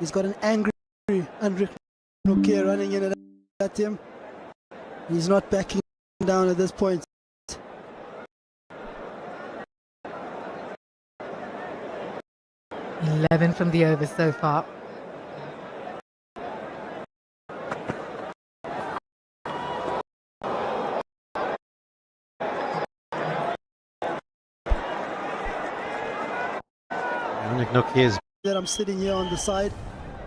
He's got an angry Hendrik Nokia running in at him. He's not backing down at this point. "11 from the over so far." That I'm sitting here on the side,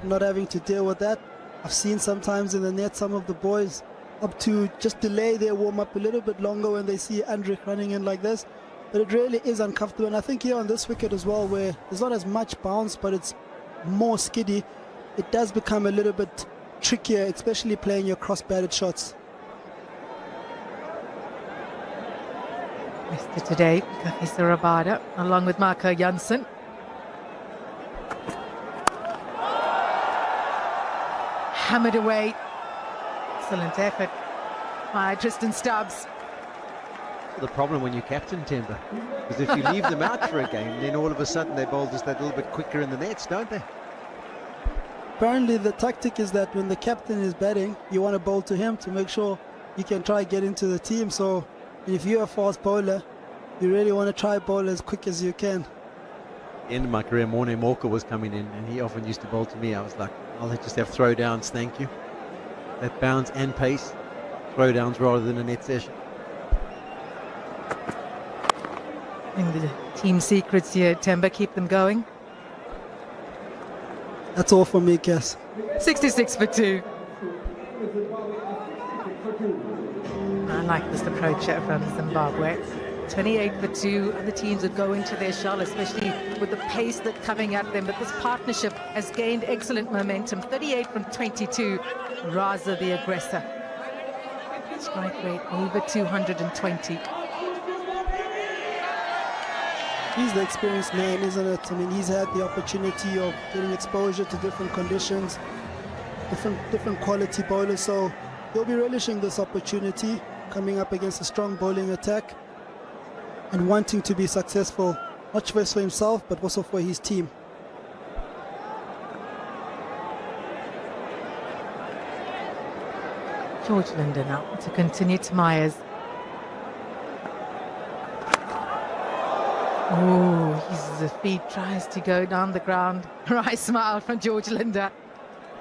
not having to deal with that. I've seen sometimes in the net some of the boys up to just delay their warm-up a little bit longer when they see Hendrik running in like this. But it really is uncomfortable, and I think here on this wicket as well, where there's not as much bounce but it's more skiddy, it does become a little bit trickier, especially playing your cross-batted shots. Mr. today, Kagiso Rabada, along with Marco Janssen. Hammered away. Excellent effort by Tristan Stubs. The problem when you captain Temba is if you leave them out for a game, then all of a sudden they bowl just that little bit quicker in the nets, don't they? Apparently the tactic is that when the captain is batting, you want to bowl to him to make sure you can try get into the team. So if you're a fast bowler, you really want to try bowl as quick as you can. End of my career, Morne Morka was coming in and he often used to bowl to me. I was like, I'll just have throwdowns, thank you. That bounce and pace, throwdowns rather than a net session. I think the team secrets here, Temba, keep them going. That's all from me, Cass. 66 for 2. I like this approach here from Zimbabwe. 28 for 2, and the teams would go into their shell, especially with the pace that's coming at them. But this partnership has gained excellent momentum. 38 from 22. Raza, the aggressor. Strike rate over 220. He's the experienced man, isn't it? I mean, he's had the opportunity of getting exposure to different conditions, different quality bowlers, so he'll be relishing this opportunity, coming up against a strong bowling attack and wanting to be successful, not just for himself, but also for his team. George Linder now to continue to Myers. Oh, his feet tries to go down the ground. Right smile from George Linder.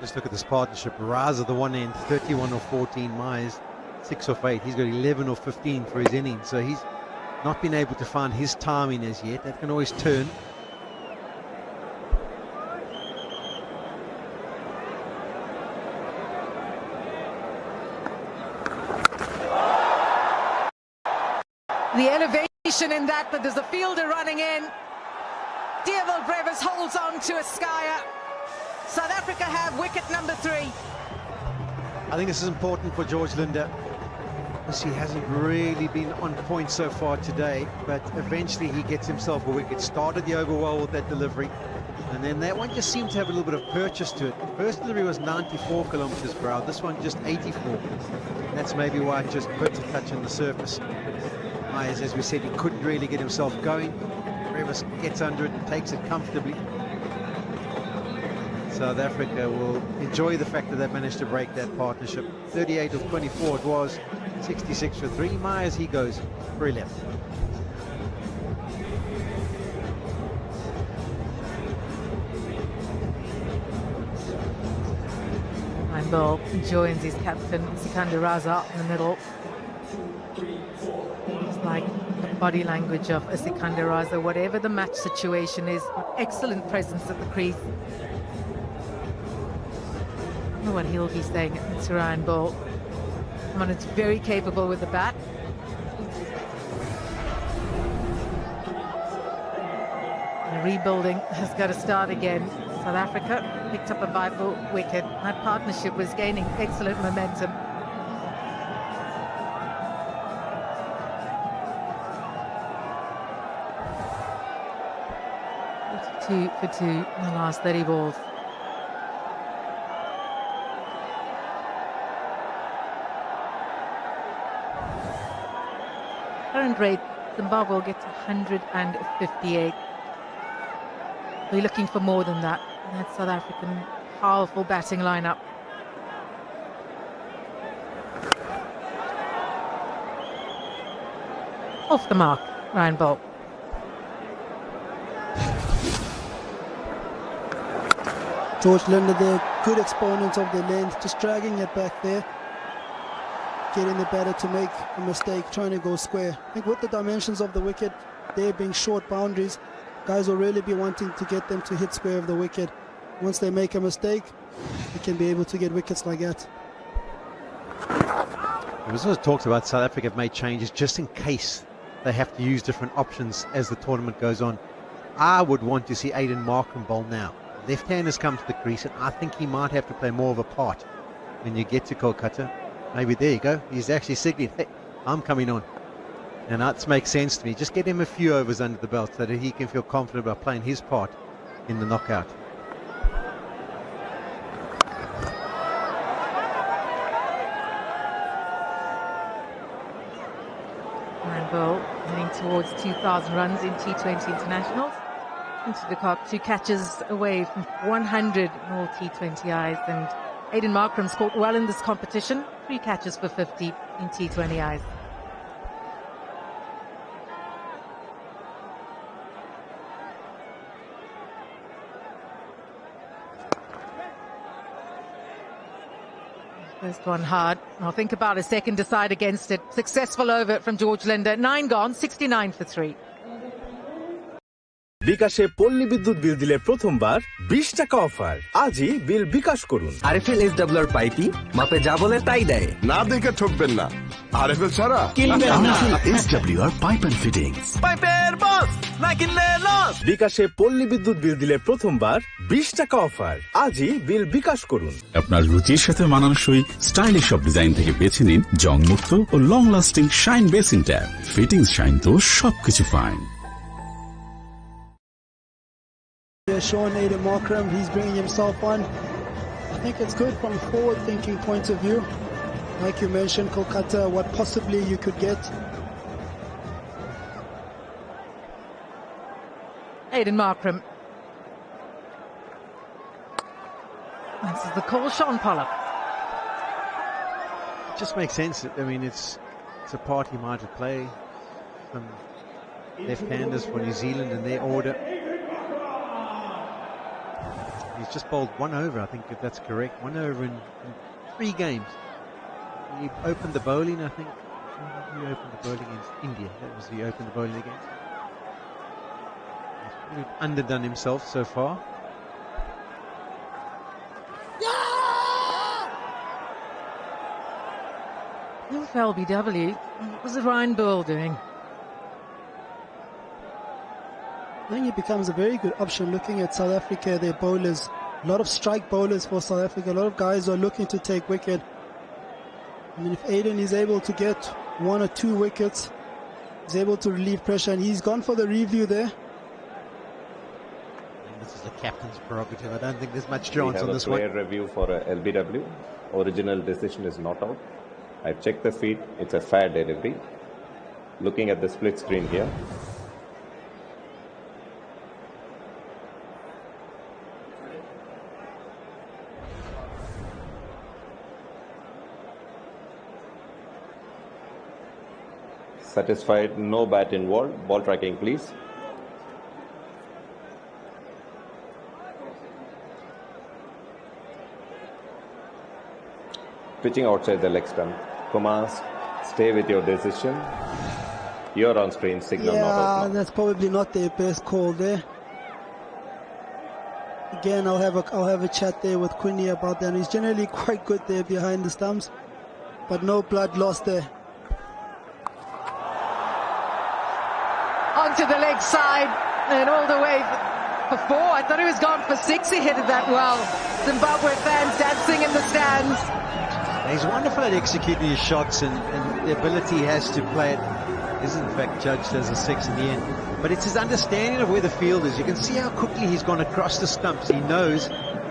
Just look at this partnership. Raza, the one end, 31 or 14. Myers, 6 of 8. He's got 11 or 15 for his innings. So he's not been able to find his timing as yet. That can always turn. The elevation in that, but there's a fielder running in. Brevis holds on to a skyer. South Africa have wicket number 3. I think this is important for George Linder, because he hasn't really been on point so far today, but eventually he gets himself a wicket. Started the over well with that delivery, and then that one just seemed to have a little bit of purchase to it. The first delivery was 94 kilometers per hour, this one just 84. And that's maybe why it just put a touch on the surface. Myers, as we said, he couldn't really get himself going. Brevis gets under it and takes it comfortably. South Africa will enjoy the fact that they've managed to break that partnership. 38 of 24 it was, 66 for 3. Myers, he goes for 11. Ball joins his captain, Sikandar Raza, in the middle. It's like the body language of a Sikandar Raza, whatever the match situation is, excellent presence at the crease. I don't know what he'll be saying at Ryan Ball. Someone is very capable with the bat. The rebuilding has got to start again. South Africa picked up a vital wicket. That partnership was gaining excellent momentum. Two for 2 in the last 30 balls. Current rate, Zimbabwe will get to 158. We're looking for more than that. That South African powerful batting lineup. Off the mark, Ryan Bolt. George Linder there, good exponent of the length, just dragging it back there, getting the batter to make a mistake, trying to go square. I think with the dimensions of the wicket, there being short boundaries, guys will really be wanting to get them to hit square of the wicket. Once they make a mistake, they can be able to get wickets like that. It was also talked about South Africa have made changes just in case they have to use different options as the tournament goes on. I would want to see Aiden Markham bowl now. Left-handers come to the crease, and I think he might have to play more of a part when you get to Kolkata. Maybe there you go. He's actually signaling, hey, I'm coming on. And that makes sense to me. Just get him a few overs under the belt so that he can feel confident about playing his part in the knockout. Rainbow heading towards 2,000 runs in T20 internationals. Into the clock, 2 catches away from 100 in all T20Is, and Aiden Markram scored well in this competition, 3 catches for 50 in T20Is. First one hard. I'll think about a second, decide against it. Successful over from George Linder. 9 gone, 69 for 3. বিকাশে পল্লী বিদ্যুৎ বিল দিলে প্রথমবার 20 টাকা offer আজই bill bKash করুন RFL SWR পাইপি মাপে যা বলে তাই দেয় না দেখে ঠকবেন না আরএফএল ছাড়া RFL SWR pipe and fittings পাইপের বস না কিনলে লস বিকাশে পল্লী বিদ্যুৎ বিল দিলে প্রথমবার 20 টাকা অফার আজই বিল বিকাশ করুন আপনার রুচির সাথে মানানসই স্টাইলিশ সব ডিজাইন থেকে বেছে নিন জংমুক্ত ও long lasting shine basin tap fittings shine তো সবকিছু fine Sean Aiden Markram, he's bringing himself on. I think it's good from a forward-thinking point of view. Like you mentioned, Kolkata, what possibly you could get. Aiden Markram. This is the call, Sean Pollock. It just makes sense. I mean, it's a part he might have played. Some left-handers for New Zealand in their order. He's just bowled 1 over, I think, if that's correct. 1 over in 3 games. He opened the bowling, I think. He opened the bowling against India. That was who he opened the bowling against. He's really underdone himself so far. Off LBW. What was Ryan Bowl doing? I think it becomes a very good option looking at South Africa, their bowlers. A lot of strike bowlers for South Africa. A lot of guys are looking to take wicket. I mean, if Aiden is able to get 1 or 2 wickets, he's able to relieve pressure, and he's gone for the review there. And this is the captain's prerogative. I don't think there's much chance on this one. We have a player review for LBW. Original decision is not out. I've checked the feed. It's a fair delivery. Looking at the split screen here. Satisfied, no bat involved. Ball tracking, please. Pitching outside the leg stump. Kumar, stay with your decision. You're on screen, signal not out. Yeah, that's probably not their best call there. Again, I'll have a chat there with Quinny about that. He's generally quite good there behind the stumps, but no blood lost there. Onto the leg side and all the way for 4. I thought he was gone for 6. He hit it that well. Zimbabwe fans dancing in the stands. He's wonderful at executing his shots, and the ability he has to play it is in fact judged as a 6 in the end. But it's his understanding of where the field is. You can see how quickly he's gone across the stumps. He knows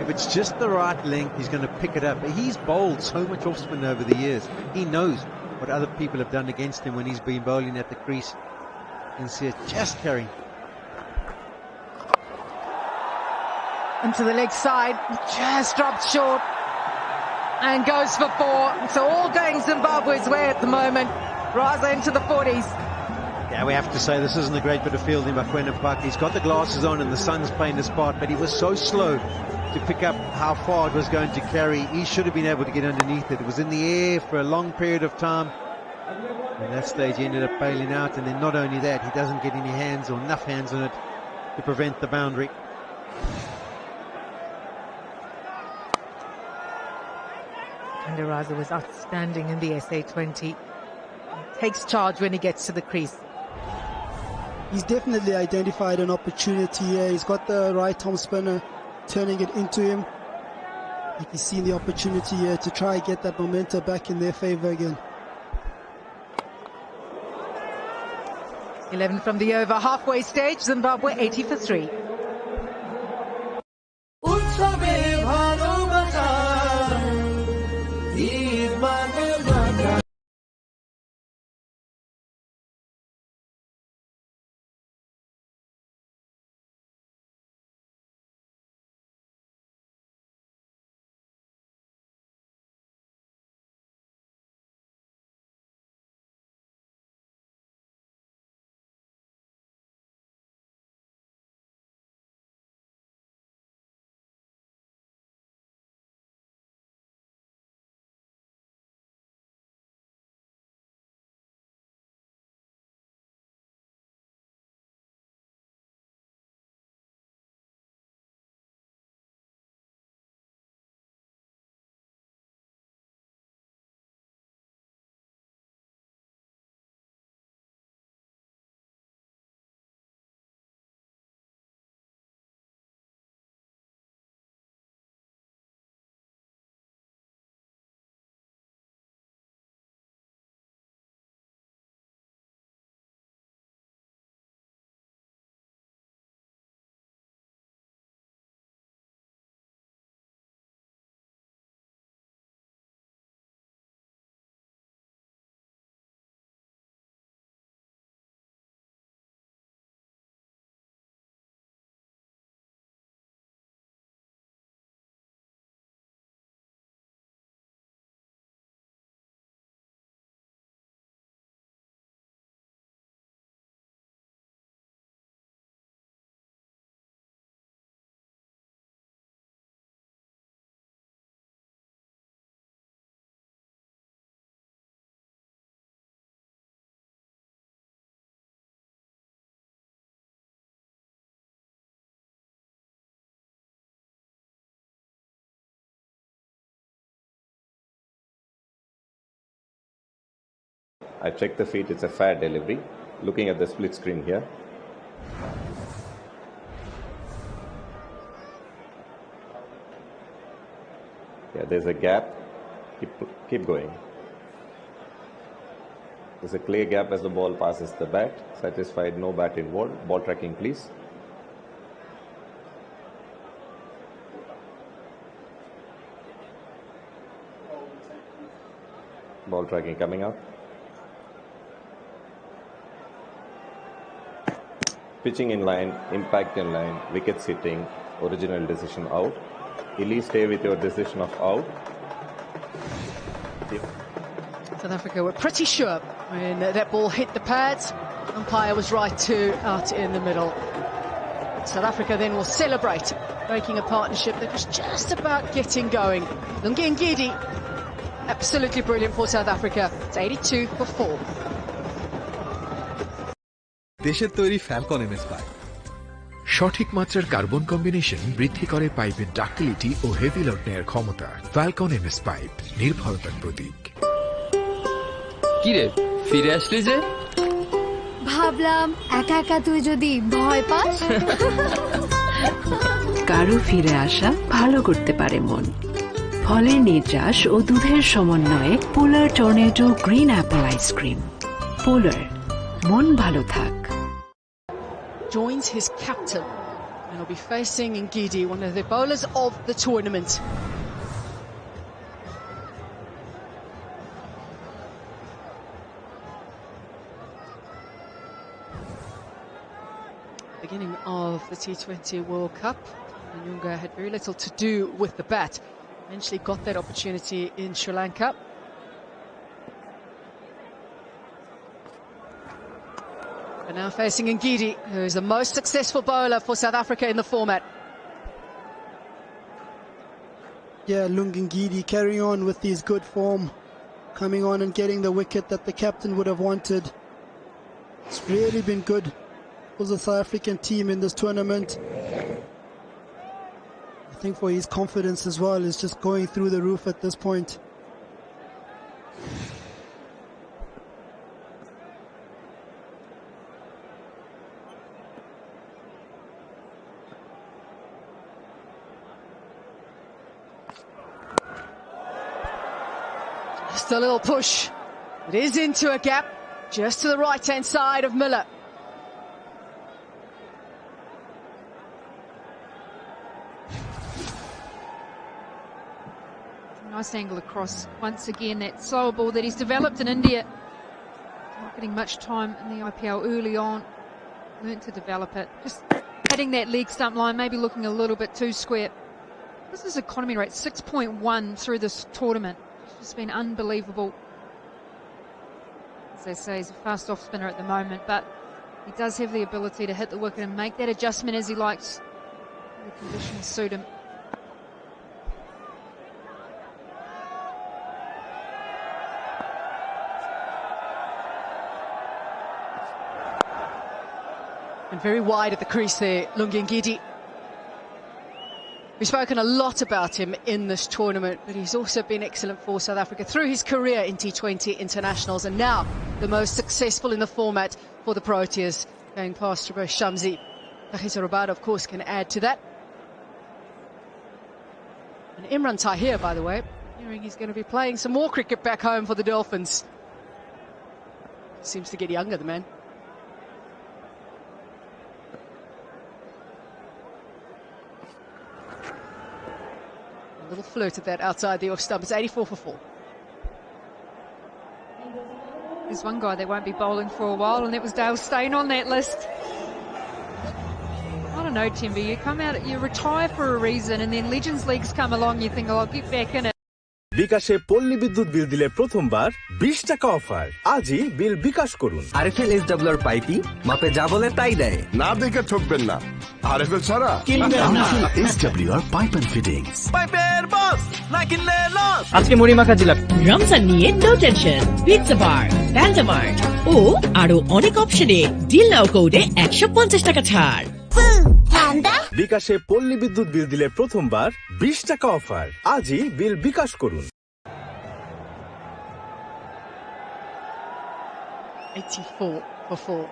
if it's just the right length, he's going to pick it up. He's bowled so much off spin over the years. He knows what other people have done against him when he's been bowling at the crease. You can see it just carrying. into the leg side, just dropped short and goes for 4. So all going Zimbabwe's way at the moment. Raza into the 40s. Yeah, we have to say this isn't a great bit of fielding by Quentin Park. He's got the glasses on and the sun's playing his part, but he was so slow to pick up how far it was going to carry. He should have been able to get underneath it. It was in the air for a long period of time. At that stage he ended up bailing out, and then not only that, he doesn't get any hands or enough hands on it to prevent the boundary. Raza was outstanding in the SA20. He takes charge when he gets to the crease. He's definitely identified an opportunity here. He's got the right arm spinner turning it into him. I think he's seen the opportunity here to try and get that momentum back in their favor again. 11 from the over, halfway stage, Zimbabwe 80 for 3. I checked the feet, it's a fair delivery. Looking at the split screen here. Yeah, there's a gap. Keep going. There's a clear gap as the ball passes the bat. Satisfied, no bat involved. Ball tracking, please. Ball tracking coming up. Pitching in line, impact in line, wicket sitting, original decision out. Illy, stay with your decision of out. South Africa were pretty sure when that ball hit the pads. Umpire was right to out in the middle. South Africa then will celebrate breaking a partnership that was just about getting going. Lungi Ngidi, absolutely brilliant for South Africa. It's 82 for 4. দেশের তৈরি Falcon MS pipe সঠিক মাত্রার carbon combination বৃদ্ধি করে পাইপের ductility ও heavy load নেয়ার ক্ষমতা। Falcon MS pipe, নির্ভরতার প্রতীক। কি রে, ফিরে আসলি যে? ভাবলাম একা একা তুই যদি ভয় পাস। কারো ফিরে আসা ভালো করতে পারে মন। ফলের নির্যাস ও দুধের সমন্বয়ে polar tornado green apple ice cream. Polar, মন ভালো থাক। Joins his captain and will be facing Ngidi, one of the bowlers of the tournament. Beginning of the T20 World Cup. Innngs had very little to do with the bat. Eventually got that opportunity in Sri Lanka. And now facing Ngidi, who is the most successful bowler for South Africa in the format. Yeah, Ngidi carrying on with his good form, coming on and getting the wicket that the captain would have wanted. It's really been good for the South African team in this tournament. I think for his confidence as well is just going through the roof at this point. Just a little push. It is into a gap, just to the right-hand side of Miller. Nice angle across. Once again, that slower ball that he's developed in India. Not getting much time in the IPL early on. Learned to develop it. Just hitting that leg stump line, maybe looking a little bit too square. This is economy rate 6.1 through this tournament. It's just been unbelievable. As they say, he's a fast off spinner at the moment, but he does have the ability to hit the wicket and make that adjustment as he likes. The conditions suit him. And very wide at the crease there, Ngidi. We've spoken a lot about him in this tournament, but he's also been excellent for South Africa through his career in T20 internationals, and now the most successful in the format for the Proteas, going past Shamsi. Kagiso Rabada, of course, can add to that. And Imran Tahir, by the way, hearing he's going to be playing some more cricket back home for the Dolphins. Seems to get younger, the man. Little flirt at that outside the off stump. It's 84 for 4. There's one guy that won't be bowling for a while, and that was Dale Steyn on that list. I don't know, Timber. You come out, you retire for a reason, and then Legends Leagues come along, you think, oh, I'll get back in it. বিকাশে পল্লী বিদ্যুৎ বিল দিলে প্রথমবার 20 টাকা offer আজই bill bKash করুন RFL SWR পাইপি মাপে যা বলে তাই দেয় না দেখে ঠকবেন না আরএফএল ছাড়া RFL SWR pipe and fittings পাইপের বস না কিনলে লস আজকে মুড়ি মাখা জিলাপি রমজান নিয়ে নো টেনশন পিৎজা বার ভ্যান্ডামার্ট ও আরো অনেক অপশনে ডিল নাও কোডে 150 টাকা ছাড় বিকাশে পল্লী বিদ্যুৎ বিল দিলে প্রথমবার 20 টাকা অফার আজই বিল বিকাশ করুন 84 for 4.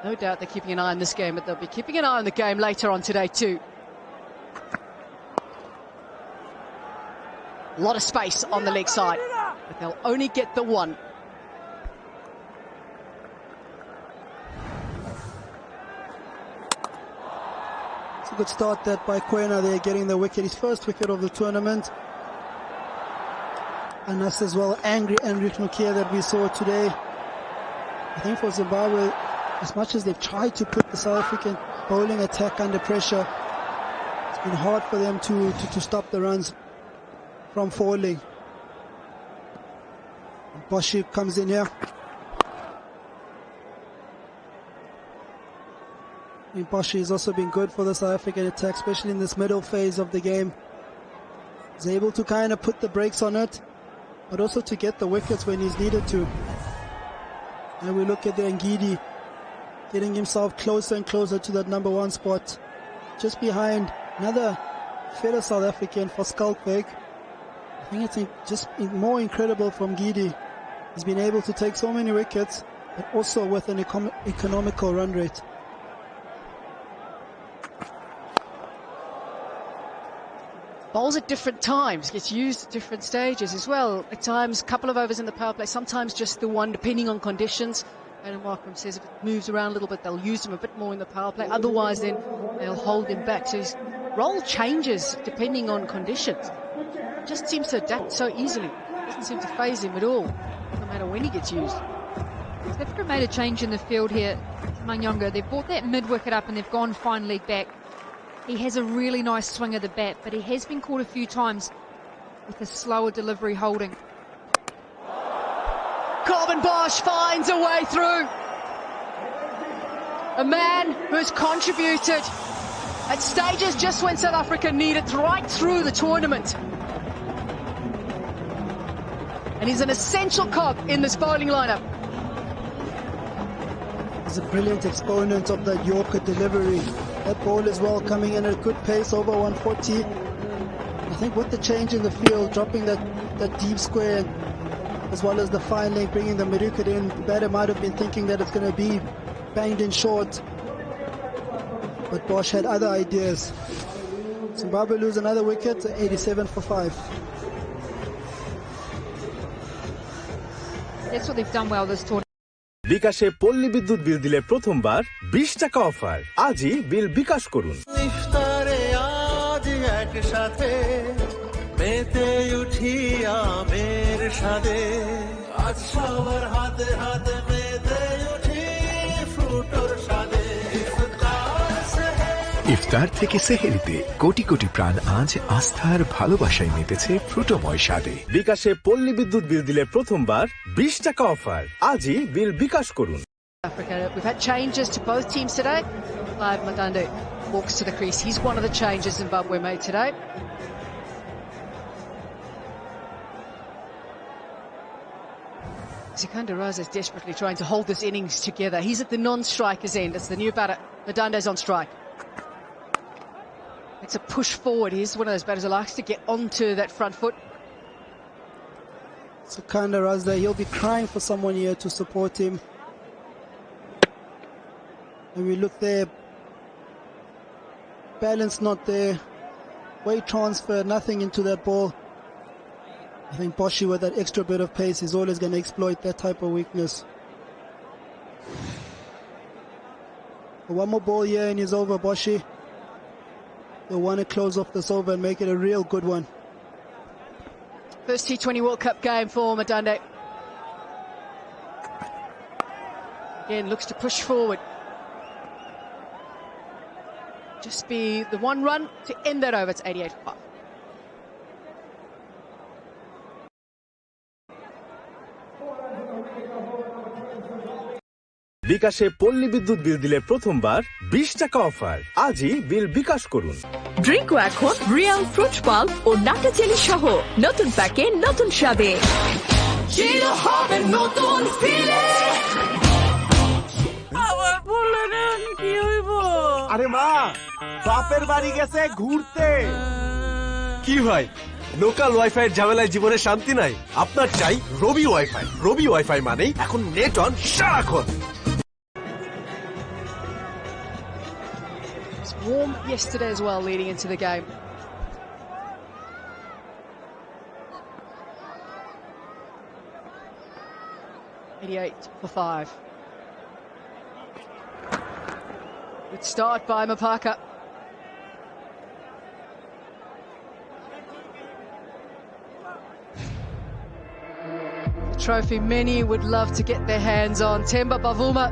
No doubt they're keeping an eye on this game, but they'll be keeping an eye on the game later on today too. A lot of space on the leg side, but they'll only get the one. It's a good start that by Kwena there, getting the wicket, his first wicket of the tournament. And us as well, angry Enric Nokia that we saw today. I think for Zimbabwe, as much as they've tried to put the South African bowling attack under pressure, it's been hard for them to stop the runs from falling. Bosch comes in here. I mean, Bosch has also been good for the South African attack, especially in this middle phase of the game. He's able to kind of put the brakes on it, but also to get the wickets when he's needed to. And we look at the Ngidi getting himself closer and closer to that #1 spot, just behind another fellow South African for Skalkbeek. I think it's just more incredible from Ngidi. He's been able to take so many wickets, but also with an economical run rate. Bowls at different times, gets used at different stages as well. At times, a couple of overs in the power play, sometimes just the one, depending on conditions. And Markram says if it moves around a little bit, they'll use him a bit more in the power play. Otherwise, then they'll hold him back. So his role changes depending on conditions. Just seems to adapt so easily. Doesn't seem to faze him at all, no matter when he gets used. South Africa made a change in the field here. Manyonga, they've brought that mid-wicket up and they've gone fine leg back. He has a really nice swing of the bat, but he has been caught a few times with a slower delivery holding. Bosch finds a way through. A man who's contributed at stages just when South Africa needed right through the tournament. And he's an essential cog in this bowling lineup. He's a brilliant exponent of that Yorker delivery. That ball as well coming in at a good pace over 140. I think with the change in the field, dropping that deep square as well as the fine leg, bringing the wicket in, the batter might have been thinking that it's going to be banged in short. But Bosch had other ideas. Zimbabwe lose another wicket, 87 for 5. That's what they've done well this tournament. বিকাশে পল্লী বিদ্যুৎ বিল দিলে প্রথমবার 20 টাকা offer আজই bill bKash করুন ইফতারে আজ একসাথে মেতে উঠি আমের সাথে আজ সবার হাতে হাতে মেতে উঠি ফ্রুটোর সাথে ইফতার থেকে সেহেরিতে কোটি কোটি প্রাণ আজ আস্থার ভালোবাসায় মেতেছে ফ্রুটোময় স্বাদে বিকাশে পল্লী বিদ্যুৎ বিল দিলে প্রথমবার 20 টাকা অফার আজই বিল বিকাশ করুন Africa, we've had changes to both teams today. Clive Madande walks to the crease. He's one of the changes Zimbabwe made today. Raza is desperately trying to hold this innings together. He's at the non-striker's end. It's the new batter. Madande's on strike. It's a push forward. He's one of those batters who likes to get onto that front foot. So Raza, he'll be crying for someone here to support him. When we look there, balance not there, weight transfer, nothing into that ball. I think Bosch with that extra bit of pace is always going to exploit that type of weakness. One more ball here and he's over, Bosch. They'll want to close off this over and make it a real good one. First T20 World Cup game for Madande. Again, looks to push forward. Just be the one run to end that over. It's 88 for 5. বিকাশে পল্লী বিদ্যুৎ বিল দিলে প্রথমবার 20 টাকা offer আজই bill bKash করুন ড্রিঙ্কও এখন real fruit pulp ও নাটা cherry সহ নতুন প্যাকে নতুন স্বাদে জিরো হবে নতুন ফিলে আবার বললেন কি হইব আরে মা বাপের বাড়ি গেছে ঘুরতে কি ভাই লোকাল ওয়াইফাই এর ঝামেলায় জীবনে শান্তি নাই আপনার চাই রবি ওয়াইফাই রবি ওয়াইফাই মানে এখন নেট অন সারাক্ষণ Warm yesterday as well, leading into the game. $88 for 5. Good start by Mapaka. The trophy many would love to get their hands on. Themba Bavuma,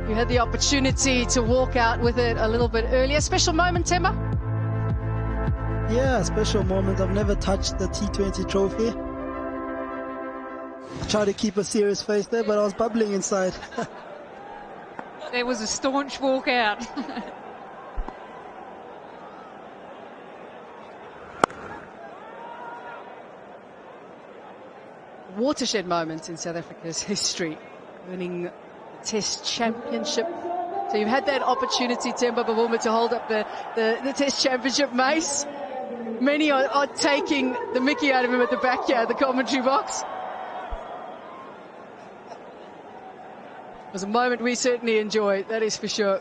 you had the opportunity to walk out with it a little bit earlier. Special moment, Themba? Yeah, special moment. I've never touched the T20 trophy. I tried to keep a serious face there, but I was bubbling inside. That was a staunch walkout. Watershed moment in South Africa's history, winning Test Championship. So you've had that opportunity, Themba Bavuma, to hold up the Test Championship mace. Many are taking the mickey out of him at the backyard, the commentary box. It was a moment we certainly enjoyed, that is for sure.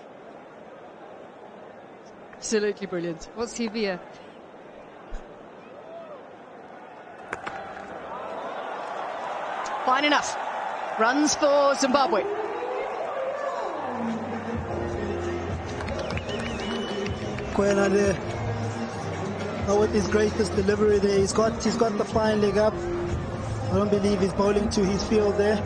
Absolutely brilliant. What's heavier? Fine enough. Runs for Zimbabwe. Kwena there. Now with his greatest delivery there, he's got the fine leg up. I don't believe he's bowling to his field there.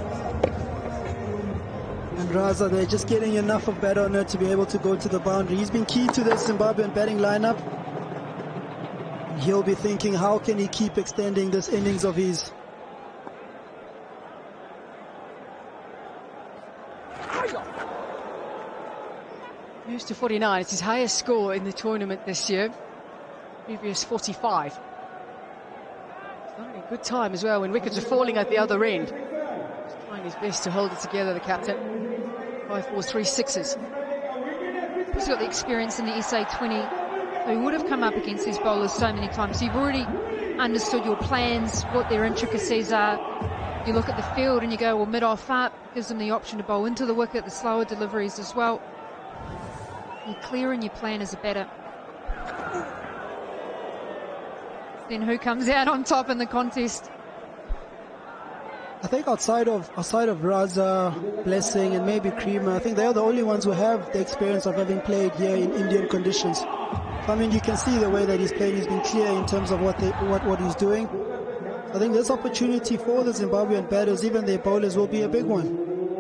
And Raza, they're just getting enough of bat on it to be able to go to the boundary. He's been key to the Zimbabwean batting lineup. He'll be thinking, how can he keep extending this innings of his? Moves to 49. It's his highest score in the tournament this year. Previous 45. He's not in a good time as well when wickets are falling at the other end. He's trying his best to hold it together, the captain. 5 4s, 3 6s. He's got the experience in the SA20. So he would have come up against these bowlers so many times. So you've already understood your plans, what their intricacies are. You look at the field and you go, well, mid-off up gives them the option to bowl into the wicket, the slower deliveries as well. You're clear in your plan as a batter. Then who comes out on top in the contest? I think outside of Raza, Blessing, and maybe Creamer, I think they are the only ones who have the experience of having played here in Indian conditions. I mean, you can see the way that he's played. He's been clear in terms of what he's doing. I think this opportunity for the Zimbabwean batters, even their bowlers, will be a big one.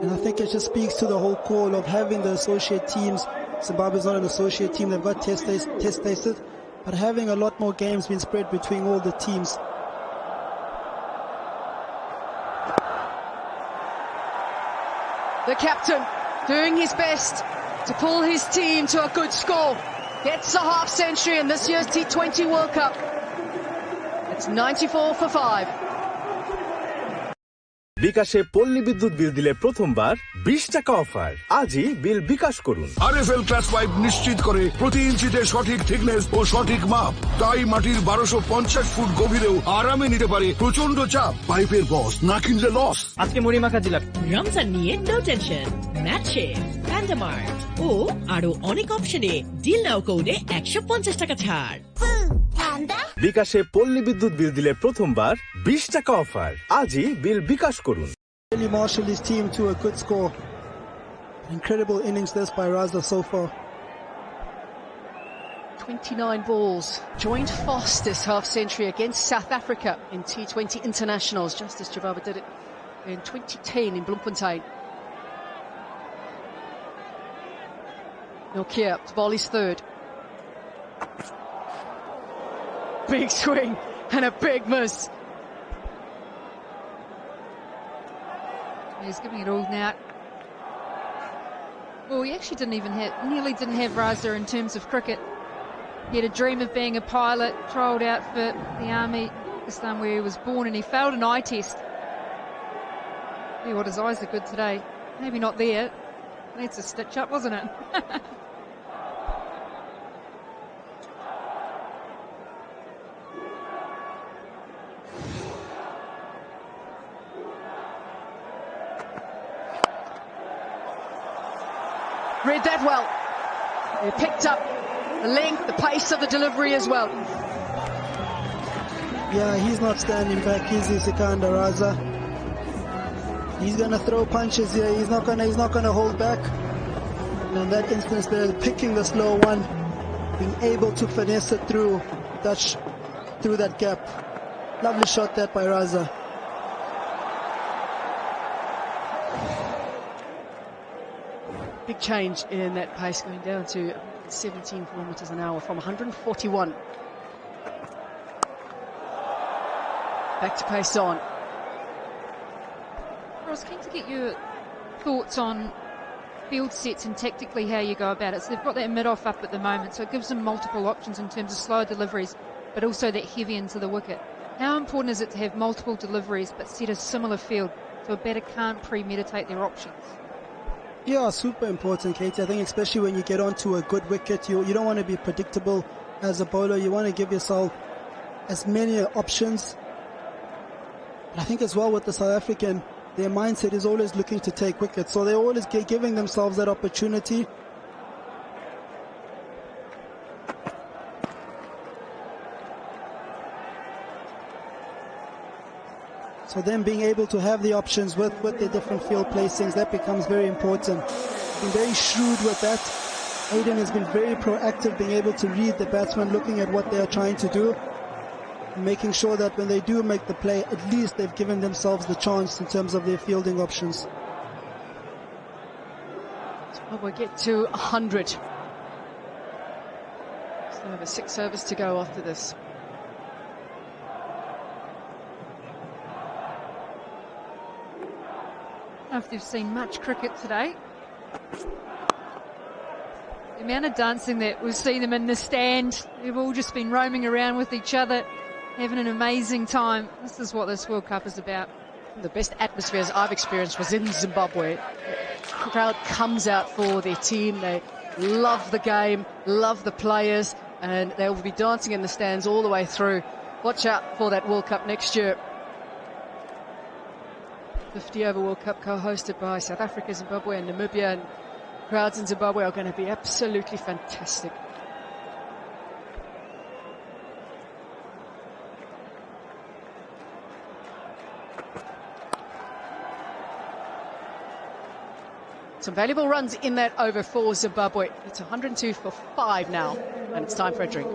And I think it just speaks to the whole call of having the associate teams. Zimbabwe's not an associate team, they've got test status, but having a lot more games being spread between all the teams. The captain doing his best to pull his team to a good score. Gets a half century in this year's T20 World Cup. It's 94 for 5. বিকাশে পল্লী বিদ্যুৎ বিল দিলে প্রথমবার 20 টাকা offer আজই bill bKash করুন RFL class pipe নিশ্চিত করে প্রতি ইঞ্চিতে সঠিক থিকনেস ও সঠিক মাপ তাই মাটির 1250 ফুট গভীরেও আরামে নিতে পারে প্রচন্ড চাপ পাইপের বস না কিনলে লস আজকে মুড়ি মাখা দিলাম রমজান নিয়ে নো টেনশন ম্যাচে প্যান্ডামার্ট ও আরো অনেক অপশনে ডিল নাও কোডে 150 টাকা ছাড় বিকাশে পল্লী বিদ্যুৎ বিল দিলে প্রথমবার 20 টাকা অফার আজই বিল বিকাশ করুন Really marshal his team to a good score. Incredible innings this by Raza so far. 29 balls. Joined fastest half century against South Africa in T20 internationals, just as Zimbabwe did it in 2010 in Bloemfontein. Nokia to bowl his third. Big swing and a big miss. He's giving it all now. Well, he actually nearly didn't have Raza in terms of cricket. He had a dream of being a pilot, trialled out for the army, Pakistan, where he was born, and he failed an eye test. Yeah, what, his eyes are good today. Maybe not there. That's a stitch up, wasn't it? Read that well. He picked up the length, the pace of the delivery as well. Yeah, he's not standing back, is he, Sikandar Raza? He's gonna throw punches here. He's not gonna hold back. And in that instance, they're picking the slow one, being able to finesse it through that gap. Lovely shot that by Raza. Big change in that pace, going down to 17 kilometres an hour from 141. Back to pace on. I was keen to get your thoughts on field sets and tactically how you go about it. So they've got that mid-off up at the moment, so it gives them multiple options in terms of slow deliveries, but also that heavy into the wicket. How important is it to have multiple deliveries but set a similar field so a batter can't premeditate their options? Yeah, super important, Katie. I think especially when you get onto a good wicket, you don't want to be predictable as a bowler. You want to give yourself as many options. But I think as well with the South African, their mindset is always looking to take wickets. So they're always giving themselves that opportunity. So them being able to have the options with their different field placings, that becomes very important. Been very shrewd with that. Aiden has been very proactive, being able to read the batsman, looking at what they are trying to do, making sure that when they do make the play, at least they've given themselves the chance in terms of their fielding options. Zimbabwe get to 100. So over 6 overs to go after this. I don't know if you've seen much cricket today. The amount of dancing that we've seen them in the stand, they've all just been roaming around with each other, having an amazing time. This is what this World Cup is about. The best atmospheres I've experienced was in Zimbabwe. The crowd comes out for their team. They love the game, love the players, and they will be dancing in the stands all the way through. Watch out for that World Cup next year. 50-over World Cup co-hosted by South Africa, Zimbabwe and Namibia, and crowds in Zimbabwe are going to be absolutely fantastic. Some valuable runs in that over for Zimbabwe. It's 102 for 5 now, and it's time for a drink.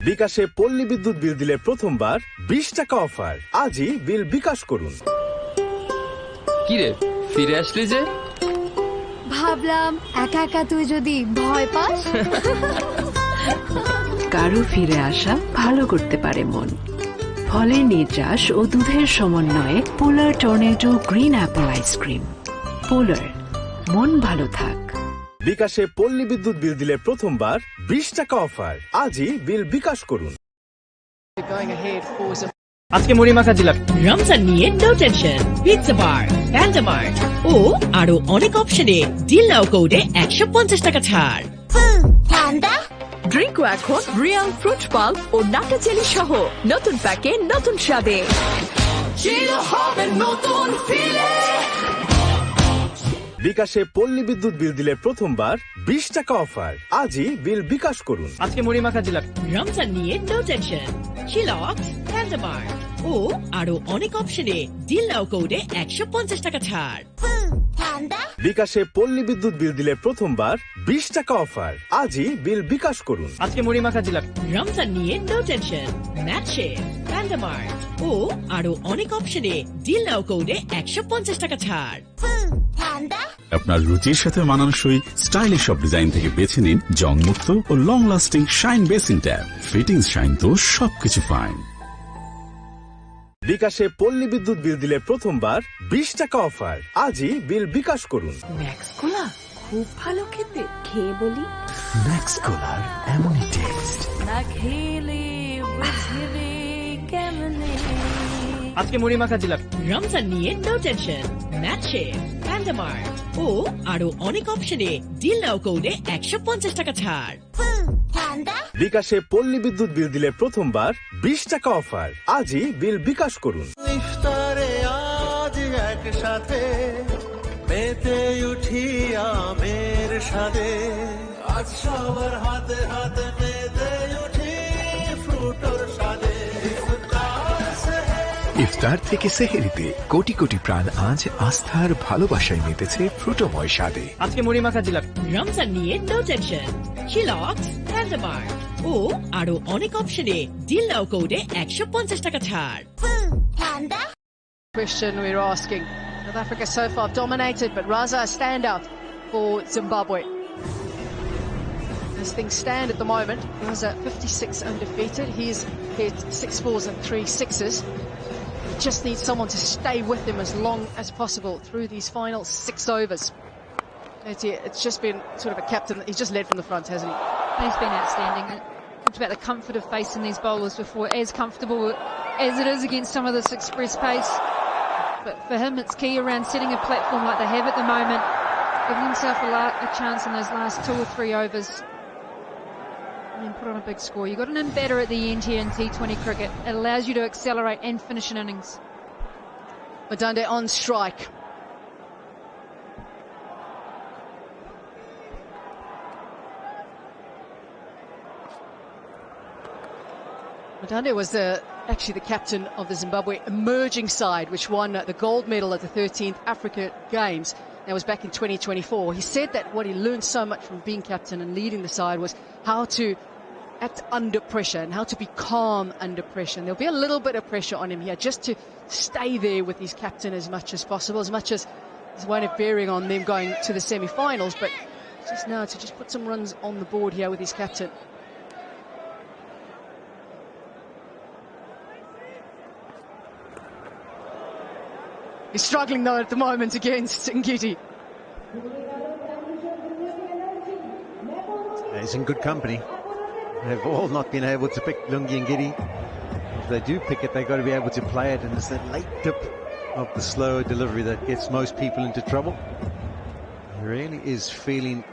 বিকাশে পল্লী বিদ্যুৎ বিল দিলে প্রথমবার 20 টাকা offer. আজই bill bKash করুন। কি রে ফিরে আসলি যে? ভাবলাম একা একা তুই যদি ভয় পাস। কারো ফিরে আসা ভালো করতে পারে মন। ফলের নির্যাস ও দুধের সমন্বয়ে polar tornado green apple ice cream. Polar, মন ভালো থাক। বিকাশে পল্লী বিদ্যুৎ বিল দিলে প্রথমবার 20 টাকা অফার। আজই বিল বিকাশ করুন। আজকে মুড়ি মাখা জিলাপি। রমজান নিয়ে no tension. Pizza bar, Panda Mart ও আরো অনেক অপশনে ডিল নাও কোডে 150 টাকা ছাড়। ড্রিঙ্কও এখন রিয়াল ফ্রুট পাল্প ও নাটা চেলি সহ নতুন প্যাকে নতুন স্বাদে। বিকাশে পল্লী বিদ্যুৎ বিল দিলে প্রথমবার 20 টাকা অফার। আজই বিল বিকাশ করুন। আজকে মুড়ি মাখা জিলাপি। রমজান নিয়ে নো টেনশন। শিলক্স, প্যান্ডা মার্ট ও আরো অনেক অপশনে ডিল নাও কোডে 150 টাকা ছাড়। বিকাশে পল্লী বিদ্যুৎ বিল দিলে প্রথমবার 20 টাকা অফার। আজই বিল বিকাশ করুন। আজকে মুড়ি মাখা জিলাপি। রমজান নিয়ে নো টেনশন। ম্যাটশে, প্যান্ডা মার্ট ও আরো অনেক অপশনে ডিল নাও কোডে 150 টাকা ছাড়। আপনার রুচির সাথে মানানসই স্টাইলিশ সব ডিজাইন থেকে বেছে নিন জংমুক্ত ও long lasting shine basin tap. Fittings shine তো সবকিছু ফাইন। বিকাশে পল্লী বিদ্যুৎ বিল দিলে প্রথমবার 20 টাকা অফার। আজই বিল বিকাশ করুন। ম্যাক্স কোলা খুব ভালো খেতে, খেয়ে বলি। ম্যাক্স কোলার এমনই টেস্ট। না খেলে বুঝবে কেমনে। আজকে মুড়ি মাখা জিলাপি। রমজান নিয়ে নো টেনশন। ম্যাটশে, প্যান্ডা মার্ট ও আরো অনেক অপশনে ডিল নাও কোডে 150 টাকা ছাড়। বিকাশে পল্লী বিদ্যুৎ বিল দিলে প্রথমবার 20 টাকা অফার। আজই বিল বিকাশ করুন। ইফতারে আজ একসাথে মেতে উঠি আমের সাথে, আজ সবার হাতে হাতে মেতে উঠি ফ্রুটোর সাথে। ইফতার থেকে সেহেরিতে কোটি কোটি প্রাণ আজ আস্থার ভালোবাসায় মেতেছে ফ্রুটোময় স্বাদে। আজকে মুড়ি মাখা জিলাপি। রমজান নিয়ে নো টেনশন। শিলক্স, প্যান্ডা মার্ট ও আরো অনেক অপশনে ডিল নাও কোডে 150 টাকা ছাড়। Question we're asking. South Africa so far dominated, but Raza a standout for Zimbabwe. As things stand at the moment, Raza 56 undefeated. He's hit 6 fours and 3 sixes. He just needs someone to stay with him as long as possible through these final 6 overs. It's just been sort of a captain. He's just led from the front, hasn't he? He's been outstanding. Talked about the comfort of facing these bowlers before, as comfortable as it is against some of this express pace. But for him, it's key around setting a platform like they have at the moment, giving himself a chance in those last 2 or 3 overs, and then put on a big score. You got an in batter at the end here in T20 cricket. It allows you to accelerate and finish an innings. Madande on strike. Madande was actually the captain of the Zimbabwe emerging side, which won the gold medal at the 13th Africa Games. That was back in 2024. He said that what he learned so much from being captain and leading the side was how to act under pressure and how to be calm under pressure. And there'll be a little bit of pressure on him here just to stay there with his captain as much as possible, as much as There's one of bearing on them going to the semi-finals, but just now to just put some runs on the board here with his captain. He's struggling though at the moment against Ngidi. He's in good company. They've all not been able to pick Lungi and Ngidi. If they do pick it, they've got to be able to play it, and it's that late dip of the slower delivery that gets most people into trouble. He really is feeling,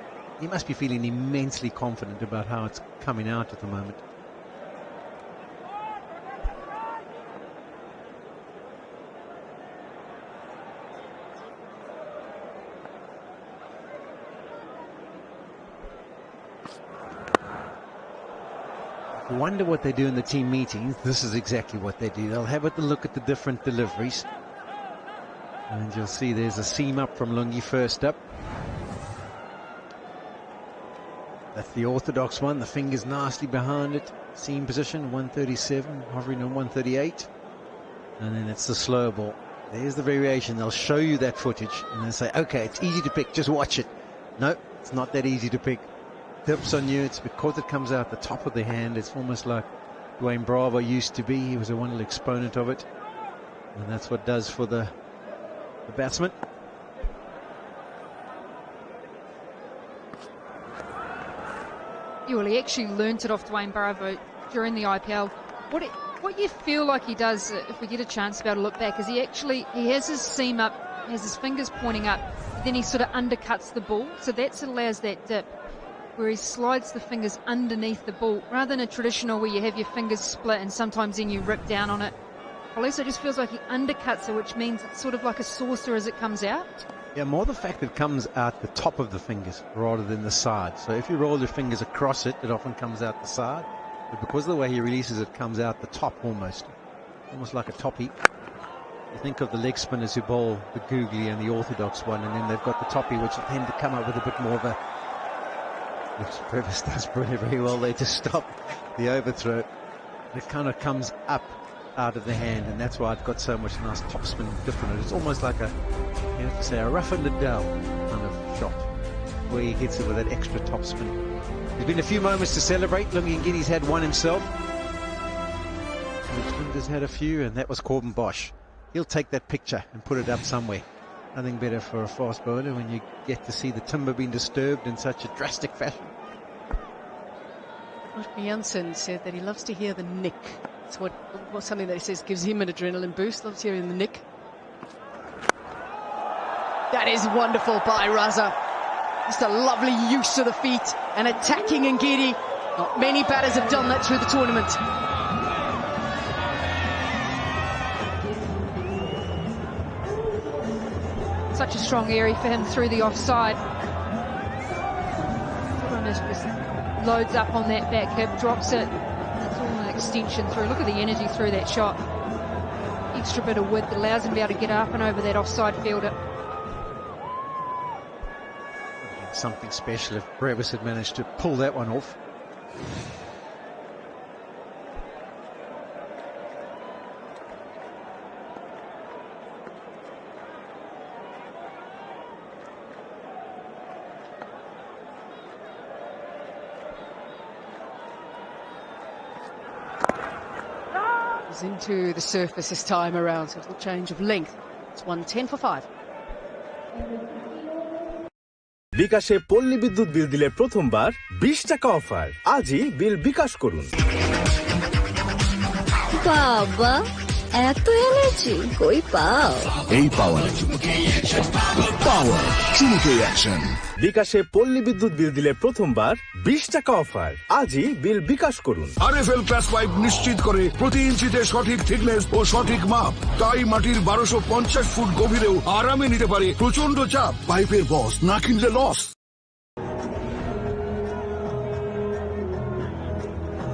he must be feeling immensely confident about how it's coming out at the moment. I wonder what they do in the team meetings. This is exactly what they do. They'll have a look at the different deliveries. And you'll see there's a seam up from Lungi first up. That's the orthodox one. The finger's nicely behind it. Seam position, 137, hovering on 138. And then it's the slow ball. There's the variation. They'll show you that footage and they'll say, okay, it's easy to pick, just watch it. No, it's not that easy to pick. Dips on you, it's because it comes out the top of the hand. It's almost like Dwayne Bravo used to be. He was a wonderful exponent of it. And that's what it does for the batsman. Yeah, well, he actually learnt it off Dwayne Bravo during the IPL. What you feel like he does, if we get a chance to be able to look back, is he has his seam up, has his fingers pointing up, then he sort of undercuts the ball, so that allows that dip, where he slides the fingers underneath the ball, rather than a traditional where you have your fingers split and sometimes then you rip down on it. Also, it just feels like he undercuts it, which means it's sort of like a saucer as it comes out. Yeah, more the fact that it comes out the top of the fingers rather than the side. So if you roll your fingers across it, it often comes out the side. But because of the way he releases it, comes out the top almost like a toppy. You think of the leg spinners who bowl the googly and the orthodox one, and then they've got the toppy, which tend to come up with a bit more of a, which Brevis does very well there to stop the overthrow. It kind of comes up out of the hand, and that's why it's got so much nice topspin different. It's almost like a, you have to say, a rough and a down kind of shot, where he hits it with that extra topspin. There's been a few moments to celebrate. Lungi Ngidi's had one himself. Richmond had a few, and that was Corbin Bosch. He'll take that picture and put it up somewhere. Nothing better for a fast bowler when you get to see the timber being disturbed in such a drastic fashion. Mark Janssen said that he loves to hear the nick. It's something that he says gives him an adrenaline boost. Loves hearing the nick. That is wonderful by Raza. Just a lovely use of the feet and attacking Ngidi. Not many batters have done that through the tournament. Such a strong area for him through the offside. Just loads up on that back hip, drops it. It's all an extension through. Look at the energy through that shot. Extra bit of width allows him to be able to get up and over that offside fielder. Something special if Brevis had managed to pull that one off. He's into the surface this time around, so it's a change of length. It's 110 for 5. বিকাশে পল্লী বিদ্যুৎ বিল দিলে প্রথমবার 20 টাকা offer আজই bill bKash করুন বাবা এত এনার্জি কই পাও এই পাওয়ার চুমুকে অ্যাকশন বিকাশে পল্লী বিদ্যুৎ বিল দিলে প্রথমবার 20 টাকা অফার আজই বিল বিকাশ করুন আরএফএল ক্লাস পাইপ নিশ্চিত করে প্রতি ইঞ্চিতে সঠিক থিকনেস ও সঠিক মাপ তাই মাটির 1250 ফুট গভীরেও আরামে নিতে পারে প্রচন্ড চাপ পাইপের বস না কিনলে loss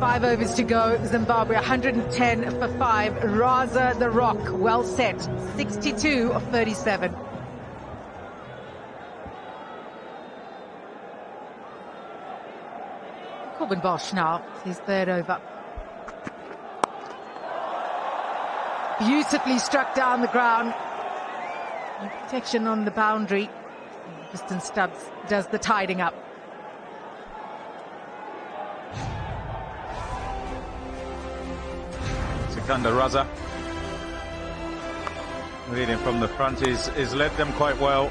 5 overs to go. Zimbabwe 110 for 5. Raza the Rock, well set. 62 of 37. Corbin Bosch now, his third over. Beautifully struck down the ground. Protection on the boundary. Kristen Stubs does the tidying up. Secunda Raza, leading from the front, is led them quite well.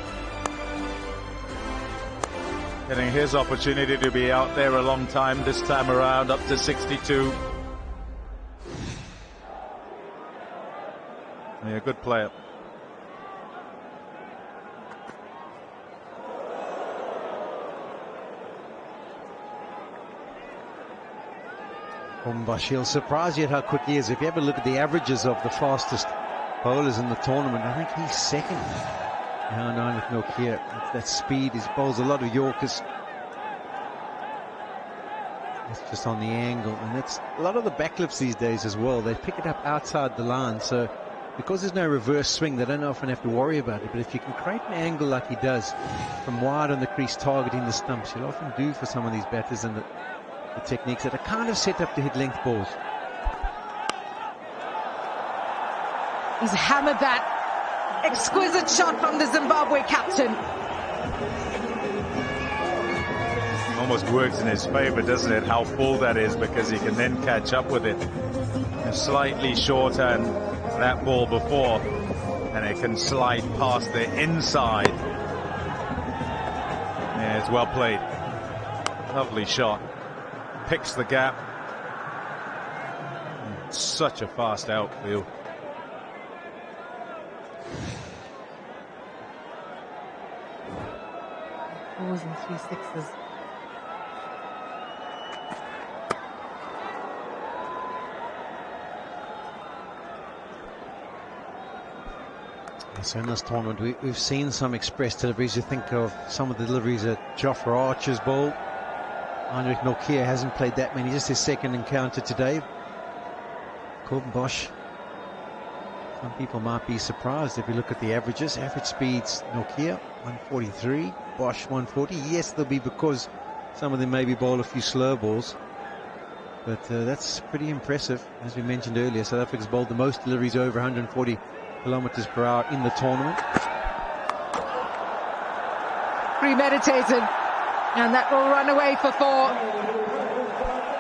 Getting his opportunity to be out there a long time this time around, up to 62. Yeah, good player. Bosch, he'll surprise you at how quick he is. If you ever look at the averages of the fastest bowlers in the tournament, I think he's second. Now, no, with Nokia, that speed, he bowls a lot of Yorkers. It's just on the angle, and that's a lot of the backlifts these days as well. They pick it up outside the line, so because there's no reverse swing, they don't often have to worry about it. But if you can create an angle like he does from wide on the crease, targeting the stumps, you'll often do for some of these batters and the techniques that are kind of set up to hit length balls. He's hammered that exquisite shot from the Zimbabwe captain. Almost works in his favour, doesn't it, how full that is, because he can then catch up with it. A slightly shorthand that ball before, and it can slide past the inside. Yeah, it's well played. Lovely shot. Picks the gap. Such a fast outfield. Fours and 3 sixes. So in this tournament, we've seen some express deliveries. You think of some of the deliveries at Jofra Archer's ball. Heinrich Nokia hasn't played that many, just his second encounter today. Corbin Bosch, some people might be surprised if you look at the averages. Average speeds, Nokia 143, Bosch 140. Yes, they'll be because some of them maybe bowl a few slow balls, but that's pretty impressive. As we mentioned earlier, South Africa's bowled the most deliveries over 140 kilometers per hour in the tournament. Premeditated, and that will run away for 4.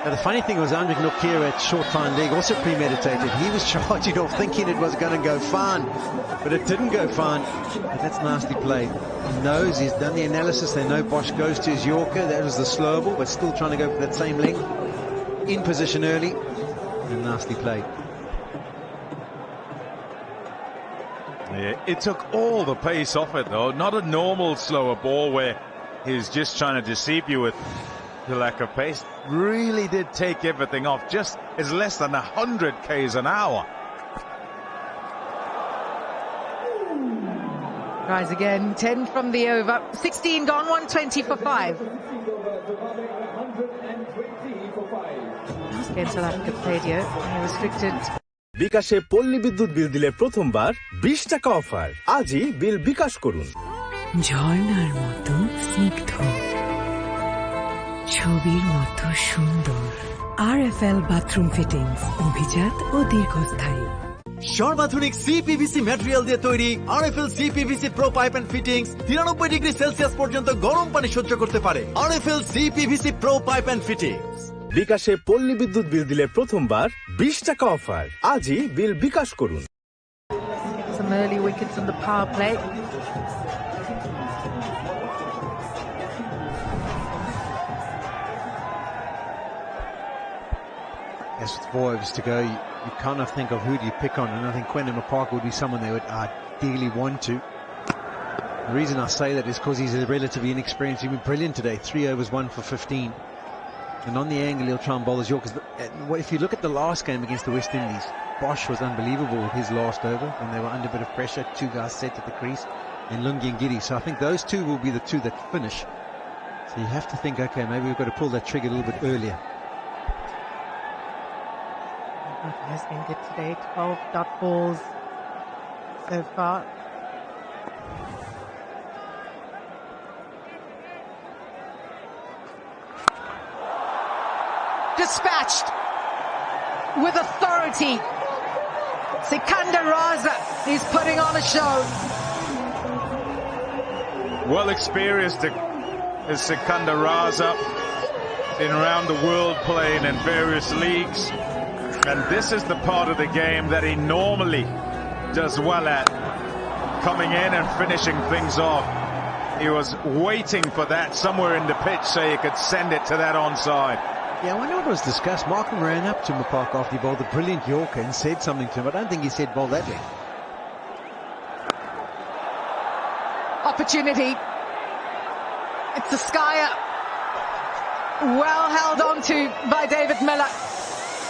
Now, the funny thing was, Heinrich Nokia at short fine leg also premeditated. He was charging off thinking it was going to go fine, but it didn't go fine. But that's nasty play. He knows, he's done the analysis. They know Bosch goes to his Yorker. That was the slow ball, but still trying to go for that same length. In position early, and nasty play. Yeah, it took all the pace off it, though. Not a normal slower ball where he's just trying to deceive you with the lack of pace. Really did take everything off. Just is less than 100 k's an hour. Rise again, 10 from the over, 16 gone, 120 for 5. Last game South Africa played here, restricted. বিকাশে পল্লী বিদ্যুৎ বিল দিলে প্রথমবার 20 টাকা offer. আজই bill bKash করুন। ঝর্ণার মতো স্নিগ্ধ, ছবির মতো সুন্দর। RFL বাথরুম ফিটিংস, অভিজাত ও দীর্ঘস্থায়ী। সর্বাধুনিক সিপিভিসি ম্যাটেরিয়াল দিয়ে তৈরি RFL CPVC pro pipe and fittings 93 degree Celsius পর্যন্ত গরম পানি সহ্য করতে পারে। RFL CPVC pro pipe and fittings. বিকাশে পল্লী বিদ্যুৎ বিল দিলে প্রথমবার 20 টাকা অফার। আজই বিল বিকাশ করুন। Some early wickets in the power play. As with 4 overs to go, you kind of think of who do you pick on, and I think Quentin McParker would be someone they would ideally want to. The reason I say that is because he's a relatively inexperienced. He's been brilliant today. 3 overs, 1 for 15. And on the angle, he'll try and bowl his Yorkers. If you look at the last game against the West Indies, Bosch was unbelievable with his last over when they were under a bit of pressure. 2 guys set at the crease, and Lungi and Giddy. So I think those 2 will be the 2 that finish. So you have to think, okay, maybe we've got to pull that trigger a little bit earlier. Has been good today, 12 dot balls so far. Dispatched with authority. Secunda Raza is putting on a show. well experienced as Sikandar Raza, been around the world playing in various leagues, and this is the part of the game that he normally does well at, coming in and finishing things off. He was waiting for that somewhere in the pitch so he could send it to that onside. Yeah, I wonder what was discussed. Markham ran up to Mapaka after he bowled a brilliant Yorker and said something to him. I don't think he said bowl that way. Opportunity. It's a skier. Well held on to by David Miller.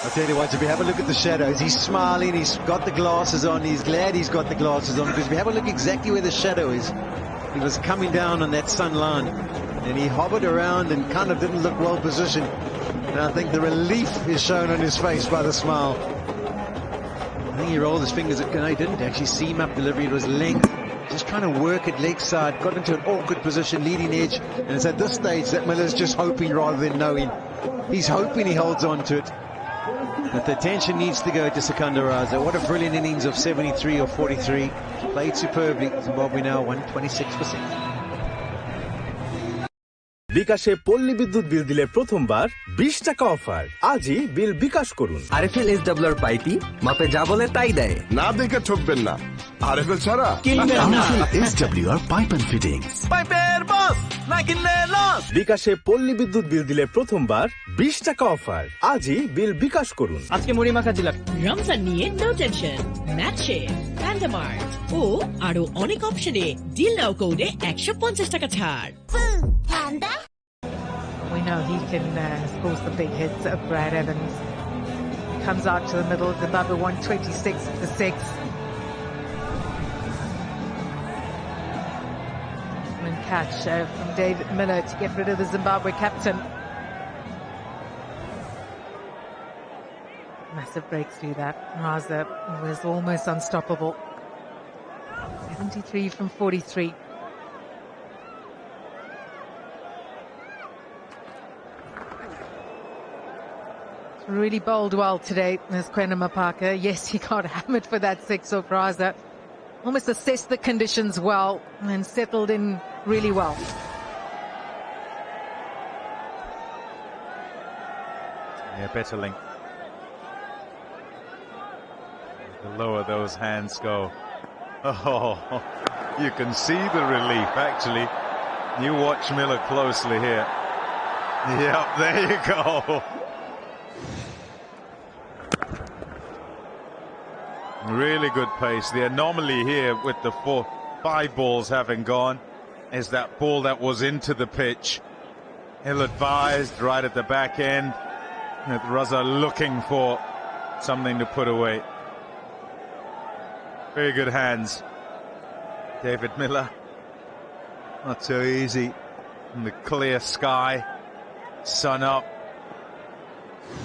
I'll tell you what, if you have a look at the shadows, he's smiling, he's got the glasses on, he's glad he's got the glasses on, because if you have a look exactly where the shadow is, he was coming down on that sun line, and he hovered around and kind of didn't look well positioned. And I think the relief is shown on his face by the smile. I think he rolled his fingers at, no, he didn't actually seam up delivery, it was length. Just trying to work at leg side, got into an awkward position, leading edge, and it's at this stage that Miller's just hoping rather than knowing. He's hoping he holds on to it. But the attention needs to go to Sikandar Raza. What a brilliant innings of 73 or 43. Played superbly. Zimbabwe now 126 for 6. বিকাশে পল্লী বিদ্যুৎ বিল দিলে প্রথমবার 20 টাকা offer. আজই bill bKash করুন। RFL SWR পাইপি মাপে যা বলে তাই দেয়। না দেখে ঠকবেন না। আরএফএল ছাড়া কিনবেন না। SWR pipe and fittings. পাইপের বস না কিনলে লস। বিকাশে পল্লী বিদ্যুৎ বিল দিলে প্রথমবার 20 টাকা অফার। আজই বিল বিকাশ করুন। আজকে মুড়ি মাখা জিলাপি। রমজান নিয়ে নো টেনশন। ম্যাচে প্যান্ডামার ও আরো অনেক অপশনে ডিল নাও কোডে 150 টাকা ছাড়। We know he can score some big hits at Brad Evans. Comes out to the middle, Zimbabwe 126 for 6. And catch from David Miller to get rid of the Zimbabwe captain. Massive breakthrough that. Raza was almost unstoppable. 73 from 43. Really bowled well today, as Kwena Mapaka. Yes, he got hammered for that 6 of Raza. Almost assessed the conditions well and settled in really well. Yeah, better length. The lower those hands go. Oh, you can see the relief, actually. You watch Miller closely here. Yep, there you go. Really good pace. The anomaly here with the 5 balls having gone is that ball that was into the pitch. Ill-advised right at the back end. Raza looking for something to put away. Very good hands. David Miller. Not so easy. In the clear sky. Sun up.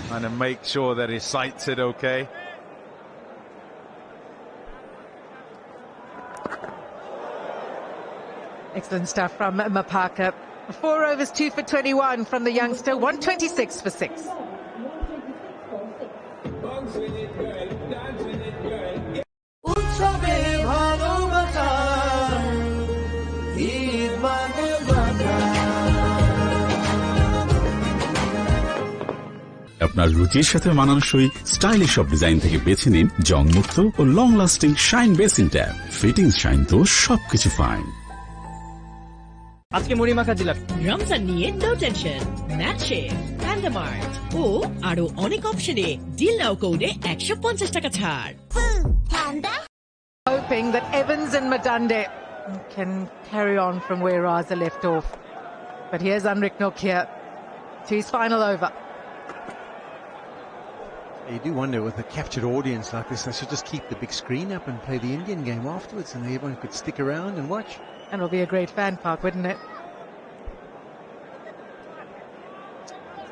Trying to make sure that he sights it okay. Excellent stuff from Mapaka. 4 overs, 2 for 21 from the youngster, 126 for 6. আপনার রুচির সাথে মানানসই stylish সব design থেকে বেছে নিন জংমুক্ত ও long lasting shine basin tap. Fittings shine তো সবকিছু ফাইন। আজকে মুড়ি মাখা জিলাপি। রমজান নিয়ে নো টেনশন। ম্যাচে প্যান্ডামার ও আরো অনেক অপশনে ডিল নাও কোডে 150 টাকা ছাড়। Hoping that Evans and Madande can carry on from where Raza left off. But here's Anrik Nokia to his final over. You do wonder with a captured audience like this, they should just keep the big screen up and play the Indian game afterwards, and everyone could stick around and watch. And it'll be a great fan park, wouldn't it?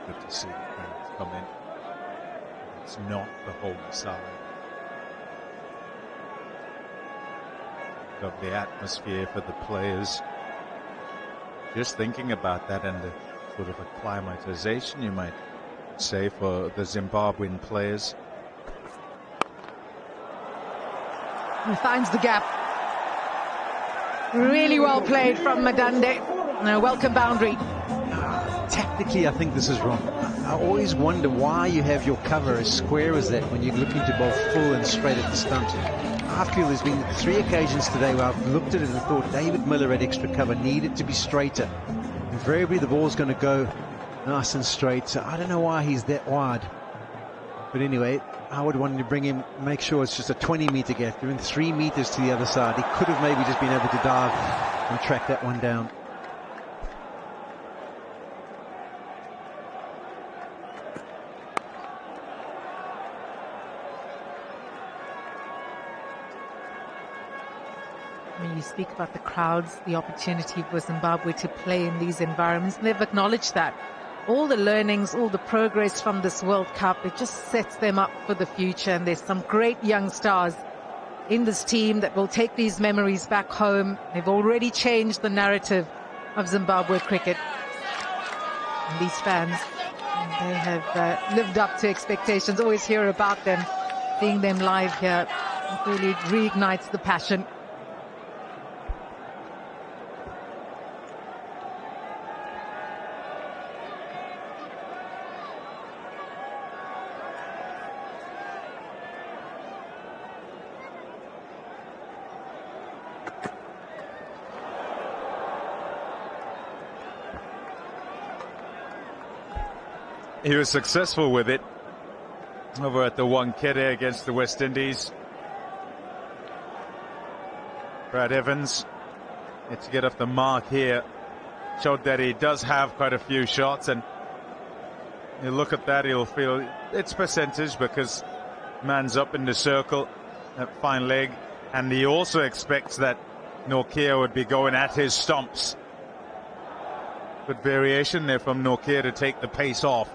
Good to see the fans come in. It's not the home side. Of the atmosphere for the players. Just thinking about that and the sort of acclimatization, you might say, for the Zimbabwean players. He finds the gap. Really well played from Madande. Welcome boundary. Tactically, I think this is wrong. I always wonder why you have your cover as square as that when you're looking to bowl full and straight at the stumps. I feel there's been 3 occasions today where I've looked at it and thought David Miller had extra cover, needed to be straighter. Invariably, the ball's going to go nice and straight, so I don't know why he's that wide. But anyway, I would want to bring him, make sure it's just a 20-metre gap. You're in 3 metres to the other side. He could have maybe just been able to dive and track that one down. You speak about the crowds, the opportunity for Zimbabwe to play in these environments, and they've acknowledged that. All the learnings, all the progress from this World Cup, it just sets them up for the future, and there's some great young stars in this team that will take these memories back home. They've already changed the narrative of Zimbabwe cricket. And these fans, they have lived up to expectations. Always hear about them, seeing them live here. It really reignites the passion. He was successful with it over at the Wicket against the West Indies. Brad Evans had to get off the mark here. Showed that he does have quite a few shots, and you look at that, he'll feel it's percentage because man's up in the circle, that fine leg, and he also expects that Nortje would be going at his stumps. Good variation there from Nortje to take the pace off.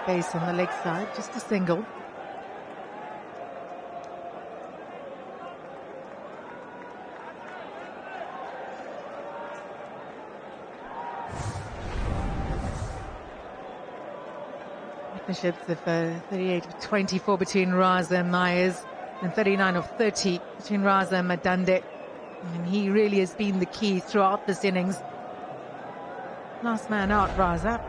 Space on the leg side, just a single. Partnerships of 38 of 24 between Raza and Myers, and 39 of 30 between Raza and Madande. And he really has been the key throughout this innings. Last man out, Raza.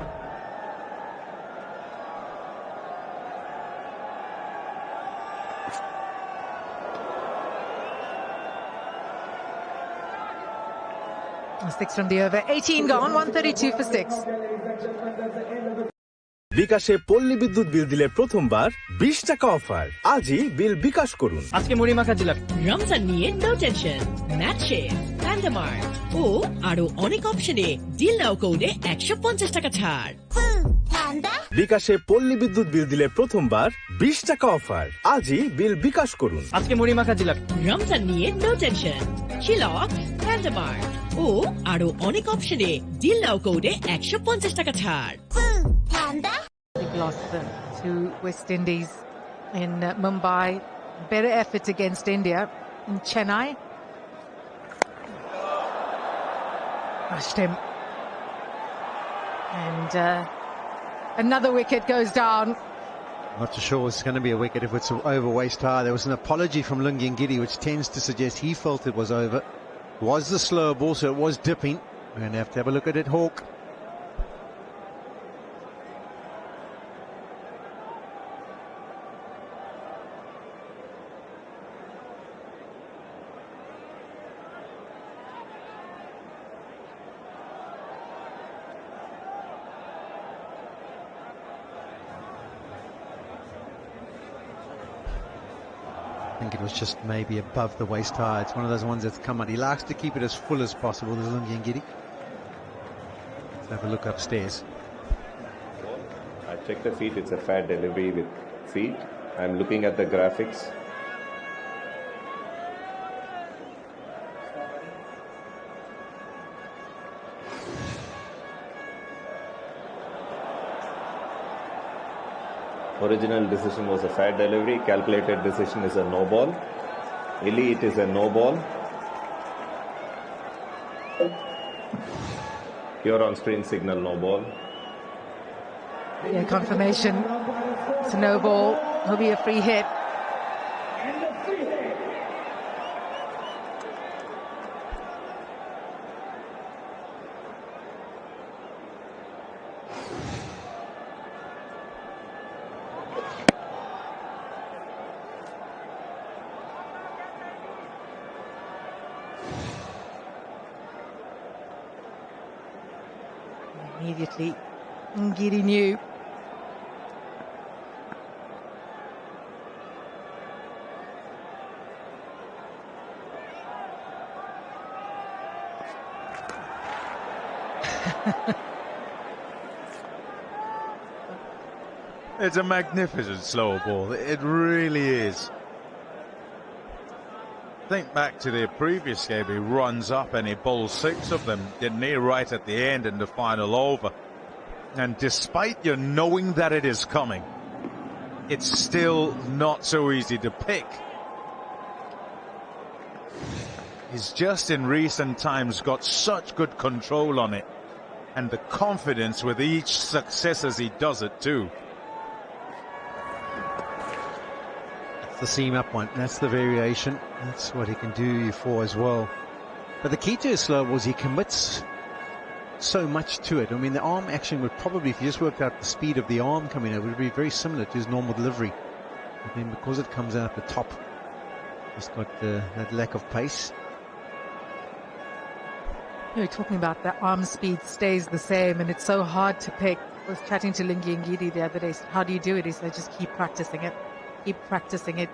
Six from the over, 18 gone, 132 for 6. বিকাশে পল্লী বিদ্যুৎ বিল দিলে প্রথমবার 20 টাকা offer. আজই bill bKash করুন। আজকে মুড়ি মাখা দিলাম। রমজান নিয়ে নো টেনশন। ম্যাচে, প্যান্ডামার ও আরো অনেক অপশনে ডিল নাও কোডে 150 টাকা ছাড়। বিকাশে পল্লী বিদ্যুৎ বিল দিলে প্রথমবার 20 টাকা অফার। আজই বিল বিকাশ করুন। আজকে মুড়ি মাখা দিলাম। রমজান নিয়ে নো টেনশন। চিলক, প্যান্ডামার ও আরো অনেক অপশনে ডিল নাও কোডে 150 টাকা ছাড়। They've lost to West Indies in Mumbai. Better effort against India in Chennai. Rushed him. And another wicket goes down. Not too sure it's going to be a wicket if it's over waist high. There was an apology from Lungiangidi, which tends to suggest he felt it was over. It was the slower ball, so it was dipping. We're going to have a look at it, Hawk. I think it was just maybe above the waist high. It's one of those ones that's come out. He likes to keep it as full as possible, this Lungiangidi. Let's have a look upstairs. I checked the feet. It's a fat delivery with feet. I'm looking at the graphics. Original decision was a fat delivery. Calculated decision is a no ball. Illy, it is a no ball. Pure on screen signal no ball. Yeah, confirmation. It's a no ball. It'll be a free hit. Immediately, Ngidi knew. It's a magnificent slow ball. It really is. Think back to the previous game. He runs up and he bowls 6 of them, didn't he, right at the end in the final over. And despite you knowing that it is coming, it's still not so easy to pick. He's just in recent times got such good control on it, and the confidence with each success as he does it too. That's the seam up one. That's the variation. That's what he can do you for as well. But the key to his slow was he commits so much to it. I mean, the arm action would probably, if you just worked out the speed of the arm coming out, would be very similar to his normal delivery. But then because it comes out the top, it's got that lack of pace. You're talking about the arm speed stays the same, and it's so hard to pick. I was chatting to Lingi Ngidi the other day. How do you do it? He said, just keep practicing it. Keep practicing it.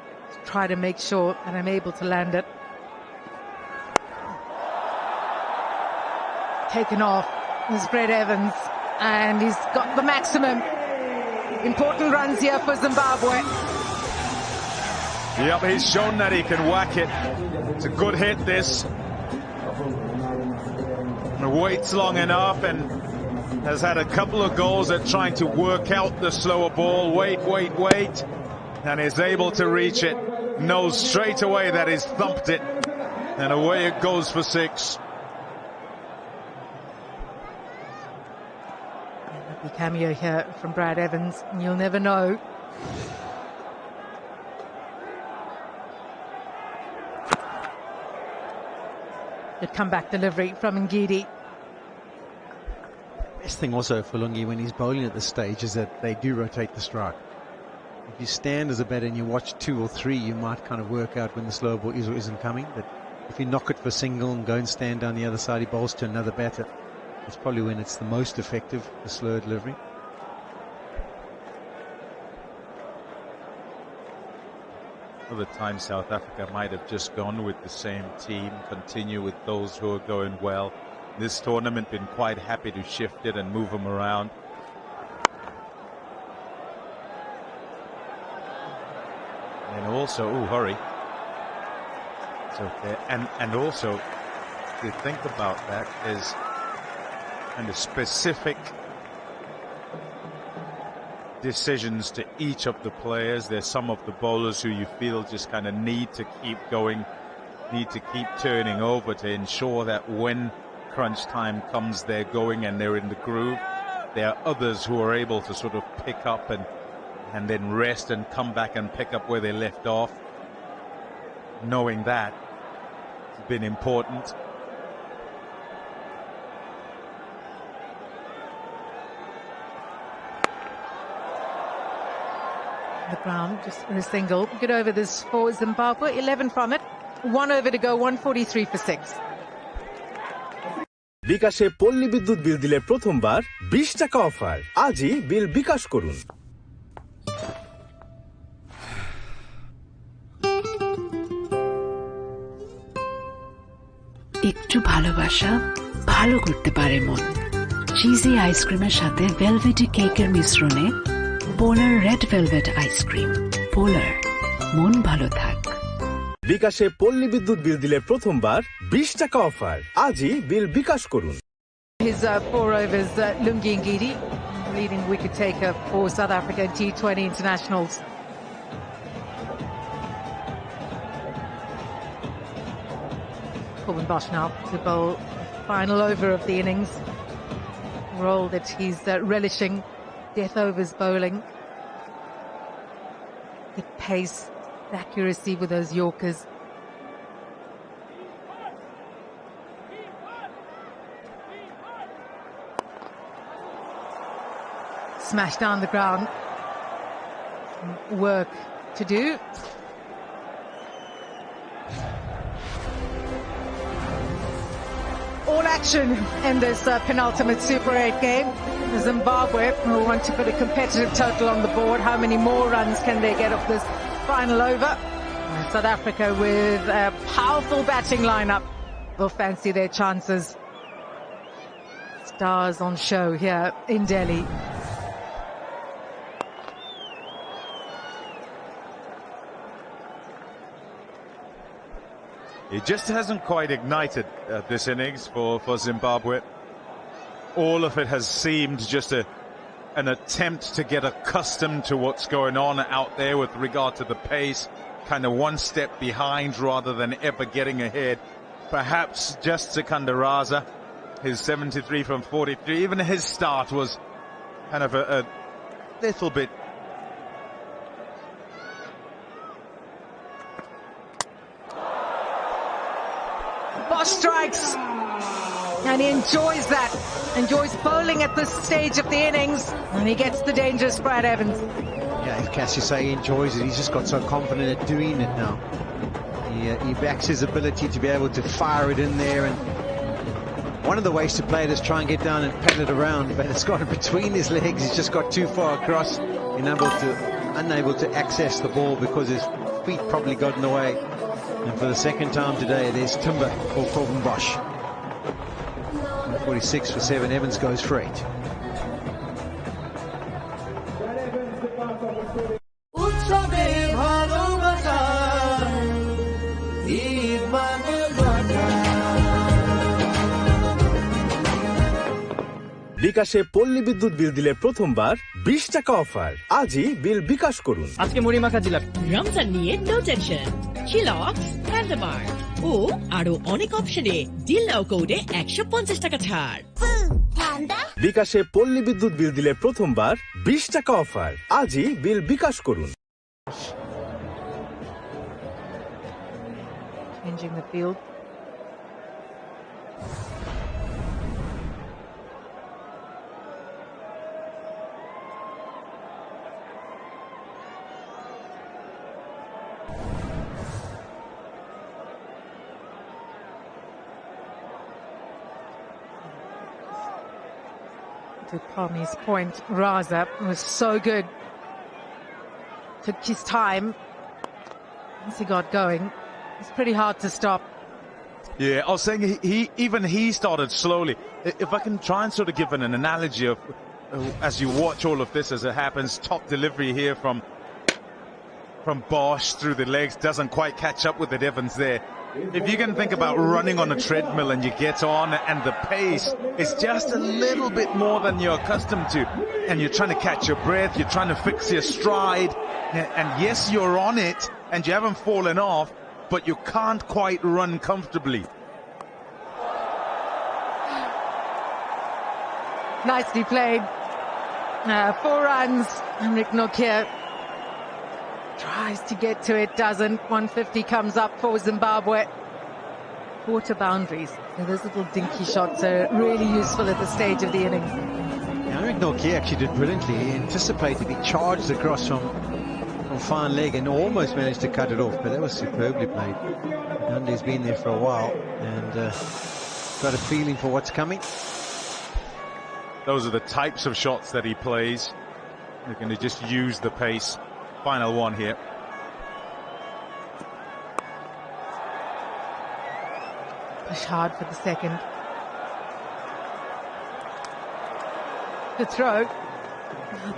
Try to make sure that I'm able to land it. Taken off is Brett Evans, and he's got the maximum. Important runs here for Zimbabwe. Yep, he's shown that he can whack it. It's a good hit, this. And waits long enough and has had a couple of goals at trying to work out the slower ball. Wait, and is able to reach it. Knows straight away that he's thumped it, and away it goes for 6. The cameo here from Brad Evans, and you'll never know. Good comeback delivery from Ngidi. Best thing also for Lungi when he's bowling at this stage is that they do rotate the strike. If you stand as a batter and you watch 2 or 3, you might kind of work out when the slow ball is or isn't coming. But if you knock it for single and go and stand down the other side, he bowls to another batter. It's probably when it's the most effective, the slow delivery. Other times South Africa might have just gone with the same team, continue with those who are going well. This tournament been quite happy to shift it and move them around. And also, hurry. It's okay. And also, if you think about that, is kind of specific decisions to each of the players. There's some of the bowlers who you feel just kind of need to keep going, need to keep turning over to ensure that when crunch time comes, they're going and they're in the groove. There are others who are able to sort of pick up and then rest and come back and pick up where they left off. Knowing that has been important. The ground just for a single. Good over this for Zimbabwe. 11 from it. 1 over to go. 143 for 6. বিকাশে পল্লী বিদ্যুৎ বিল দিলে প্রথমবার 20 টাকা offer. আজই bill bKash করুন। একটু ভালোবাসা ভালো করতে পারে মন। চিজি আইসক্রিমের সাথে ভেলভেটি কেকের মিশ্রণে পোলার রেড ভেলভেট আইসক্রিম। পোলার, মন ভালো থাক। বিকাশে পল্লী বিদ্যুৎ বিল দিলে প্রথমবার 20 টাকা অফার। আজই বিল বিকাশ করুন। His 4 overs, Lungi Ngidi, leading wicket taker for South Africa T20 internationals. Bosch now to bowl final over of the innings. Role that he's relishing death overs bowling. The pace, the accuracy with those Yorkers. Smash down the ground. Work to do. All action in this penultimate Super 8 game. Zimbabwe will want to put a competitive total on the board. How many more runs can they get off this final over? South Africa with a powerful batting lineup will fancy their chances. Stars on show here in Delhi. It just hasn't quite ignited this innings for Zimbabwe. All of it has seemed just an attempt to get accustomed to what's going on out there with regard to the pace, kind of one step behind rather than ever getting ahead. Perhaps just Secunda Raza, his 73 from 43, even his start was kind of a little bit Bosch strikes, and he enjoys that, enjoys bowling at this stage of the innings, and he gets the dangerous Brad Evans. Yeah, if Cassius say he enjoys it, he's just got so confident at doing it now. He backs his ability to be able to fire it in there, and one of the ways to play it is try and get down and pedal it around, but it's got it between his legs. He's just got too far across, unable to access the ball because his feet probably got in the way. And for the second time today, there's timber for Corbin Bosch. 46 for 7. Evans goes for 8. বিকাশে পল্লী বিদ্যুৎ বিল দিলে প্রথমবার 20 টাকা offer. আজই bill bKash করুন। আজকে মুড়ি মাখা জিলাপি। রমজান নিয়ে নো টেনশন। চিলক্স, হ্যান্ডমার ও আরো অনেক অপশনে ডিল নাও কোডে 150 টাকা ছাড়। বিকাশে পল্লী বিদ্যুৎ বিল দিলে প্রথমবার 20 টাকা অফার। আজই বিল বিকাশ করুন। Changing the field. To Palmi's point, Raza was so good. Took his time. Once he got going, it's pretty hard to stop. Yeah, I was saying he started slowly. If I can try and sort of give an analogy of as you watch all of this as it happens, top delivery here from Bosch through the legs, doesn't quite catch up with it. Evans there. If you can think about running on a treadmill and you get on and the pace is just a little bit more than you're accustomed to, and you're trying to catch your breath, you're trying to fix your stride, and yes, you're on it and you haven't fallen off, but you can't quite run comfortably. Nicely played. 4 runs. Rick Nokia tries to get to it, doesn't. 150 comes up for Zimbabwe. Quarter boundaries. So those little dinky shots are really useful at the stage of the innings. Yeah, Rick Nokia actually did brilliantly. He anticipated, he charged across from fine leg and almost managed to cut it off, but that was superbly played. Dundee's been there for a while and got a feeling for what's coming. Those are the types of shots that he plays. They're going to just use the pace. Final one here. Push hard for the second. The throw.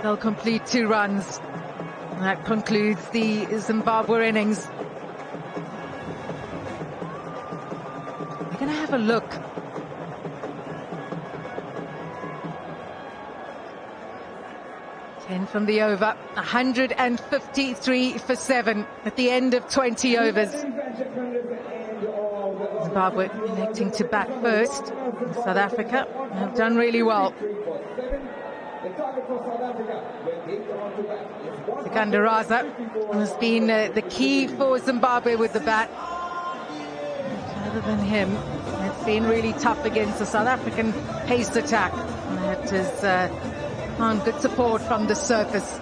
They'll complete 2 runs. And that concludes the Zimbabwe innings. We're going to have a look. From the over, 153 for 7 at the end of 20 overs. Zimbabwe electing to bat first. South Africa have done really well. Raza has been the key for Zimbabwe with the bat. Other than him, it's been really tough against the South African pace attack. That is on good support from the surface.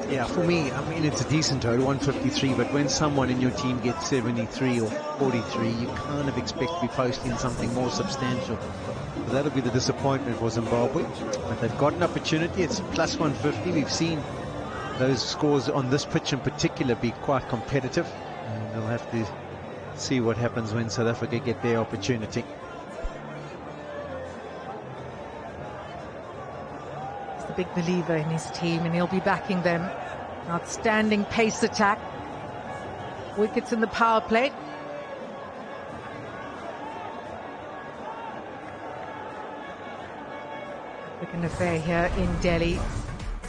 Yeah, for me, I mean, it's a decent total, 153, but when someone in your team gets 73 or 43, you kind of expect to be posting something more substantial. So that'll be the disappointment for Zimbabwe. But they've got an opportunity. It's plus 150. We've seen those scores on this pitch in particular be quite competitive. And they'll have to see what happens when South Africa get their opportunity. He's a big believer in his team and he'll be backing them. Outstanding pace attack. Wickets in the power play. African affair here in Delhi.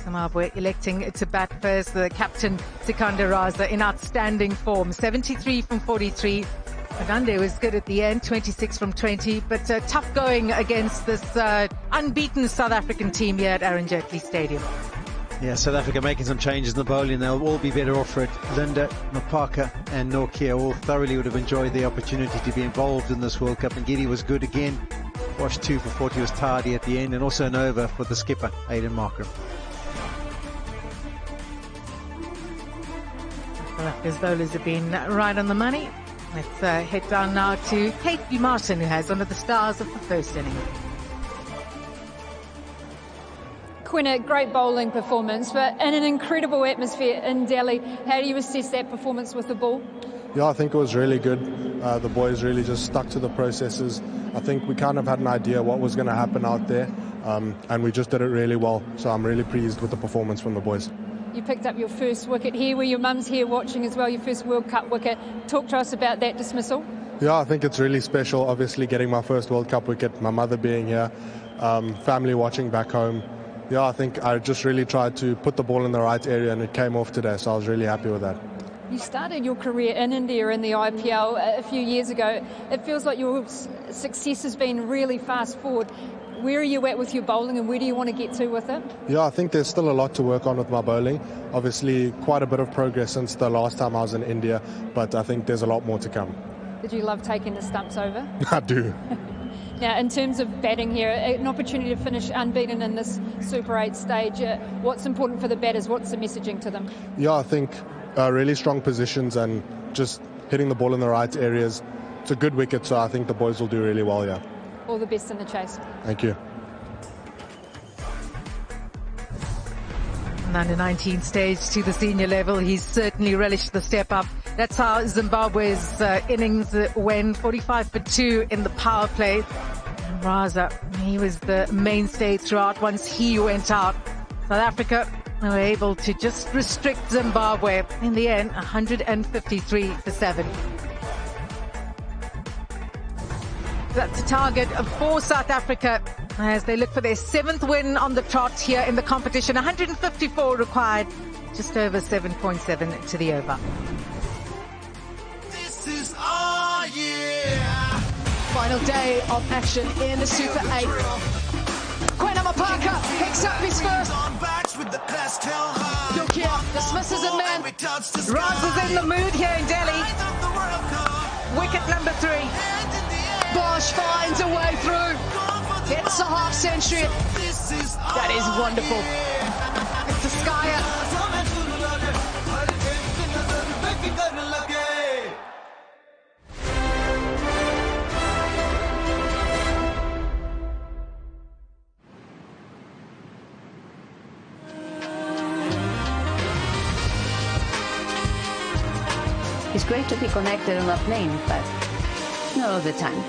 Zimbabwe electing to bat first. The captain, Raza, in outstanding form. 73 from 43. Agande was good at the end, 26 from 20. But tough going against this unbeaten South African team here at Arun Jaitley Stadium. Yeah, South Africa making some changes in the bowling. They'll all be better off for it. Linda, Mapaka and Nokia all thoroughly would have enjoyed the opportunity to be involved in this World Cup. And Giddy was good again. Bosch 2 for 40 was tardy at the end. And also an over for the skipper, Aiden Markram. South Africa's bowlers have been right on the money. Let's head down now to Kate B. Martin, who has one of the stars of the first inning. Quinn, great bowling performance, but in an incredible atmosphere in Delhi. How do you assess that performance with the ball? Yeah, I think it was really good. The boys really just stuck to the processes. I think we kind of had an idea what was going to happen out there, and we just did it really well. So I'm really pleased with the performance from the boys. You picked up your first wicket here, where your mum's here watching as well, your first World Cup wicket. Talk to us about that dismissal. Yeah, I think it's really special, obviously getting my first World Cup wicket, my mother being here, family watching back home. Yeah, I think I just really tried to put the ball in the right area and it came off today, so I was really happy with that. You started your career in India in the IPL a few years ago. It feels like your success has been really fast forward. Where are you at with your bowling and where do you want to get to with it? Yeah, I think there's still a lot to work on with my bowling. Obviously, quite a bit of progress since the last time I was in India, but I think there's a lot more to come. Did you love taking the stumps over? I do. Now, in terms of batting here, an opportunity to finish unbeaten in this Super 8 stage. What's important for the batters? What's the messaging to them? Yeah, I think really strong positions and just hitting the ball in the right areas. It's a good wicket, so I think the boys will do really well, yeah. All the best in the chase. Thank you. Under 19 stage to the senior level, he's certainly relished the step up. That's how Zimbabwe's innings went, 45 for 2 in the power play. And Raza, he was the mainstay throughout. Once he went out, South Africa were able to just restrict Zimbabwe. In the end, 153 for 7. That's a target for South Africa as they look for their 7th win on the trot here in the competition. 154 required, just over 7.7 to the over. This is our year. Final day of action in the Super 8. Mapaka picks up his first. Nokia dismisses a man. Raza's in the mood here in Delhi. Wicket number 3. Bosch finds a way through. Gets a half century. That is wonderful. It's a skyer. It's great to be connected on a plane, but not all the time.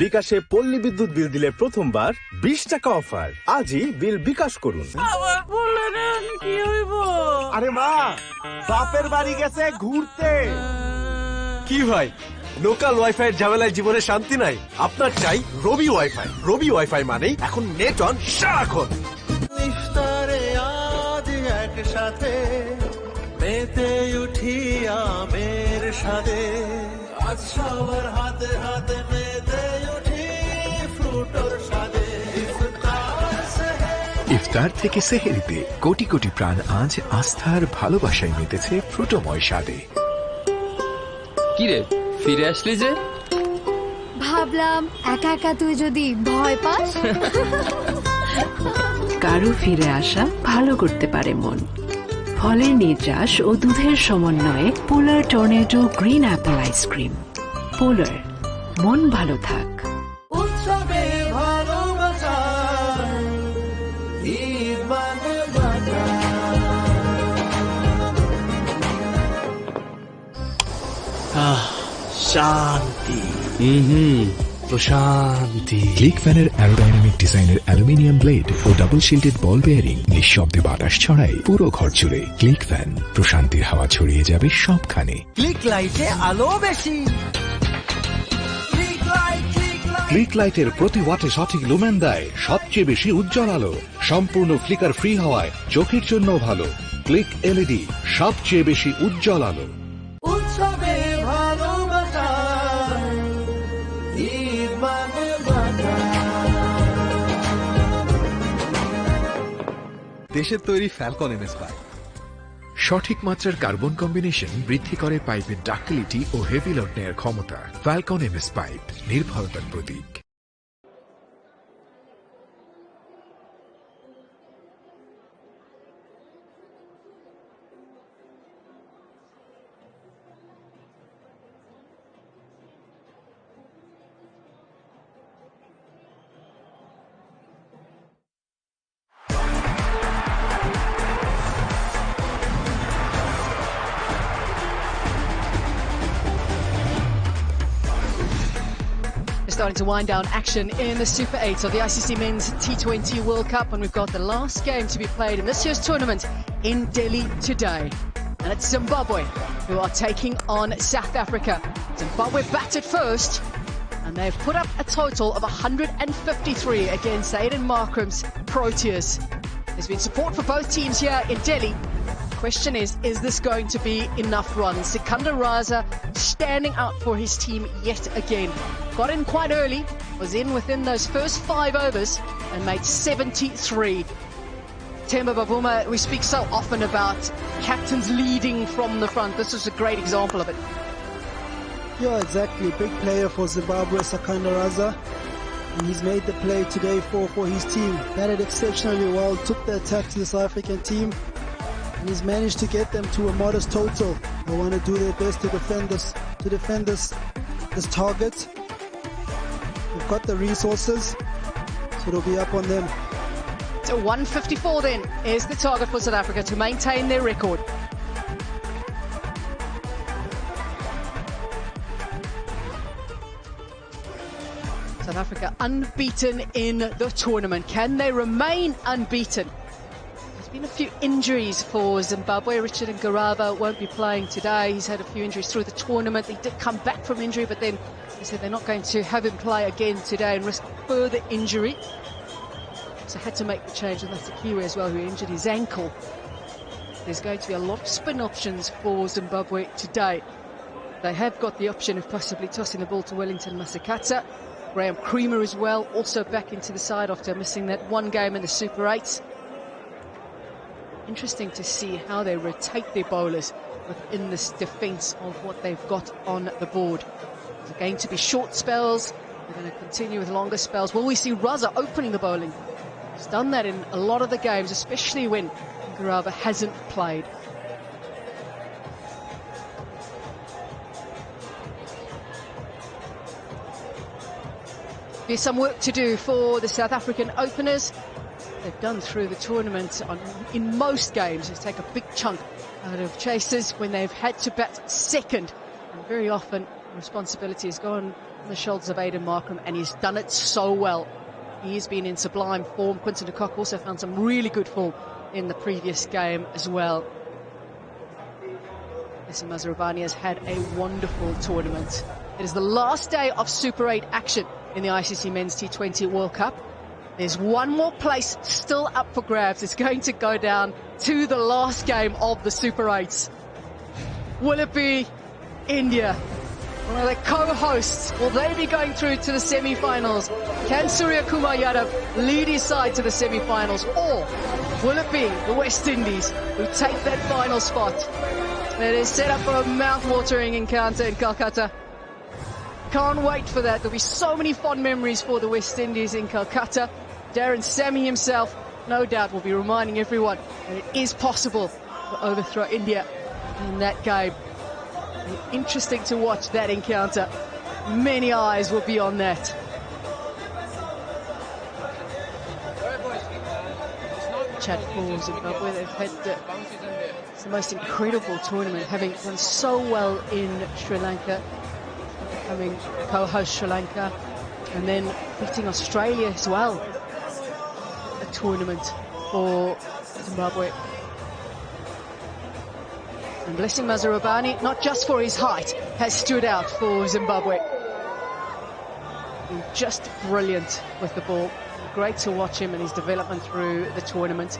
বিকাশে পল্লী বিদ্যুৎ বিল দিলে প্রথমবার 20 টাকা offer. আজই bill bKash করুন। কি হইব? আরে মা, বাপের বাড়ি গেছে ঘুরতে। কি ভাই লোকাল ওয়াইফাই এর ঝামেলায় জীবনে শান্তি নাই আপনার চাই রবি ওয়াইফাই রবি ওয়াইফাই মানেই এখন নেট অন সারাক্ষণ ইফতারে আজ একসাথে পেতে উঠি আমের সাথে আজ সবার হাতে হাতে পেতে উঠি ফ্রুটোর সাথে ইফতার থেকে সেহেরিতে কোটি কোটি প্রাণ আজ আস্থার ভালোবাসায় মেতেছে ফ্রুটোময় স্বাদে। কিরে ফিরে আসলি যে? ভাবলাম একা একা তুই যদি ভয় পাস। কারো ফিরে আসা ভালো করতে পারে মন। ফলের নির্যাস ও দুধের সমন্বয়ে polar tornado green apple ice cream. Polar, মন ভালো থাক। উৎসবে ভালোবাসা ঈদ মানে শান্তি প্রশান্তি। ক্লিক ফ্যানের অ্যারোডাইনামিক ডিজাইনের aluminium blade O double shielded বল বেয়ারিং নিঃশব্দে বাতাস ছড়ায় পুরো ঘর জুড়ে। ক্লিক ফ্যান, প্রশান্তির হাওয়া ছড়িয়ে যাবে সবখানে। ক্লিক লাইটে আলো বেশি। ক্লিক লাইটের প্রতি ওয়াটে সঠিক লুমেন দেয় সবচেয়ে বেশি উজ্জ্বল আলো। সম্পূর্ণ ফ্লিকার ফ্রি হওয়ায় চোখের জন্য ভালো। ক্লিক এলইডি, সবচেয়ে বেশি উজ্জ্বল আলো। উৎসবে ভালোবাসা ঈদ মানে দেশের তৈরি ফ্যালকন এমএস পাইপ সঠিক মাত্রার কার্বন কম্বিনেশন বৃদ্ধি করে পাইপের ডাক্টিলিটি ও হেভি লোড নেয়ার ক্ষমতা। ফ্যালকন এমএস পাইপ, নির্ভরতার প্রতীক। Starting to wind down action in the Super 8 of the ICC Men's T20 World Cup, and we've got the last game to be played in this year's tournament in Delhi today. And it's Zimbabwe who are taking on South Africa. Zimbabwe batted first, and they've put up a total of 153 against Aiden Markram's Proteas. There's been support for both teams here in Delhi. Question is this going to be enough runs? Sikandar Raza standing out for his team yet again. Got in quite early, was in within those first 5 overs and made 73. Temba Bavuma, we speak so often about captains leading from the front. This was a great example of it. Yeah, exactly. Big player for Zimbabwe, Sikandar Raza. And he's made the play today for his team. Batted exceptionally well, took the attack to the South African team. And he's managed to get them to a modest total. They want to do their best to defend this target. They've got the resources, so it'll be up on them. So 154 then is the target for South Africa to maintain their record. South Africa unbeaten in the tournament. Can they remain unbeaten? There's been a few injuries for Zimbabwe. Richard Ngarava won't be playing today. He's had a few injuries through the tournament. He did come back from injury, but then they said they're not going to have him play again today and risk further injury. So had to make the change, and that's a Kiwi as well who injured his ankle. There's going to be a lot of spin options for Zimbabwe today. They have got the option of possibly tossing the ball to Wellington Masakatsa. Graham Creamer as well, also back into the side after missing that one game in the Super 8s. Interesting to see how they rotate their bowlers within this defence of what they've got on the board. It's going to be short spells. They're going to continue with longer spells. Will we see Raza opening the bowling? He's done that in a lot of the games, especially when Ngarava hasn't played. There's some work to do for the South African openers. They've done through the tournament in most games is take a big chunk out of chasers when they've had to bat second, and very often responsibility has gone on the shoulders of Aiden Markram, and he's done it so well. He has been in sublime form. Quinton de Kock also found some really good form in the previous game as well. Listen, Mazarabani has had a wonderful tournament. It is the last day of Super 8 action in the ICC Men's T20 World Cup. There's one more place still up for grabs. It's going to go down to the last game of the Super 8s. Will it be India? One of the co-hosts, will they be going through to the semi-finals? Can Surya Kumar Yadav lead his side to the semi-finals? Or will it be the West Indies who take that final spot? It is set up for a mouth-watering encounter in Calcutta. Can't wait for that. There'll be so many fond memories for the West Indies in Calcutta. Darren Sammy himself, no doubt, will be reminding everyone that it is possible to overthrow India in that game. Interesting to watch that encounter. Many eyes will be on that. Chat for Zimbabwe. They've had it's the most incredible tournament, having done so well in Sri Lanka, becoming co-host Sri Lanka, and then beating Australia as well. A tournament for Zimbabwe. And Blessing Mazarabani, not just for his height, has stood out for Zimbabwe. Been just brilliant with the ball. Great to watch him and his development through the tournament.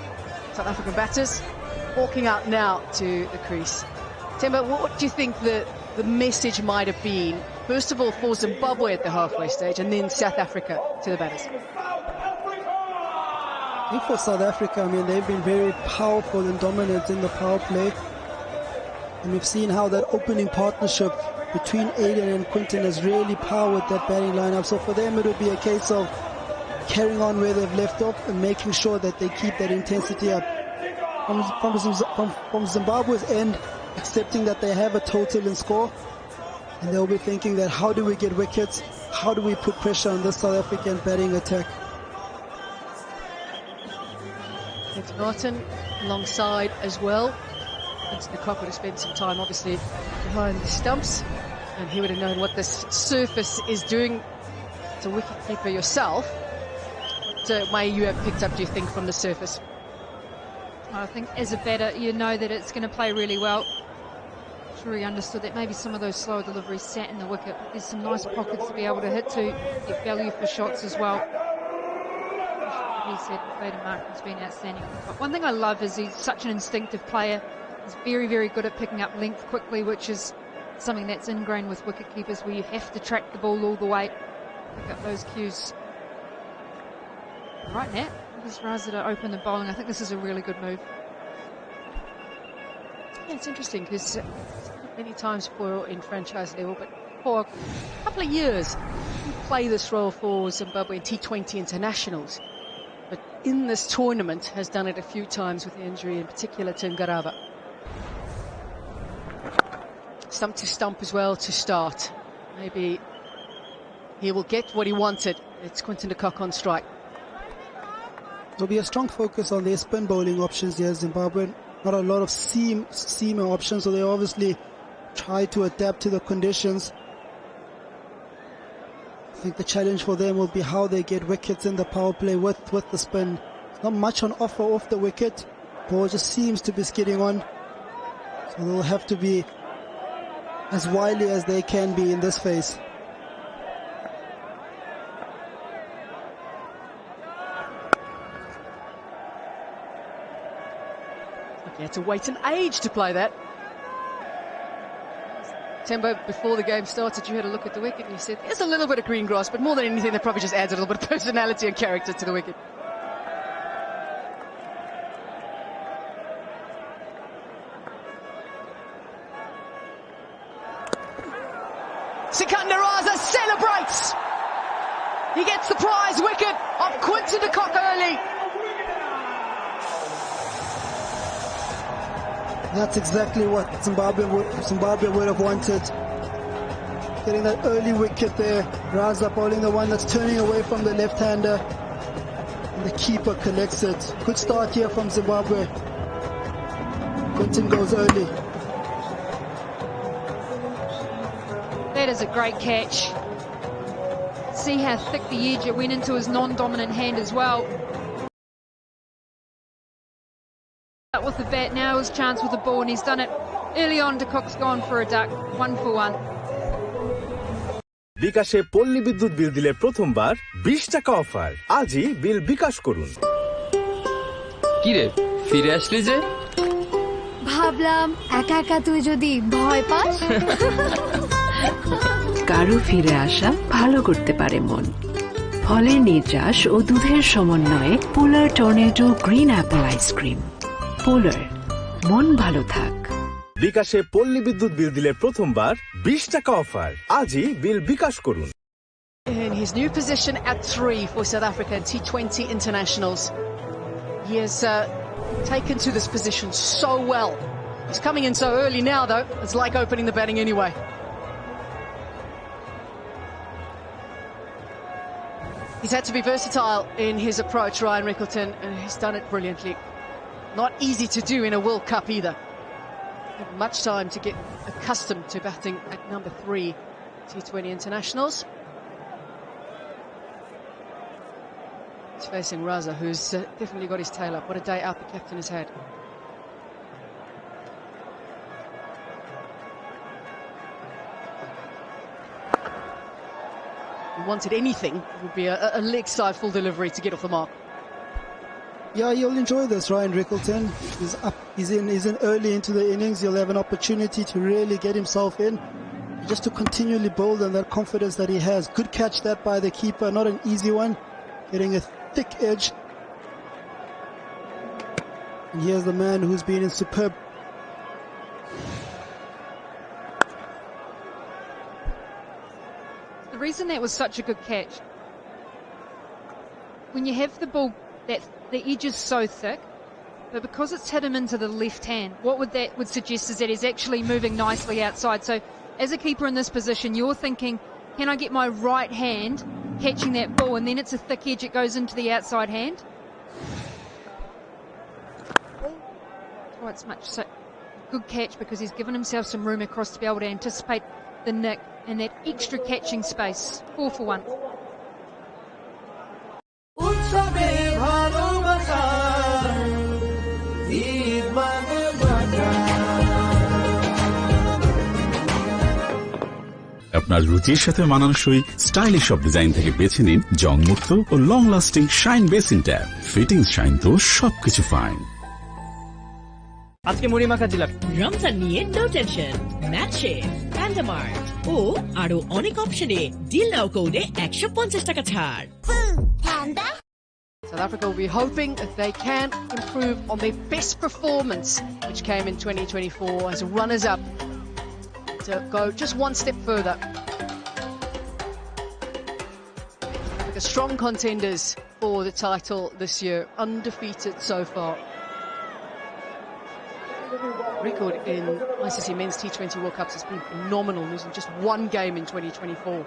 South African batters walking out now to the crease. Temba, what do you think the message might have been, first of all for Zimbabwe at the halfway stage, and then South Africa to the batters? I think for South Africa, I mean, they've been very powerful and dominant in the power play. And we've seen how that opening partnership between Aiden and Quinton has really powered that batting lineup. So for them, it would be a case of carrying on where they've left off and making sure that they keep that intensity up. From Zimbabwe's end, accepting that they have a total in score, and they'll be thinking that how do we get wickets? How do we put pressure on this South African batting attack? It's Martin alongside as well. The Cock would have spent some time obviously behind the stumps, and he would have known what this surface is doing. As a wicketkeeper yourself, what may you have picked up, do you think, from the surface? I think as a batter, you know that it's going to play really well. I'm sure he understood that maybe some of those slower deliveries sat in the wicket, but there's some nice pockets to be able to hit to, get value for shots as well. He said Bader Martin's been outstanding. But one thing I love is he's such an instinctive player. He's very, very good at picking up length quickly, which is something that's ingrained with wicket-keepers, where you have to track the ball all the way, pick up those cues. Right, Nat, this is Raza to open the bowling. I think this is a really good move. Yeah, it's interesting because many times before in franchise level, but for a couple of years, he played this role for Zimbabwe in T20 internationals. But in this tournament, has done it a few times with the injury, in particular to Ngarava. Stump to stump as well to start. Maybe he will get what he wanted. It's Quinton de Kock on strike. There'll be a strong focus on their spin bowling options here, Zimbabwe. Not a lot of seamer options, so they obviously try to adapt to the conditions. I think the challenge for them will be how they get wickets in the power play with the spin. There's not much on offer off the wicket. Ball just seems to be skidding on. So they'll have to be as wily as they can be in this phase. You had to wait an age to play that. Tembo, before the game started, you had a look at the wicket and you said, there's a little bit of green grass, but more than anything, that probably just adds a little bit of personality and character to the wicket. Sikandar Raza celebrates! He gets the prize wicket of Quinton de Kock early. That's exactly what Zimbabwe would have wanted. Getting that early wicket there. Raza bowling the one that's turning away from the left-hander. And the keeper collects it. Good start here from Zimbabwe. Quinton goes early. That is a great catch. See how thick the edge it went into his non-dominant hand as well. That was the bat, now his chance with the ball, and he's done it early on. De Kock's gone for a duck, 1 for 1. বিকাশে পল্লী বিদ্যুৎ বিল দিলে প্রথমবার 20 টাকা offer. আজই bill bKash করুন। কি রে ফিরে আসলি যে? ভাবলাম একা একা তুই যদি ভয় পাস। কারো ফিরে আসা ভালো করতে পারে মন। ফলের নির্যাস ও দুধের সমন্বয়ে polar tornado green apple ice cream. Polar, মন ভালো থাক। বিকাশে পল্লী বিদ্যুৎ বিল দিলে প্রথমবার 20 টাকা অফার। আজই বিল বিকাশ করুন। In his new position at 3 for South Africa in T20 internationals. He has taken to this position so well. He's coming in so early now, though. It's like opening the batting anyway. He's had to be versatile in his approach, Ryan Rickleton, and he's done it brilliantly. Not easy to do in a World Cup either. Had much time to get accustomed to batting at number 3 T20 internationals. He's facing Raza, who's definitely got his tail up. What a day out the captain has had. If he wanted anything, it would be a leg side full delivery to get off the mark. Yeah, you'll enjoy this, Ryan Rickleton. He's in early into the innings. He'll have an opportunity to really get himself in, just to continually build on that confidence that he has. Good catch that by the keeper, not an easy one. Getting a thick edge. And here's the man who's been in superb. The reason that was such a good catch, when you have the ball, that the edge is so thick, but because it's hit him into the left hand, what that would suggest is that he's actually moving nicely outside. So as a keeper in this position, you're thinking, can I get my right hand catching that ball? And then it's a thick edge, it goes into the outside hand. Oh, it's much so good catch because he's given himself some room across to be able to anticipate the nick and that extra catching space. 4 for 1. উৎসবে ভালোবাসা ঈদ মানে আপনার রুচির সাথে মানানসই stylish সব design থেকে বেছে নিন জংমুক্ত ও long lasting shine basin tap. Fittings shine তো সবকিছু ফাইন। আজকে মুড়ি মাখা জিলাপি। রমজান নিয়ে নো টেনশন, ম্যাচে প্যান্ডামার্ট ও আরো অনেক অপশনে ডিল নাও কোডে 150 টাকা ছাড়। South Africa will be hoping that they can improve on their best performance, which came in 2024 as runners-up, to go just one step further. Africa strong contenders for the title this year, undefeated so far. Record in ICC Men's T20 World Cups has been phenomenal, losing just one game in 2024.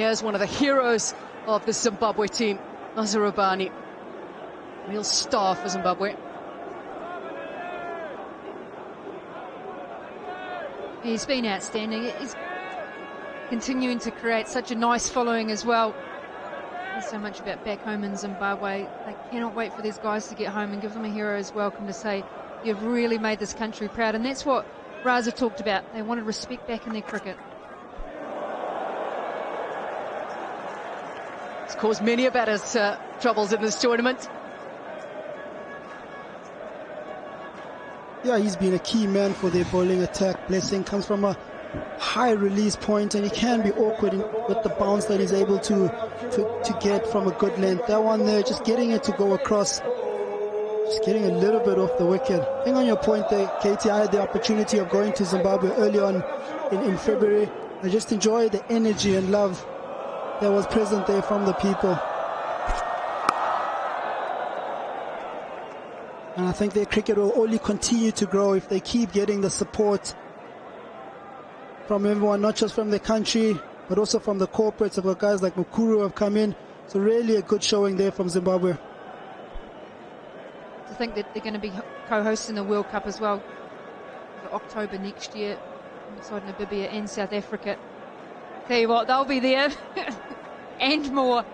Here's one of the heroes of the Zimbabwe team, Nazarobani. Real star for Zimbabwe. He's been outstanding. He's continuing to create such a nice following as well. There's so much about back home in Zimbabwe. They cannot wait for these guys to get home and give them a hero's welcome to say, you've really made this country proud. And that's what Raza talked about. They wanted respect back in their cricket. It's caused many a batter's troubles in this tournament. Yeah, he's been a key man for their bowling attack. Blessing comes from a high release point, and he can be awkward with the bounce that he's able to get from a good length. That one there, just getting it to go across, just getting a little bit off the wicket. I think on your point there, Katie, I had the opportunity of going to Zimbabwe early on in February. I just enjoyed the energy and love that was present there from the people. And I think their cricket will only continue to grow if they keep getting the support from everyone, not just from the country, but also from the corporates. I've got guys like Mukuru have come in. So really a good showing there from Zimbabwe. To think that they're going to be co-hosting the World Cup as well for October next year inside Namibia and South Africa. Tell you what, they'll be there and more.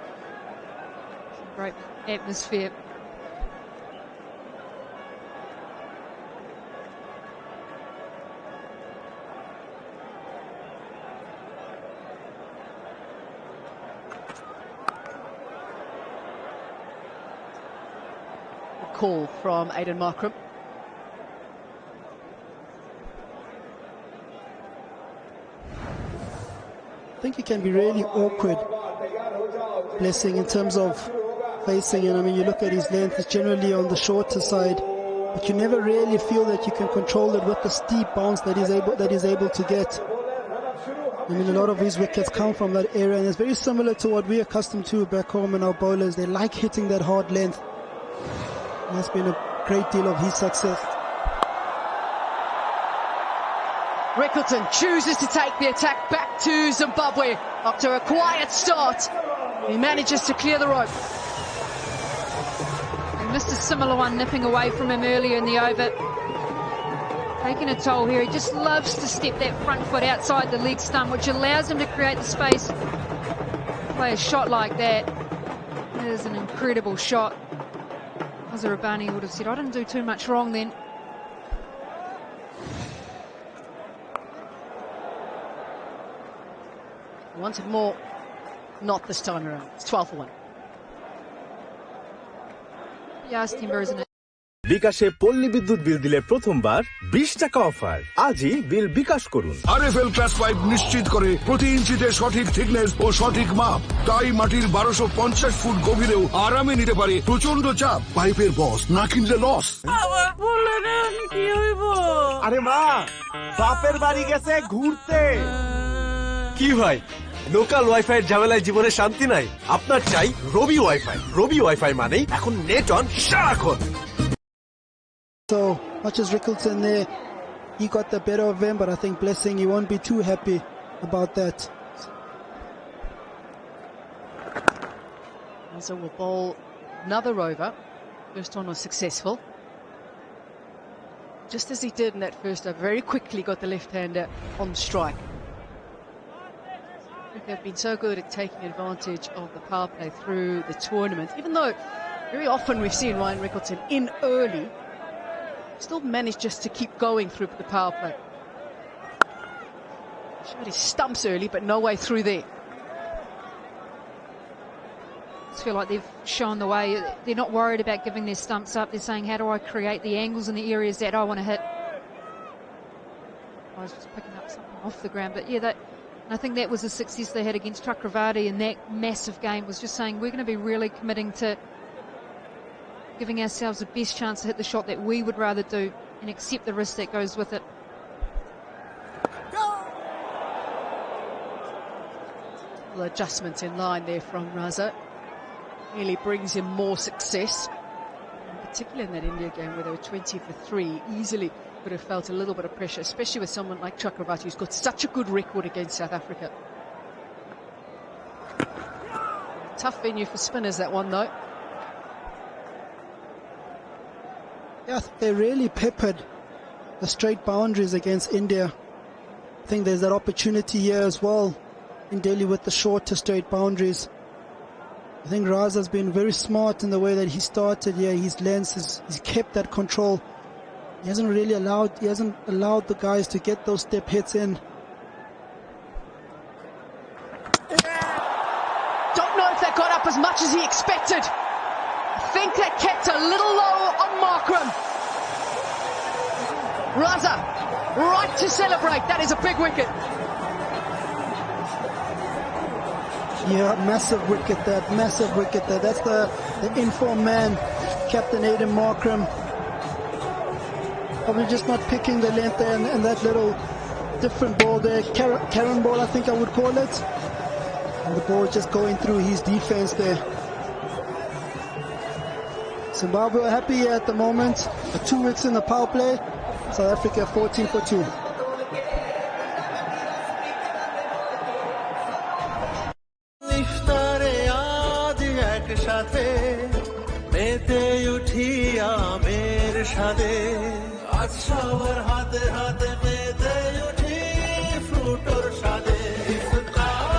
Great atmosphere. Call from Aiden Markram. I think it can be really awkward, Blessing, in terms of facing. And I mean, you look at his length, it's generally on the shorter side, but you never really feel that you can control it with the steep bounce that he's able to get. I mean, a lot of his wickets come from that area, and it's very similar to what we're accustomed to back home in our bowlers. They like hitting that hard length. And that's been a great deal of his success. Rickleton chooses to take the attack back to Zimbabwe after a quiet start. He manages to clear the rope. He missed a similar one nipping away from him earlier in the over. Taking a toll here. He just loves to step that front foot outside the leg stump, which allows him to create the space. Play a shot like that. It is an incredible shot. Rabani would have said, I didn't do too much wrong then. Wanted more, not this time around. It's 12 for 1. Yes, Timber, isn't it? বিকাশে পল্লী বিদ্যুৎ বিল দিলে প্রথমবার 20 টাকা offer. আজই bill bKash করুন। RFL class pipe নিশ্চিত করে প্রতি ইঞ্চিতে সঠিক থিকনেস ও সঠিক মাপ। তাই মাটির 1250 ফুট গভীরেও আরামে নিতে পারে প্রচন্ড চাপ। পাইপের বস, না কিনলে লস। আবার বললেন কি হইব? আরে মা, বাপের বাড়ি গেছে ঘুরতে। কি ভাই, লোকাল ওয়াইফাই ঝামেলায় জীবনে শান্তি নাই? আপনার চাই রবি ওয়াইফাই। রবি ওয়াইফাই মানেই এখন নেট অন সারাক্ষণ। So much as Rickleton there, he got the better of him, but I think Blessing, he won't be too happy about that. Raza will bowl another over. First one was successful. Just as he did in that first over, very quickly got the left-hander on strike. They've been so good at taking advantage of the power play through the tournament, even though very often we've seen Ryan Rickleton in early, still managed just to keep going through the power play. Showed his stumps early, but no way through there. I feel like they've shown the way. They're not worried about giving their stumps up. They're saying, how do I create the angles in the areas that I want to hit? I was just picking up something off the ground, but yeah, I think that was a success they had against Chakravarti in that massive game, was just saying we're going to be really committing to giving ourselves the best chance to hit the shot that we would rather do and accept the risk that goes with it. Well, adjustment in line there from Raza really brings him more success, and particularly in that India game where they were 20 for 3, easily could have felt a little bit of pressure, especially with someone like Chakravarti who's got such a good record against South Africa. Tough venue for spinners, that one though. Yeah, they really peppered the straight boundaries against India. I think there's that opportunity here as well in Delhi with the shorter straight boundaries. I think Raza's been very smart in the way that he started here. His length, he's kept that control. He hasn't allowed the guys to get those step hits in. Don't know if that got up as much as he expected. I think that kept a little low on Markram. Raza, right to celebrate. That is a big wicket. Yeah, massive wicket there, massive wicket there. That's the informed man, Captain Aiden Markram. Probably just not picking the length there, and that little different ball there, Karen ball I think I would call it. And the ball just going through his defense there. Zimbabwe are happy here at the moment. 2 weeks in the power play. South Africa 14 for 2. ইফতারে আজ একসাথে মেতে উঠি আমের সাথে আজ সবার হাতে হাতে মেতে উঠি ফ্রুটোর সাথে ইফতার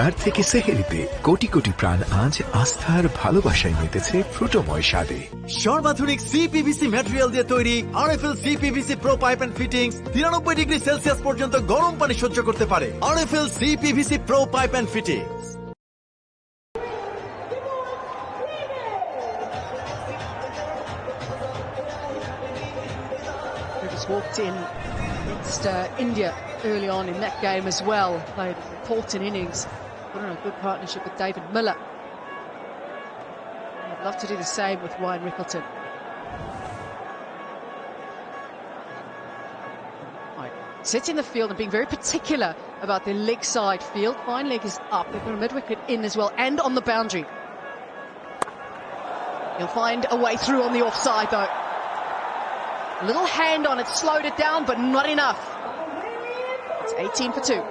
ইফতার থেকে সেহেরিতে কোটি কোটি প্রাণ আজ আস্থার ভালোবাসায় মেতেছে ফ্রুটোময় স্বাদে। সর্বাধুনিক সিপিভিসি ম্যাটেরিয়াল দিয়ে তৈরি RFL CPVC pro pipe and fittings 93 degree Celsius পর্যন্ত গরম পানি সহ্য করতে পারে। RFL CPVC pro pipe and fittings. Brevis walked in against India early on in that game as well. Played an important innings. Put on a good partnership with David Miller. I'd love to do the same with Ryan Rickleton. Right. Setting the field and being very particular about their leg side field. Fine leg is up. They've got a mid-wicket in as well and on the boundary. He'll find a way through on the offside though. A little hand on it, slowed it down, but not enough. It's 18 for 2.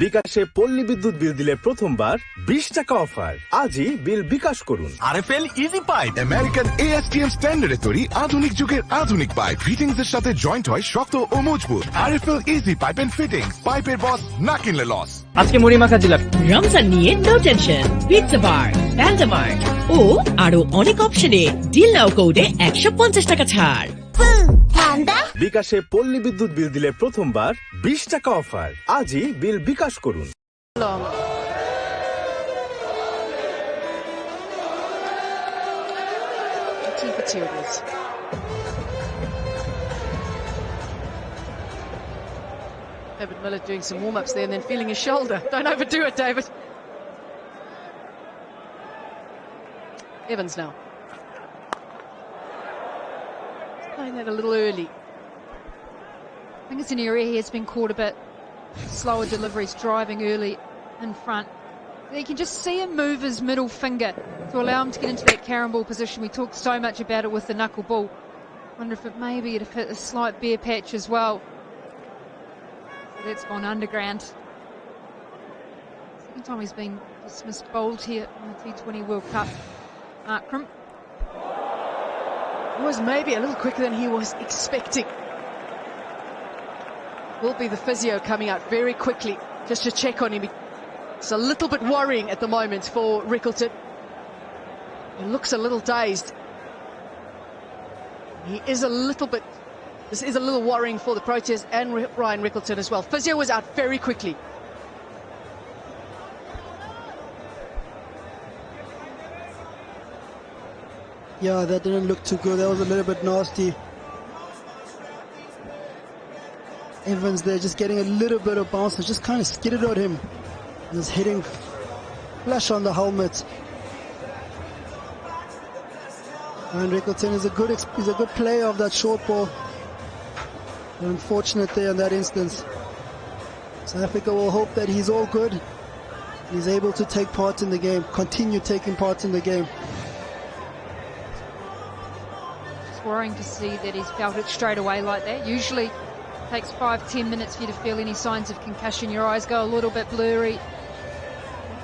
বিকাশে পল্লী বিদ্যুৎ বিল দিলে প্রথমবার 20 টাকা offer. আজই bill bKash করুন। RFL easy pipe American ASTM স্ট্যান্ডার্ডে তৈরি আধুনিক যুগের আধুনিক পাইপ ফিটিংস এর সাথে জয়েন্ট হয় শক্ত ও মজবুত। RFL easy pipe and fittings, পাইপের বস না কিনলে লস। আজকে মুড়ি মাখা জিলাপি রমজান নিয়ে নো টেনশন, পিৎজা বার, প্যান্ডামার্ট ও আরো অনেক অপশনে ডিল নাও কোডে 150 টাকা ছাড়। বিকাশে পল্লী বিদ্যুৎ বিল দিলে প্রথমবার 20 টাকা অফার। আজই বিল বিকাশ করুন। David Miller doing some warm-ups there and then feeling his shoulder. Don't overdo it, David. Evans now. Playing that a little early. I think it's an area he has been caught a bit slower deliveries, driving early in front. You can just see him move his middle finger to allow him to get into that carom ball position. We talked so much about it with the knuckle ball. Wonder if it maybe it'd hit a slight bare patch as well. So that's gone underground. Second time he's been dismissed bowled here in the T20 World Cup. Markram. It was maybe a little quicker than he was expecting. Will be the physio coming out very quickly just to check on him. It's a little bit worrying at the moment for Rickleton. He looks a little dazed. He is a little bit, this is a little worrying for the Proteas and Ryan Rickleton as well. Physio was out very quickly. Yeah, that didn't look too good. That was a little bit nasty. Evans there just getting a little bit of bounce. Just kind of skidded on him. And was hitting flush on the helmet. And Rickleton is a good player of that short ball. But unfortunate there in that instance. South Africa will hope that he's all good. He's able to take part in the game, continue taking part in the game. Worrying to see that he's felt it straight away like that. Usually it takes 5-10 minutes for you to feel any signs of concussion. Your eyes go a little bit blurry.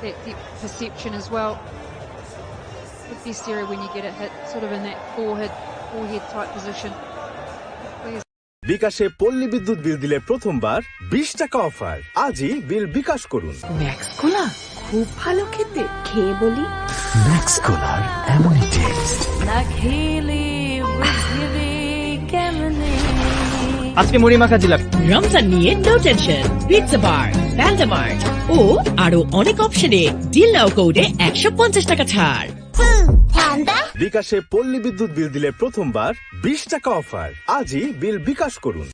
That depth perception as well. The best area when you get it hit, sort of in that forehead type position. বিকাশে পল্লী বিদ্যুৎ বিল দিলে প্রথমবার 20 টাকা offer. আজই bill bKash করুন। Max কোলা খুব ভালো খেতে, খেয়ে বলি ম্যাক্স কোলার এমনই টেস্ট। না খেলে বুঝবি কেমনে। আজকে মুড়ি মাখা জিলাপি রমজান নিয়ে নো টেনশন, পিৎজা বার, প্যান্ডামার্ট ও আরো অনেক অপশনে ডিল নাও কোডে 150 টাকা ছাড়। বিকাশে পল্লী বিদ্যুৎ বিল দিলে প্রথমবার 20 টাকা অফার। আজই বিল বিকাশ করুন।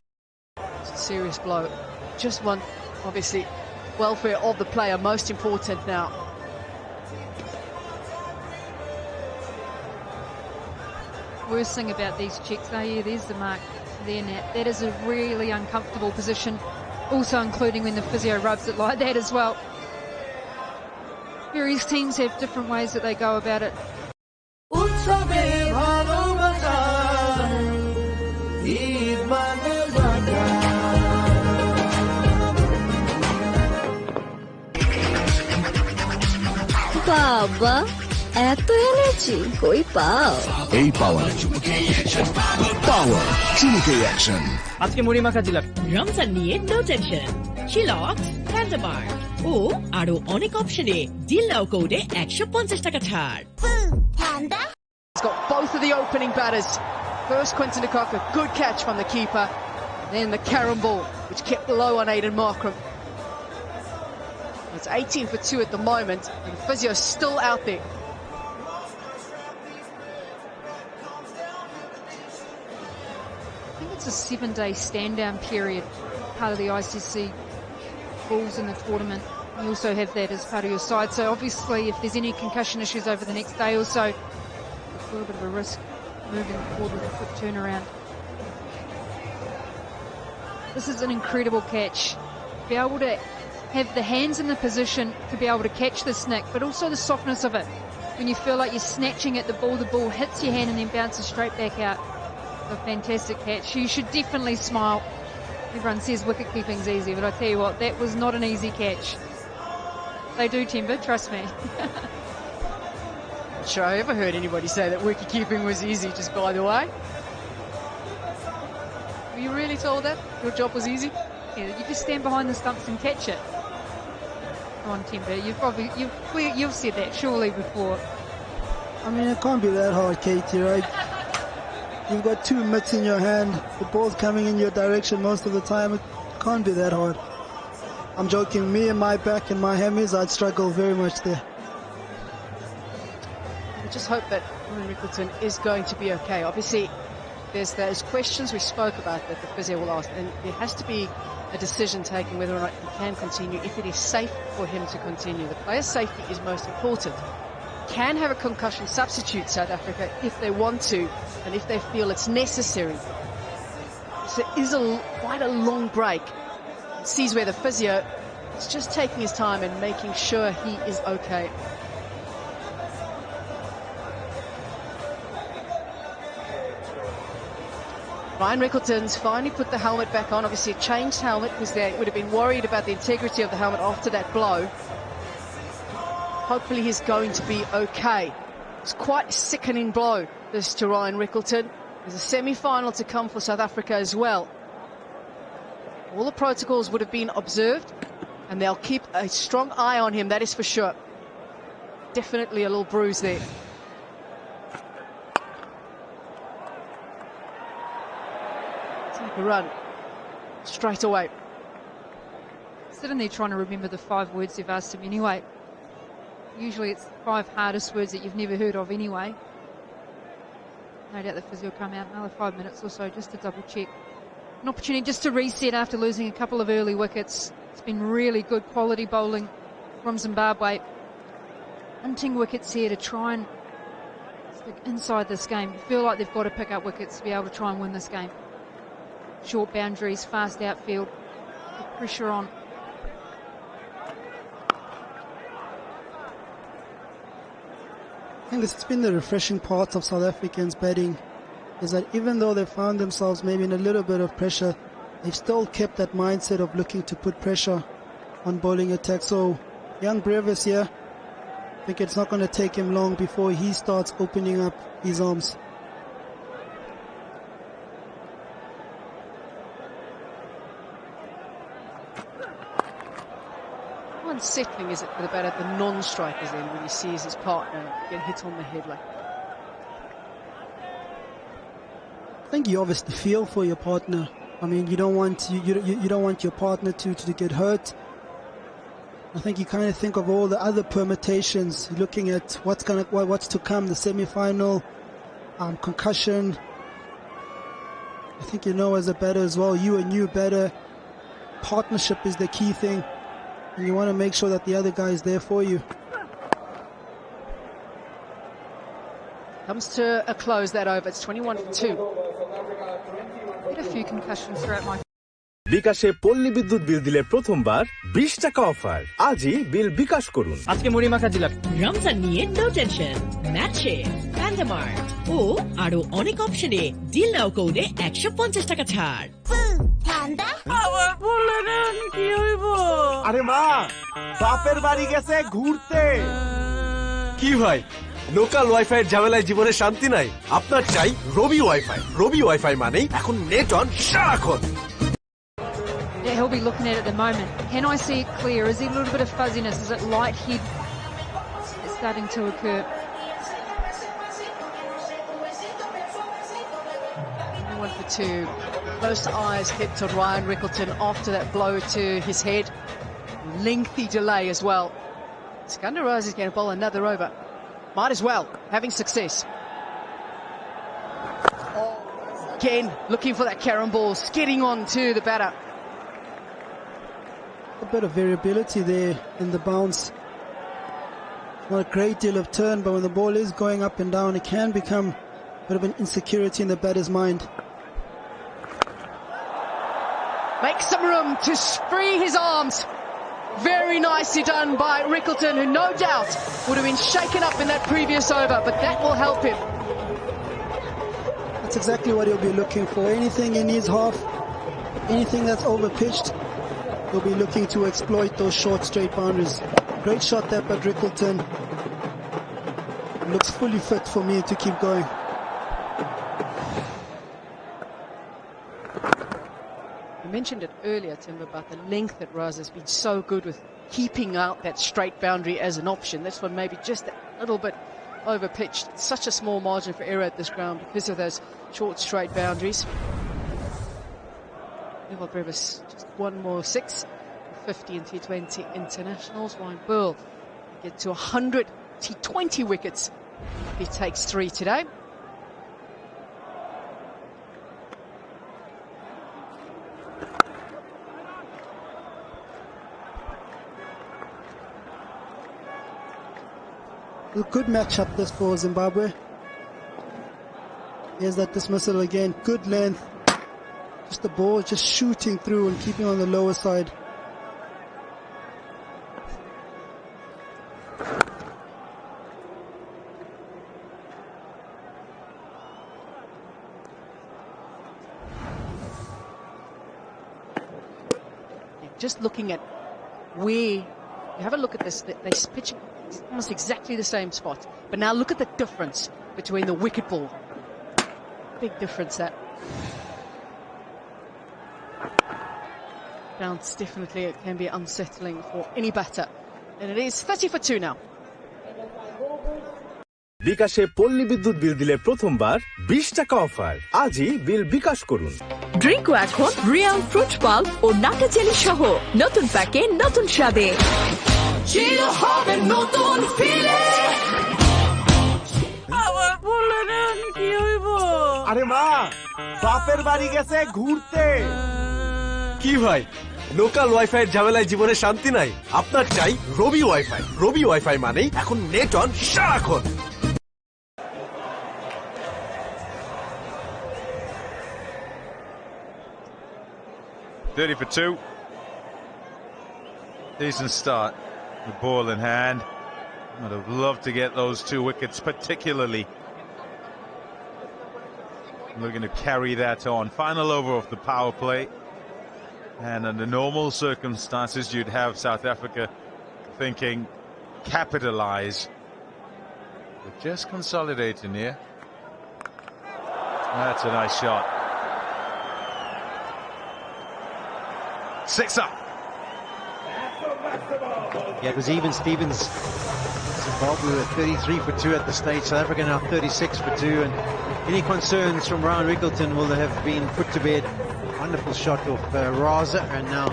Serious blow. Just one, obviously, welfare of the player most important now. Worst thing about these checks, yeah, there's the mark there, Nat. That is a really uncomfortable position, also including when the physio rubs it like that as well. Various teams have different ways that they go about it. বাবা এত energy কই পাও? এই পাওয়ার চুমুকে action. আজকে মুড়ি মাখা দিলাম। রমজান নিয়ে নো টেনশন। চিলক্স, হ্যান্ডমার্ট ও আরো অনেক অপশনে ডিল নাও কোডে 150 টাকা ছাড়। He's got both of the opening batters. First Quinton de Kock, a good catch from the keeper. Then the carom ball, which kept low on Aiden Markram. It's 18 for 2 at the moment, and the physio's still out there. I think it's a 7-day stand-down period, part of the ICC rules in the tournament. You also have that as part of your side. So obviously, if there's any concussion issues over the next day or so, a little bit of a risk moving forward with a quick turnaround. This is an incredible catch. Be able to have the hands in the position to be able to catch this nick, but also the softness of it. When you feel like you're snatching at the ball hits your hand and then bounces straight back out. A fantastic catch. You should definitely smile. Everyone says wicket keeping's easy, but I tell you what, that was not an easy catch. They do timber, trust me. Not sure I ever heard anybody say that wicket keeping was easy, just by the way. Were you really told that? Your job was easy? Yeah, you just stand behind the stumps and catch it. Come on, Timber, you've said that surely before. I mean, it can't be that hard, Katie, right? You've got 2 mitts in your hand. The ball's coming in your direction most of the time. It can't be that hard. I'm joking. Me and my back and my hammies, I'd struggle very much there. I just hope that Ryan Rickleton is going to be okay. Obviously, there's those questions we spoke about that the physio will ask, and there has to be a decision taken whether or not he can continue, if it is safe for him to continue. The player's safety is most important. Can have a concussion substitute, South Africa, if they want to, and if they feel it's necessary. So it is quite a long break. Sees where the physio is just taking his time and making sure he is okay. Ryan Rickleton's finally put the helmet back on. Obviously a changed helmet because they would have been worried about the integrity of the helmet after that blow. Hopefully he's going to be okay. It's quite a sickening blow, this to Ryan Rickleton. There's a semi-final to come for South Africa as well. All the protocols would have been observed, and they'll keep a strong eye on him, that is for sure. Definitely a little bruise there. Take a run straight away. Sitting there trying to remember the 5 words they've asked him anyway. Usually it's the 5 hardest words that you've never heard of anyway. No doubt the physio will come out another 5 minutes or so just to double check. An opportunity just to reset after losing a couple of early wickets. It's been really good quality bowling from Zimbabwe. Hunting wickets here to try and stick inside this game. You feel like they've got to pick up wickets to be able to try and win this game. Short boundaries, fast outfield, put pressure on. I think it's been the refreshing part of South Africans batting, is that even though they found themselves maybe in a little bit of pressure, they've still kept that mindset of looking to put pressure on bowling attack. So young Brevis here, I think it's not going to take him long before he starts opening up his arms. How unsettling is it for the batter at the non-strikers end when he sees his partner get hit on the head like that? I think you obviously feel for your partner. I mean, you don't want your partner to get hurt. I think you kind of think of all the other permutations, looking at what's to come, the semi-final, concussion. I think you know as a batter as well, you a new batter, partnership is the key thing, and you want to make sure that the other guy is there for you. Comes to a close that over. It's 21 for 2. Had a few concussions throughout my বিকাশে পল্লী বিদ্যুৎ বিল দিলে প্রথমবার 20 টাকা offer. আজই bill bKash করুন। আজকে মুড়ি মাখা দিলাম। রমজান নিয়ে নো টেনশন। ম্যাচে, হ্যান্ডমার্ট ও আরো অনেক অপশনে ডিল নাও কোডে 150 টাকা ছাড়। আবার বললেন কি হইব? আরে মা, বাপের বাড়ি গেছে ঘুরতে। কি ভাই, লোকাল ওয়াইফাই এর ঝামেলায় জীবনে শান্তি নাই? আপনার চাই রবি ওয়াইফাই। রবি ওয়াইফাই মানেই এখন নেট অন সারাক্ষণ। Yeah, he'll be looking at it at the moment. Can I see it clear? Is there a little bit of fuzziness? Is it light head that's starting to occur? 1 for 2. Close eyes hit to Ryan Rickleton after that blow to his head. Lengthy delay as well. Skander Raza is going to bowl another over. Might as well, having success. Again, looking for that carom ball, skidding on to the batter. A bit of variability there in the bounce. Not a great deal of turn, but when the ball is going up and down, it can become a bit of an insecurity in the batter's mind. Make some room to free his arms. Very nicely done by Rickleton, who no doubt would have been shaken up in that previous over, but that will help him. That's exactly what he'll be looking for. Anything in his half, anything that's over-pitched, he'll be looking to exploit those short straight boundaries. Great shot there by Rickleton. Looks fully fit for me to keep going. You mentioned it earlier, Tim, about the length that Raza has been so good with keeping out that straight boundary as an option. This one maybe just a little bit over-pitched. Such a small margin for error at this ground because of those short straight boundaries. Well, Brevis, just one more 6, 50 and T20 internationals. Ryan Burl get to 100 T20 wickets. He takes 3 today. A good matchup this for Zimbabwe. Here's that dismissal again. Good length. Just the ball just shooting through and keeping on the lower side. Just looking at where, you have a look at this, they're pitching almost exactly the same spot. But now look at the difference between the wicket ball. Big difference that. Bounce, definitely it can be unsettling for any batter. And it is 30 for 2 now. বিকাশে পল্লী বিদ্যুৎ বিল দিলে প্রথমবার 20 টাকা offer. আজই bill bKash করুন। ড্রিঙ্কও এখন Real fruit pulp ও নাটা jelly সহ নতুন প্যাকে নতুন স্বাদে। জিরো হবে নতুন ফিলে। আবার বললেন কি হইব? আরে মা, বাপের বাড়ি গেছে ঘুরতে। কি ভাই, লোকাল ওয়াইফাই এর ঝামেলায় জীবনে শান্তি নাই? আপনার চাই রবি ওয়াইফাই। রবি ওয়াইফাই মানেই এখন নেট অন সারাক্ষণ। $30 for 2. Decent start. The ball in hand. I'd have loved to get those 2 wickets, particularly. Looking to carry that on. Final over of the power play. And under normal circumstances, you'd have South Africa thinking, capitalize. But just consolidating here. That's a nice shot. 6 up. Yeah, it was even Stevens. Zimbabwe were 33 for 2 at the stage. South Africa now 36 for 2. And any concerns from Ryan Rickleton will have been put to bed. Wonderful shot of Raza, and now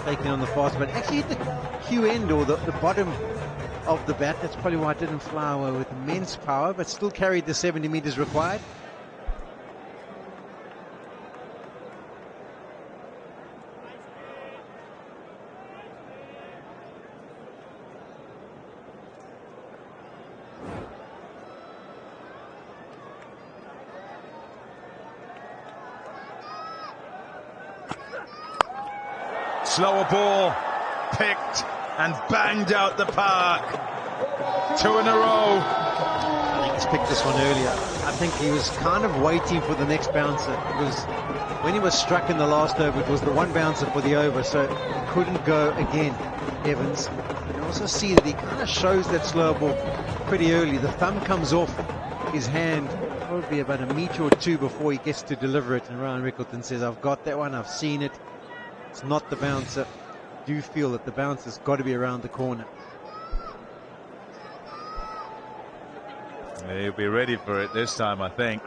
taking on the fast, but actually hit the Q end or the bottom of the bat. That's probably why it didn't fly away with immense power, but still carried the 70 meters required. Slower ball, picked and banged out the park. 2 in a row. I think he's picked this one earlier. I think he was kind of waiting for the next bouncer. It was when he was struck in the last over, it was the one bouncer for the over, so he couldn't go again, Evans. You know, Also see that he kind of shows that slow ball pretty early. The thumb comes off his hand probably about a metre or two before he gets to deliver it, and Ryan Rickleton says, I've got that one, I've seen it. It's not the bouncer. I do feel that the bouncer's got to be around the corner. He'll be ready for it this time, I think.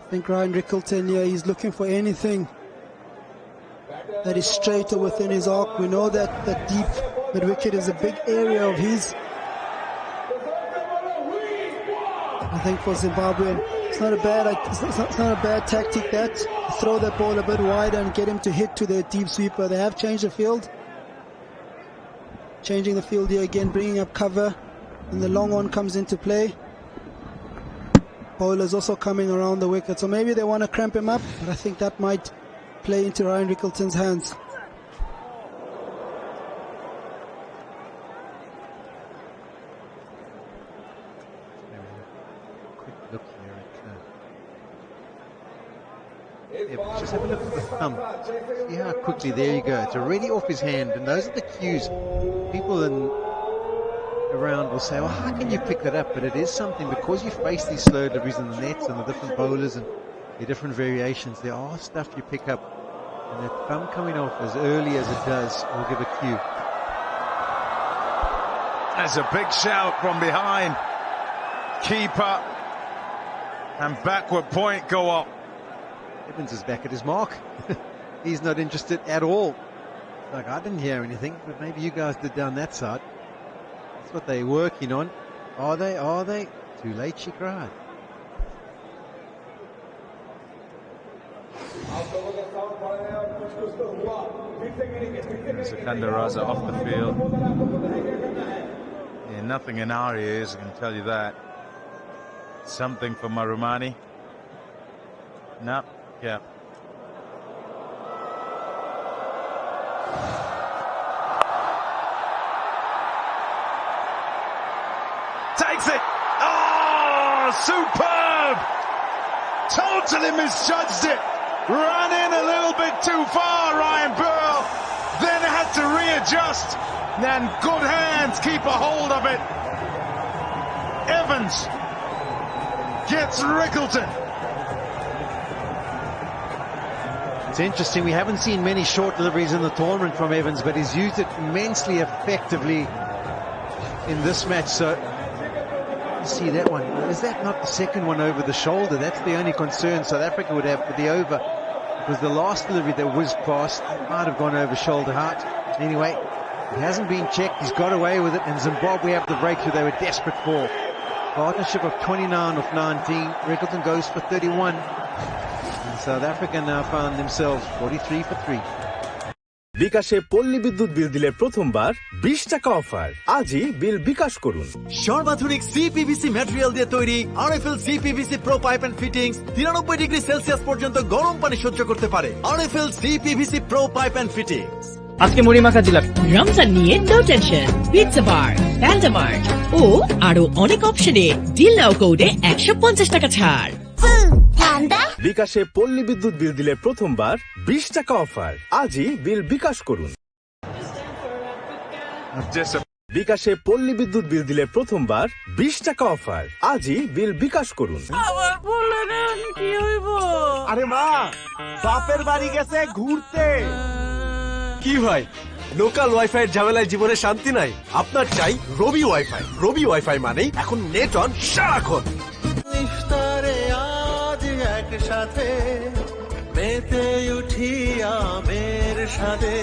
I think Ryan Rickleton here, he's looking for anything that is straight or within his arc. We know that that deep mid-wicket is a big area of his. I think for Zimbabwe, it's not a bad tactic that throw that ball a bit wider and get him to hit to their deep sweeper. They have changed the field. Changing the field here again, bringing up cover, and the long on comes into play. Bowlers also coming around the wicket, so maybe they want to cramp him up, but I think that might play into Ryan Rickleton's hands. Quick look here at just have a look at the thumb. See how quickly, there you go, it's already off his hand, and those are the cues. People around will say, well, how can you pick that up? But it is something, because you face these slow deliveries in the nets and the different bowlers and the different variations, there are stuff you pick up, and that thumb coming off as early as it does will give a cue. There's a big shout from behind. Keeper and backward point go up. Evans is back at his mark. He's not interested at all. Like, I didn't hear anything, but maybe you guys did down that side. That's what they're working on. Are they? Are they? Too late, she cried. Raza off the field. Yeah, nothing in our ears, I can tell you that. Something for Marumani. No, yeah. Takes it. Oh, superb! Totally misjudged it. Ran in a little bit too far, Ryan Burl. Then had to readjust. Then good hands keep a hold of it. Evans gets Rickleton. It's interesting, we haven't seen many short deliveries in the tournament from Evans, but he's used it immensely effectively in this match. So see that one, is that not the second one over the shoulder? That's the only concern South Africa would have for the over, because the last delivery that whizzed past might have gone over shoulder height. Anyway, it hasn't been checked, he's got away with it, and Zimbabwe have the breakthrough they were desperate for. Partnership of 29 of 19, Rickleton goes for 31, and South Africa now found themselves 43 for 3. বিকাশে পল্লী বিদ্যুৎ বিল দিলে প্রথমবার 20 টাকা offer. আজই bill bKash করুন। সর্বাধুনিক CPVC material দিয়ে তৈরি RFL CPVC pro pipe and fittings 93 degree Celsius পর্যন্ত গরম পানি সহ্য করতে পারে। RFL CPVC pro pipe and fittings. আজকে মুড়ি মাখা দিলাম। রমজান নিয়ে no tension. Pizza bar, Panda Mart ও আরো অনেক অপশনে ডিল নাও কোডে 150 টাকা ছাড়। বিকাশে পল্লী বিদ্যুৎ বিল দিলে প্রথমবার 20 টাকা অফার। আজই বিল বিকাশ করুন। বিকাশে পল্লী বিদ্যুৎ বিল দিলে প্রথমবার 20 টাকা অফার। আজই বিল বিকাশ করুন। আবার বললেন কি হইব? আরে মা, বাপের বাড়ি গেছে ঘুরতে। কি ভাই, লোকাল ওয়াইফাই এর ঝামেলায় জীবনে শান্তি নাই? আপনার চাই রবি ওয়াইফাই। রবি ওয়াইফাই মানেই এখন নেট অন সারাক্ষণ। ইফতারে আজ একসাথে মেতে উঠি আমের সাথে,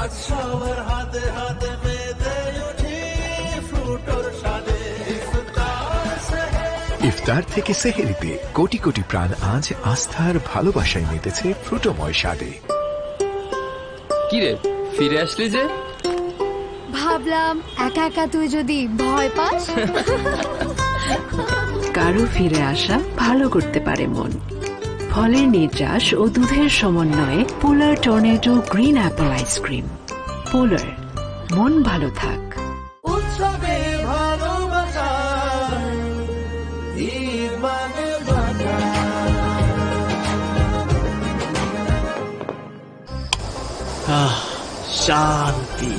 আজ সবার হাতে হাতে মেতে উঠি ফ্রুটোর সাথে। ইফতার থেকে সেহেরিতে কোটি কোটি প্রাণ আজ আস্থার ভালোবাসায় মেতেছে ফ্রুটোময় স্বাদে। কিরে ফিরে আসলি যে? ভাবলাম একা একা তুই যদি ভয় পাস। কারো ফিরে আসা ভালো করতে পারে মন। ফলের নির্যাস ও দুধের সমন্বয়ে polar tornado green apple ice cream. Polar, মন ভালো থাক। উৎসবে ভালোবাসা ঈদ মানে বাধা। শান্তি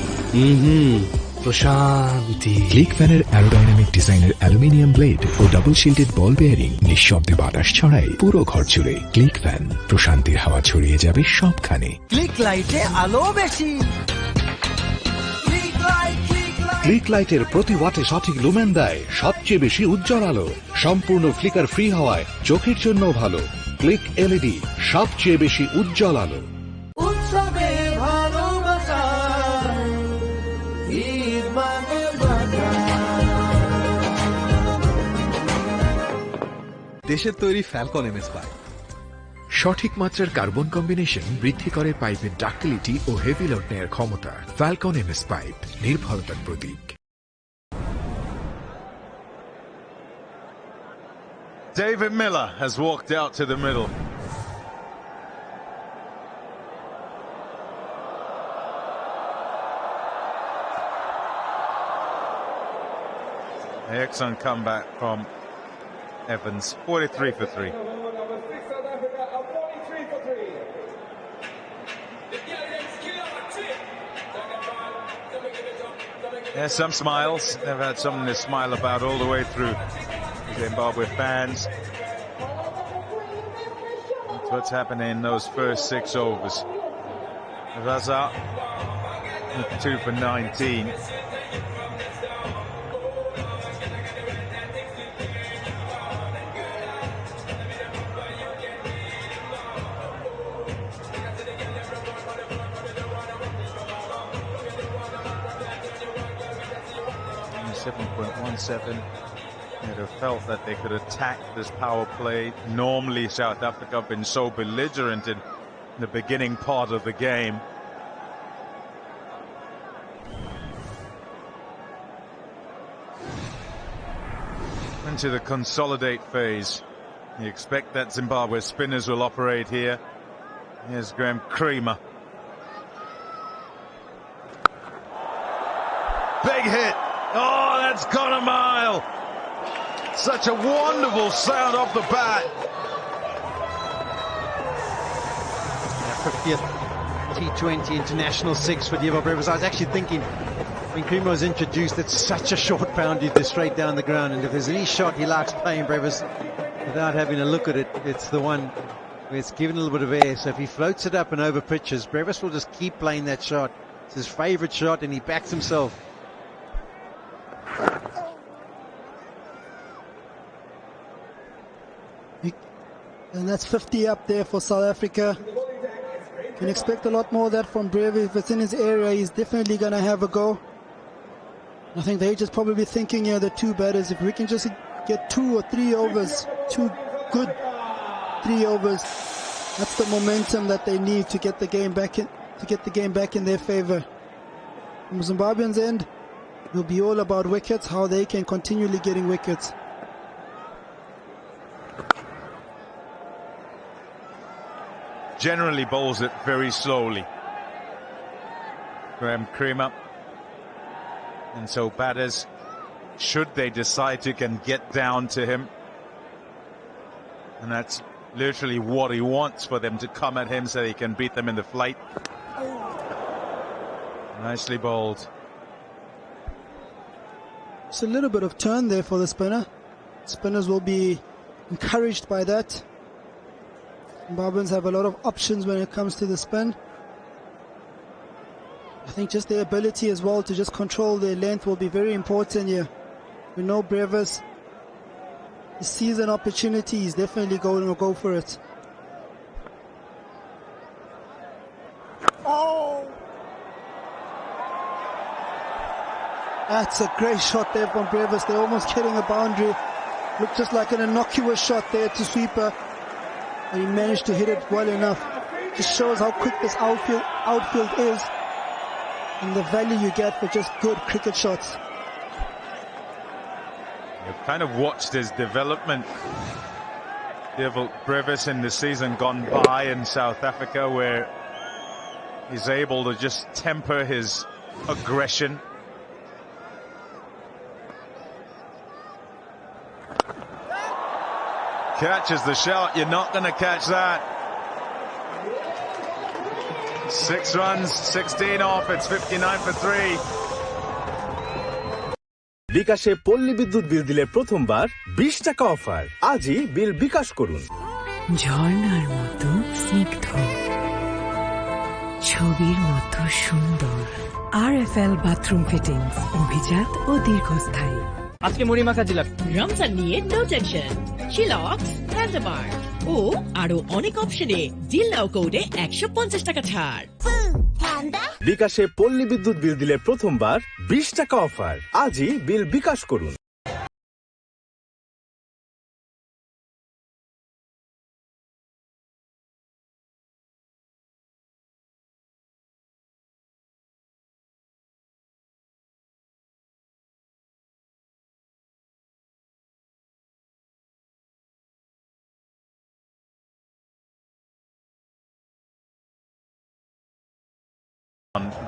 প্রশান্তি। ক্লিক ফ্যানের অ্যারোডাইনামিক ডিজাইনের aluminium blade O double shielded বল বেয়ারিং নিঃশব্দে বাতাস ছড়ায় পুরো ঘর জুড়ে। ক্লিক ফ্যান, প্রশান্তির হাওয়া ছড়িয়ে যাবে সবখানে। ক্লিক লাইটে আলো বেশি। ক্লিক লাইটের প্রতি ওয়াটে সঠিক লুমেন দেয় সবচেয়ে বেশি উজ্জ্বল আলো। সম্পূর্ণ ফ্লিকার ফ্রি হওয়ায় চোখের জন্য ভালো। ক্লিক এলইডি, সবচেয়ে বেশি উজ্জ্বল আলো। উৎসবে ভালোবাসা ঈদ মানে দেশের তৈরি ফ্যালকন এমএস5 সঠিক মাত্রার কার্বন কম্বিনেশন বৃদ্ধি করে পাইপের ডাক্টিলিটি ও হেভি লোড নেয়ার ক্ষমতা। ফ্যালকন এমএস পাইপ, নির্ভরতার প্রতীক। David Miller has walked out to the middle. Excellent comeback from Evans, 43 for 3. There's some smiles. They've had something to smile about all the way through. Zimbabwe fans. That's what's happening in those first 6 overs. Raza, 2 for 19. They'd have felt that they could attack this power play. Normally South Africa have been so belligerent in the beginning part of the game. Into the consolidate phase. You expect that Zimbabwe spinners will operate here. Here's Graham Creamer. Big hit. Oh, that's gone a mile. Such a wonderful sound off the bat. 50th T20 international 6 for Diego Brevis. I was actually thinking when Creamer was introduced, it's such a short boundary to straight down the ground, and if there's any shot he likes playing Brevis without having a look at it, it's the one where it's given a little bit of air. So if he floats it up and over pitches, Brevis will just keep playing that shot. It's his favourite shot and he backs himself. And that's 50 up there for South Africa. Can expect a lot more of that from Brevis. If it's in his area, he's definitely going to have a go. I think they're just probably thinking, yeah, the two batters, if we can just get 2 or 3 overs, 2 good 3 overs, that's the momentum that they need to get the game back in their favor. From Zimbabweans' end, it will be all about wickets, how they can continually getting wickets. Generally bowls it very slowly. Graham Creamer. And so batters, should they decide to, can get down to him. And that's literally what he wants, for them to come at him so he can beat them in the flight. Nicely bowled. It's a little bit of turn there for the spinner. Spinners will be encouraged by that. Zimbabweans have a lot of options when it comes to the spin. I think just their ability as well to just control their length will be very important here. We know Brevis, he sees an opportunity, he's definitely going to go for it. Oh! That's a great shot there from Brevis. They're almost hitting a boundary. Looked just like an innocuous shot there to sweeper. And he managed to hit it well enough. Just shows how quick this outfield is, and the value you get for just good cricket shots. You've kind of watched his development, Brevis, in the season gone by in South Africa, where he's able to just temper his aggression. Catches the shot. You're not going to catch that. 6 runs, 16 off. It's 59 for 3. বিকাশে পল্লী বিদ্যুৎ বিল দিলে প্রথমবার 20 টাকা offer. আজই bill bKash করুন। ঝর্ণার মতো স্নিগ্ধ, ছবির মতো সুন্দর। RFL বাথরুম ফিটিংস, অভিজাত ও দীর্ঘস্থায়ী। আজকে মুড়ি মাখা জিলাপি। রমজান নিয়ে নো টেনশন। চিলক্স, হ্যান্ডমার্ট ও আরো অনেক অপশনে ডিল নাও কোডে 150 টাকা ছাড়। বিকাশে পল্লী বিদ্যুৎ বিল দিলে প্রথমবার 20 টাকা অফার। আজই বিল বিকাশ করুন।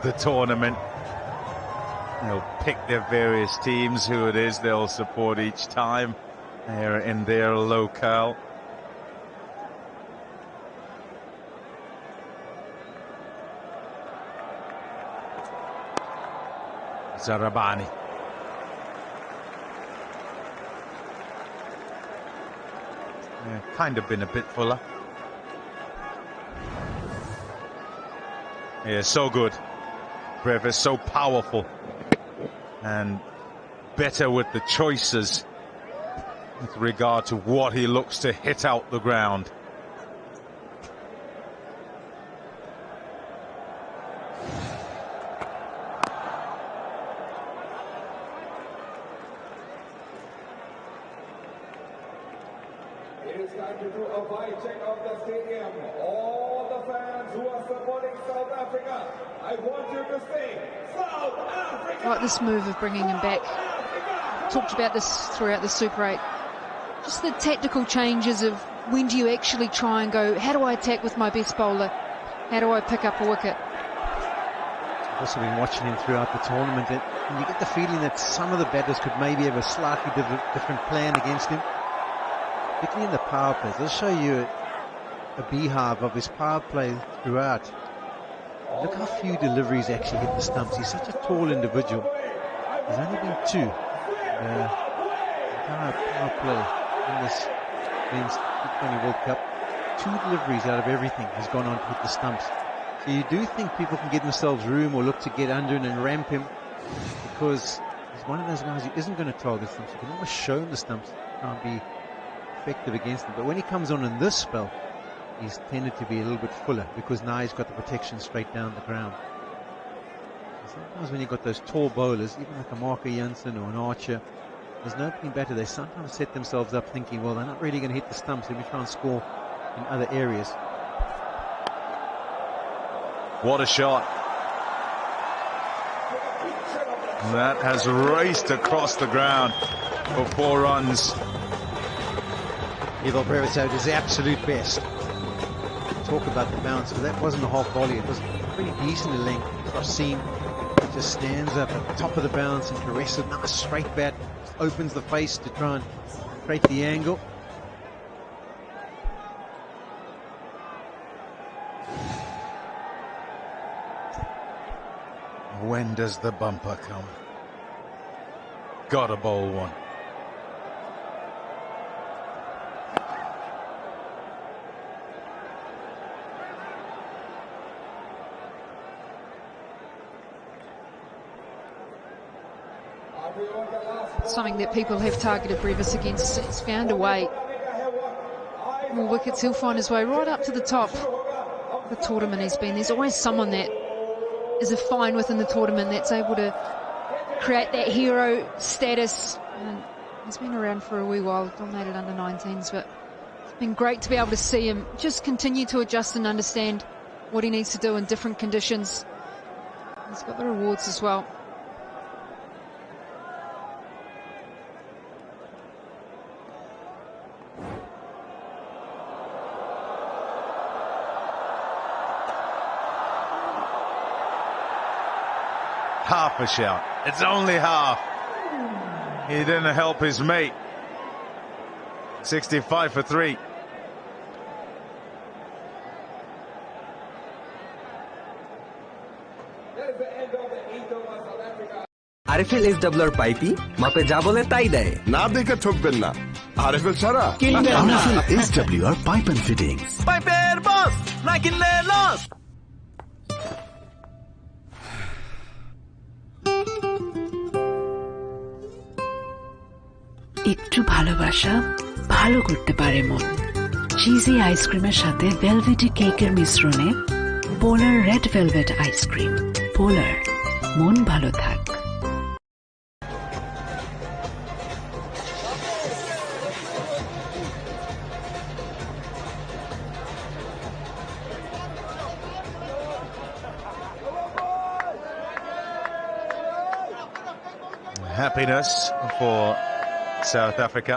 The tournament. They'll pick their various teams, who it is they'll support each time. They're in their locale. Zarabani. Kind of been a bit fuller. Yeah, so good. Brevis, so powerful. And better with the choices with regard to what he looks to hit out the ground. It is time to do a vibe check of the stadium. All the fans who are supporting South Africa, I want you to sing South Africa. Like this move of bringing him back. Talked about this throughout the Super 8. Just the tactical changes of when do you actually try and go, how do I attack with my best bowler? How do I pick up a wicket? I've also been watching him throughout the tournament, and you get the feeling that some of the batters could maybe have a slightly different plan against him. Particularly in the power plays. I'll show you a beehive of his power play throughout. Look how few deliveries actually hit the stumps. He's such a tall individual. There's only been 2 entire power play in this men's T20 World Cup. 2 deliveries out of everything has gone on to hit the stumps. So you do think people can get themselves room or look to get under him and ramp him, because he's one of those guys who isn't going to target stumps. You can almost show him the stumps, can't be effective against them. But when he comes on in this spell, he's tended to be a little bit fuller, because now he's got the protection straight down the ground. And sometimes when you've got those tall bowlers, even like a Marco Jansen or an Archer, there's no opening batter. They sometimes set themselves up thinking, well, they're not really going to hit the stumps. Let me try and score in other areas. What a shot. That has raced across the ground for 4 runs. Evil Brevis out his absolute best. Talk about the bounce, but that wasn't a half volley. It was pretty decent length cross seam. It just stands up at the top of the bounce and caresses. Nice straight bat. Just opens the face to try and create the angle. When does the bumper come? Gotta bowl one. Something that people have targeted Brevis against. He's found a way. More wickets, he'll find his way right up to the top of the tournament. He's been. There's always someone that is a fine within the tournament that's able to create that hero status. And he's been around for a wee while, dominated under 19s, but it's been great to be able to see him just continue to adjust and understand what he needs to do in different conditions. He's got the rewards as well. Half a shot. It's only half. He didn't help his mate. 65 for 3. That is the end of the 8th over South Africa. RFL SWR পাইপি মাপে যা বলে তাই দেয় না দেখে ঠকবেন না আরএফএল ছাড়া RFL SWR pipe and fittings পাইপের বস না কিনলে লস। একটু ভালোবাসা ভালো করতে পারে মন। চিজি আইসক্রিমের সাথে ভেলভেটি কেকের মিশ্রণে পোলার রেড ভেলভেট আইসক্রিম। পোলার, মন ভালো থাক। Happiness for South Africa.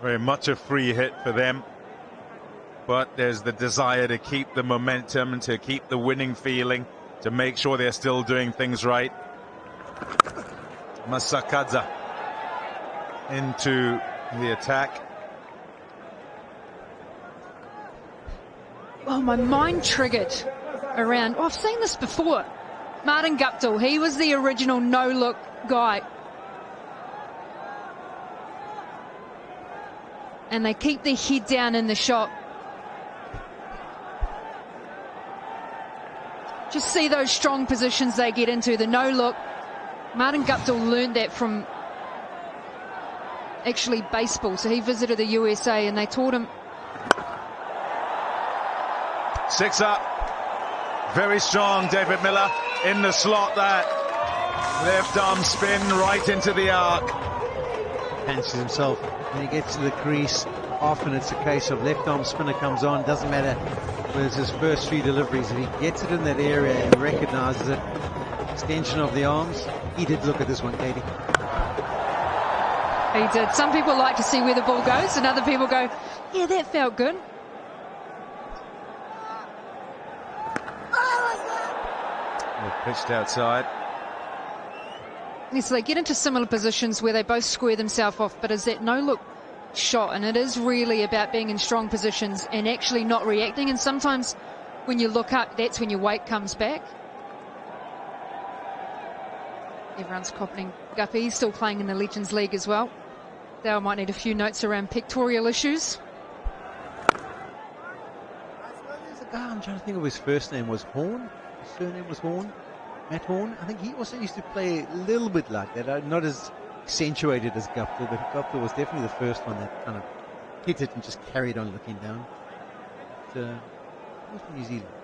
Very much a free hit for them. But there's the desire to keep the momentum, to keep the winning feeling, to make sure they're still doing things right. Masakadza into the attack. Oh, my mind triggered around. Oh, I've seen this before. Martin Guptill, he was the original no-look guy. And they keep their head down in the shot. Just see those strong positions they get into, the no-look. Martin Guptill learned that from actually baseball. So he visited the USA and they taught him. 6 up. Very strong, David Miller. In the slot, that left arm spin right into the arc. Fancies himself when he gets to the crease. Often it's a case of left arm spinner comes on, doesn't matter whether it's his first 3 deliveries. If he gets it in that area and recognises it, extension of the arms. He did look at this one, Katie. He did. Some people like to see where the ball goes, and other people go, yeah, that felt good. Pitched outside. Yes, so they get into similar positions where they both square themselves off, but is that no-look shot, and it is really about being in strong positions and actually not reacting, and sometimes when you look up, that's when your weight comes back. Everyone's copying Guppy. He's still playing in the Legends League as well. Dale might need a few notes around pictorial issues. There's a guy, I'm trying to think of his first name was Horn. His surname was Horn. Matt Horn. I think he also used to play a little bit like that. Not as accentuated as Guptill, but Guptill was definitely the first one that kind of hit it and just carried on looking down. But, he was from New Zealand.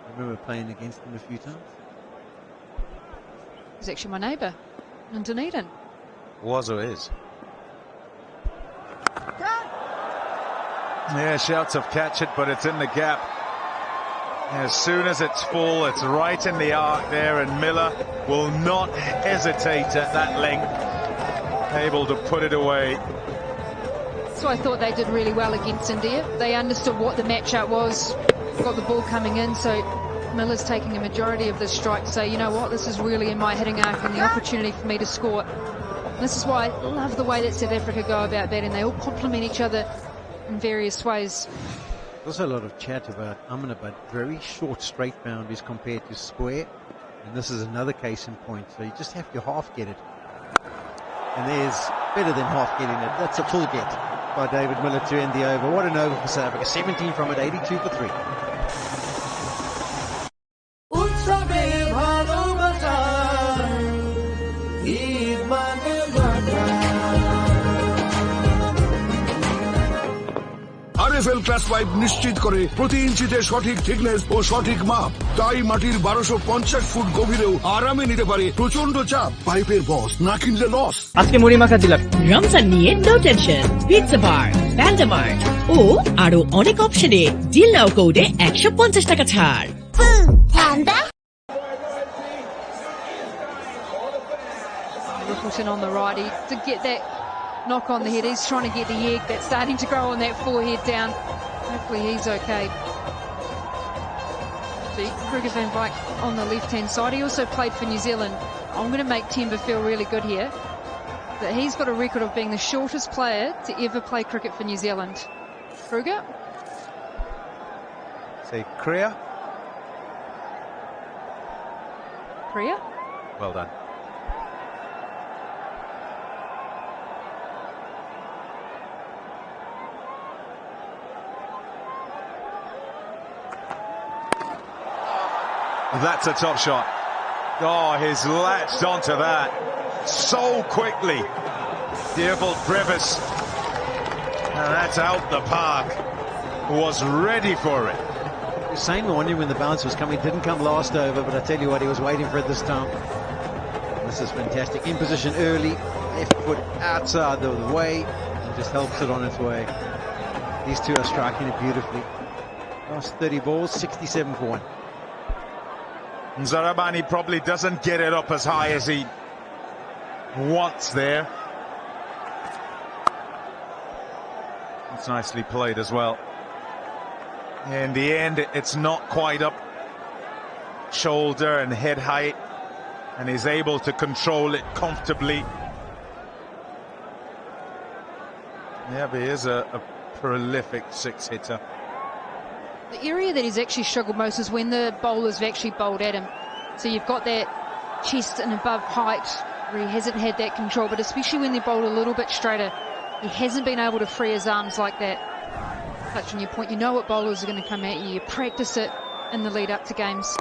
I remember playing against him a few times. He's actually my neighbour in Dunedin. Was or is? Yeah, shouts of catch it, but it's in the gap. As soon as it's full, it's right in the arc there, and Miller will not hesitate at that length, able to put it away. So I thought they did really well against India. They understood what the matchup was, got the ball coming in, so Miller's taking a majority of this strike to say, you know what, this is really in my hitting arc and the opportunity for me to score. And this is why I love the way that South Africa go about batting. They all complement each other in various ways. There's also a lot of chat about Ahmedabad, very short straight boundaries compared to square, and this is another case in point, so you just have to half get it. And there's better than half getting it. That's a full get by David Miller to end the over. What an over for South Africa. 17 from it, 82 for 3. RFL class 5 নিশ্চিত করে প্রতি ইঞ্চিতে সঠিক thickness ও সঠিক মাপ, তাই মাটির 1250 foot গভীরেও আরামে নিতে পারে প্রচন্ড চাপ। পাইপের বস, না কিনলে লস। আজকে মুড়ি মাখা দিলাম। রমজান নিয়ে নো টেনশন। পিৎজা বার, প্যান্ডামার্ট ও আরো অনেক অপশনে ডিল নাও কোডে 150 টাকা ছাড়। Rippleton on the righty to get that knock on the head. He's trying to get the egg that's starting to grow on that forehead down. Hopefully he's okay. So Kruger van Wyk on the left-hand side. He also played for New Zealand. I'm going to make Timber feel really good here, that he's got a record of being the shortest player to ever play cricket for New Zealand. Kruger? Say Kriya. career. Well done. That's a top shot. Oh, he's latched onto that so quickly. Beautiful Brevis. And that's out the park. Was ready for it. Hussein wondering when the bounce was coming. Didn't come last over, but I tell you what, he was waiting for it this time. This is fantastic. In position early, left foot outside the way, and just helps it on its way. These two are striking it beautifully. Last 30 balls, 67 for 1. Zarabani probably doesn't get it up as high as he wants there. It's nicely played as well. In the end, it's not quite up shoulder and head height, and he's able to control it comfortably. Yeah, but he is a prolific six-hitter. The area that he's actually struggled most is when the bowlers have actually bowled at him. So you've got that chest and above height where he hasn't had that control, but especially when they bowled a little bit straighter, he hasn't been able to free his arms like that. Touching your point, you know what bowlers are going to come at you. You practice it in the lead up to games.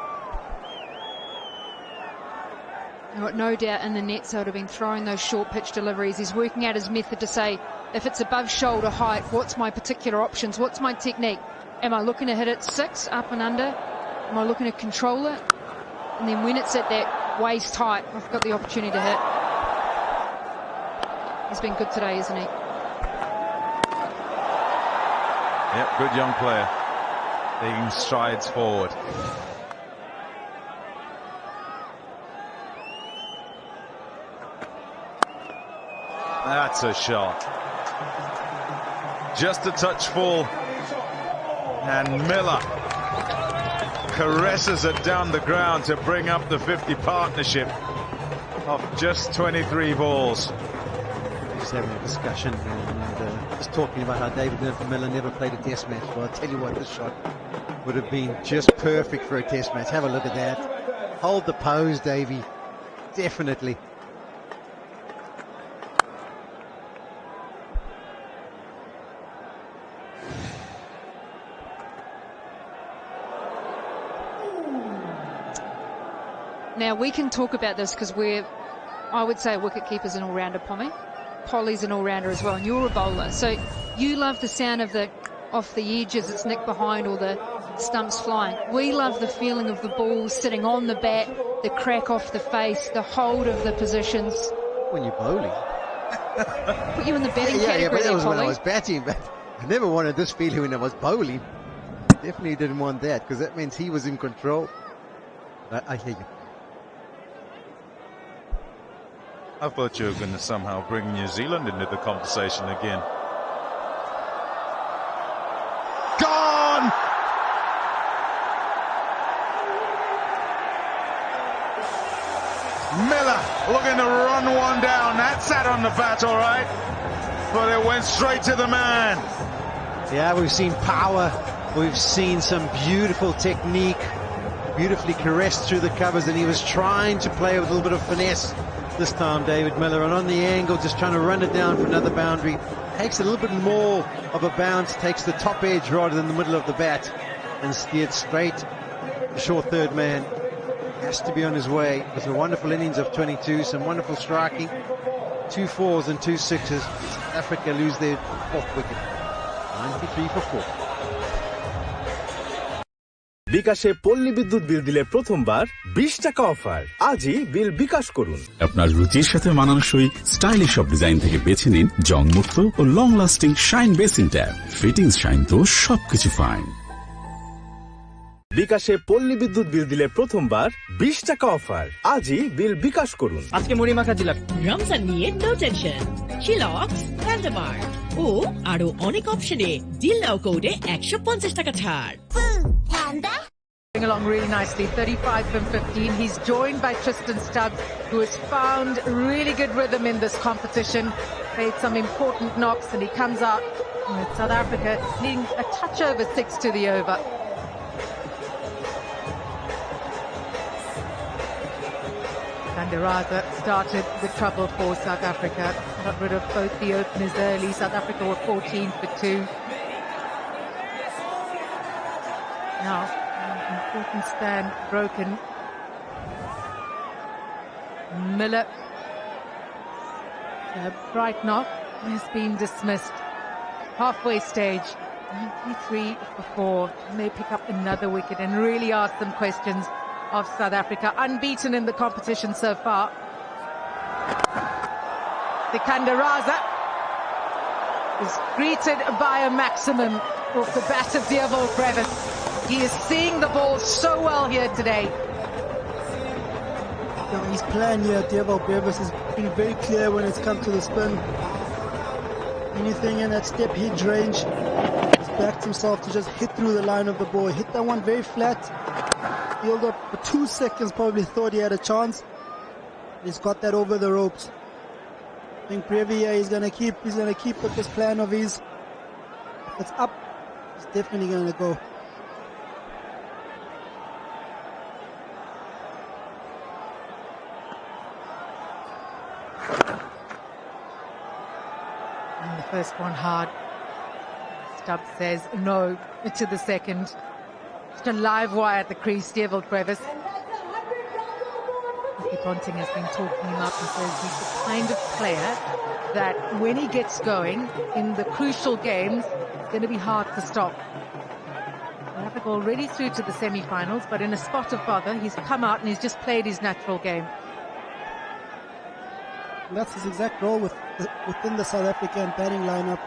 I've got no doubt in the net, so it would have been throwing those short pitch deliveries. He's working out his method to say, if it's above shoulder height, what's my particular options? What's my technique? Am I looking to hit it 6 up and under? Am I looking to control it? And then when it's at that waist height, I've got the opportunity to hit. He's been good today, isn't he? Yep, good young player. Taking strides forward. That's a shot. Just a touch full. And Miller caresses it down the ground to bring up the 50 partnership of just 23 balls. Just having a discussion and just talking about how David Miller never played a test match. Well, I'll tell you what, this shot would have been just perfect for a test match. Have a look at that. Hold the pose, Davey. Definitely. Now, we can talk about this because I would say, wicket-keeper's an all-rounder, Pommy. Polly's an all-rounder as well, and you're a bowler. So you love the sound of the off the edge as it's nicked behind or the stumps flying. We love the feeling of the ball sitting on the bat, the crack off the face, the hold of the positions. When you're bowling. Put you in the batting category. Yeah, but that was Polly. when I was batting, but I never wanted this feeling when I was bowling. Definitely didn't want that, because that means he was in control. I hear you. I thought you were going to somehow bring New Zealand into the conversation again. Gone! Miller looking to run one down. That sat on the bat all right, but it went straight to the man. Yeah, we've seen power. We've seen some beautiful technique, beautifully caressed through the covers, and he was trying to play with a little bit of finesse this time, David Miller, and on the angle, just trying to run it down for another boundary. Takes a little bit more of a bounce, takes the top edge rather than the middle of the bat, and steered straight. The short third man has to be on his way. It was a wonderful innings of 22, some wonderful striking. 2 4s and 2 6s. South Africa lose their 4th wicket. 93 for 4. বিকাশে পল্লী বিদ্যুৎ বিল দিলে প্রথমবার 20 টাকা offer. আজই bill bKash করুন। আপনার রুচির সাথে মানানসই স্টাইলিশ সব ডিজাইন থেকে বেছে নিন জংমুক্ত ও long lasting shine basin tap. Fittings shine তো সবকিছু ফাইন। বিকাশে পল্লী বিদ্যুৎ বিল দিলে প্রথমবার 20 টাকা অফার। আজই বিল বিকাশ করুন। আজকে মুড়ি মাখা দিলাম। রমজান নিয়ে নো টেনশন। চিলক্স, প্যান্ডামার্ট ও আরো অনেক অপশনে ডিল নাও কোডে 150 টাকা ছাড়। Along really nicely, 35 from 15. He's joined by Stubs, who has found really good rhythm in this competition, played some important knocks, and he comes out with South Africa needing a touch over 6 to the over. Raza started the trouble for South Africa. Got rid of both the openers early. South Africa were 14 for 2. Now, an important stand broken. Miller. A bright knock has been dismissed. Halfway stage. 93 for 4. And they pick up another wicket and really ask some questions of South Africa. Unbeaten in the competition so far. Raza is greeted by a maximum off the bat of Brevis. He is seeing the ball so well here today. His plan here, Brevis, has been very clear when it's come to the spin. Anything in that step hinge range, he's backed himself to just hit through the line of the ball. Hit that one very flat. Fielder for 2 seconds probably thought he had a chance. He's got that over the ropes. I think Brevis, he's gonna keep with this plan of his. If it's up, he's definitely gonna go. And the first one hard. Stubs says no to the second. Just a live wire at the crease, Brevis. Ponting has been talking him up and says he's the kind of player that when he gets going in the crucial games, it's going to be hard to stop. South Africa already through to the semi-finals, but in a spot of bother, he's come out and he's just played his natural game. And that's his exact role within the South African batting lineup.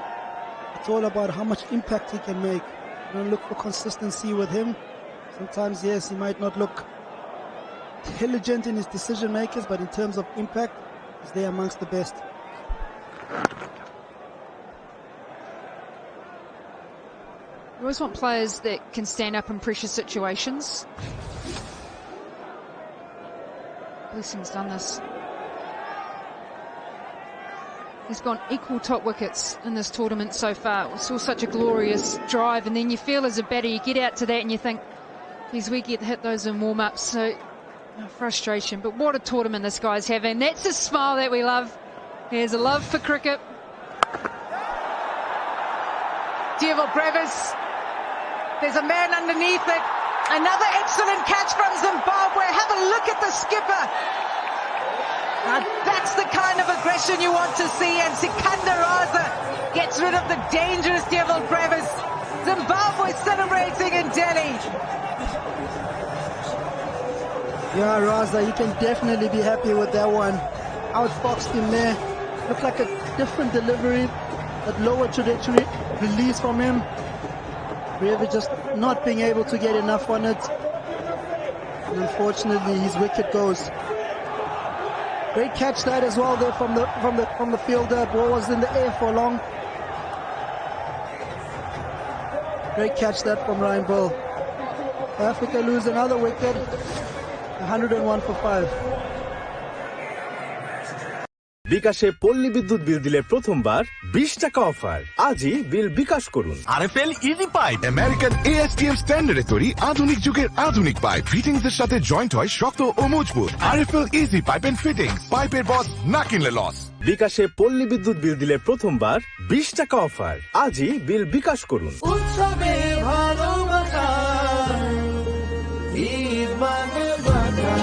It's all about how much impact he can make. You don't look for consistency with him. Sometimes, yes, he might not look intelligent in his decision makers, but in terms of impact, he's there amongst the best. You always want players that can stand up in pressure situations. Blessing's done this. He's gone equal top wickets in this tournament so far. We saw such a glorious drive, and then you feel as a batter, you get out to that and you think, geez, we get hit those in warm-ups, so no frustration. But what a tournament this guy's having. That's a smile that we love. He has a love for cricket. Brevis. There's a man underneath it. Another excellent catch from Zimbabwe. Have a look at the skipper. Now that's the kind of aggression you want to see, and Raza gets rid of the dangerous Brevis. Zimbabwe celebrating in Delhi. Yeah, Raza, you can definitely be happy with that one. Outfoxed him there. Looked like a different delivery, that lower trajectory release from him. Brevis just not being able to get enough on it. And unfortunately, his wicket goes. Great catch that as well there from the fielder. Ball was in the air for long. Great catch that from Ryan Bull. Africa lose another wicket. 101 for 5. বিকাশে পল্লী বিদ্যুৎ বিল দিলে প্রথমবার 20 টাকা offer. আজই bill bKash করুন। RFL easy pipe American ASTM স্ট্যান্ডার্ডে তৈরি আধুনিক যুগের আধুনিক পাইপ ফিটিংস এর সাথে জয়েন্ট হয় শক্ত ও মজবুত। RFL easy pipe and fittings, পাইপের বস না কিনলে লস। বিকাশে পল্লী বিদ্যুৎ বিল দিলে প্রথমবার 20 টাকা অফার। আজই বিল বিকাশ করুন। উৎসবে ভালোবাসা ঈদ মানে বাধা।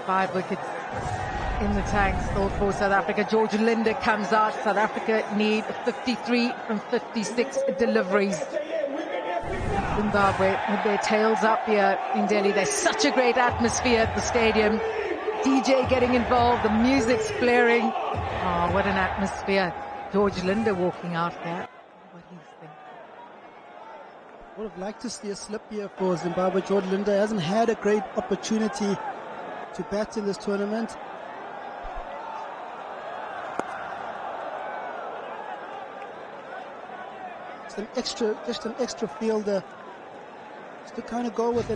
5 wickets in the tank still for South Africa. George Linder comes out. South Africa need 53 from 56 deliveries. Zimbabwe with their tails up here in Delhi. There's such a great atmosphere at the stadium. DJ getting involved, the music's blaring. Oh, what an atmosphere. George Linder walking out there. What do you think? Would have liked to see a slip here for Zimbabwe. George Linder hasn't had a great opportunity to bat in this tournament. Just an extra fielder, just to kind of go with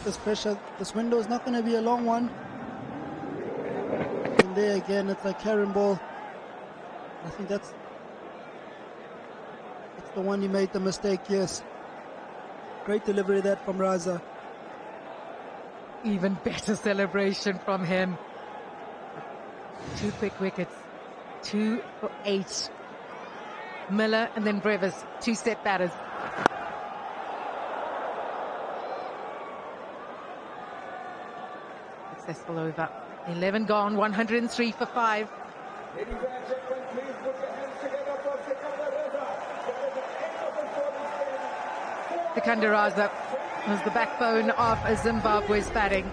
this pressure. This window is not going to be a long one. And there again, it's like Karen ball. I think that's the one he made the mistake. Yes. Great delivery that from Raza. Even better celebration from him. 2 quick wickets. 2 for 8. Miller and then Brevis, 2 set batters. Successful over. 11 gone, 103 for 5. Ladies and gentlemen, please put your hands together for Sikandar Raza. That is the end of the 40th. Sikandar Raza was the backbone of Zimbabwe's batting.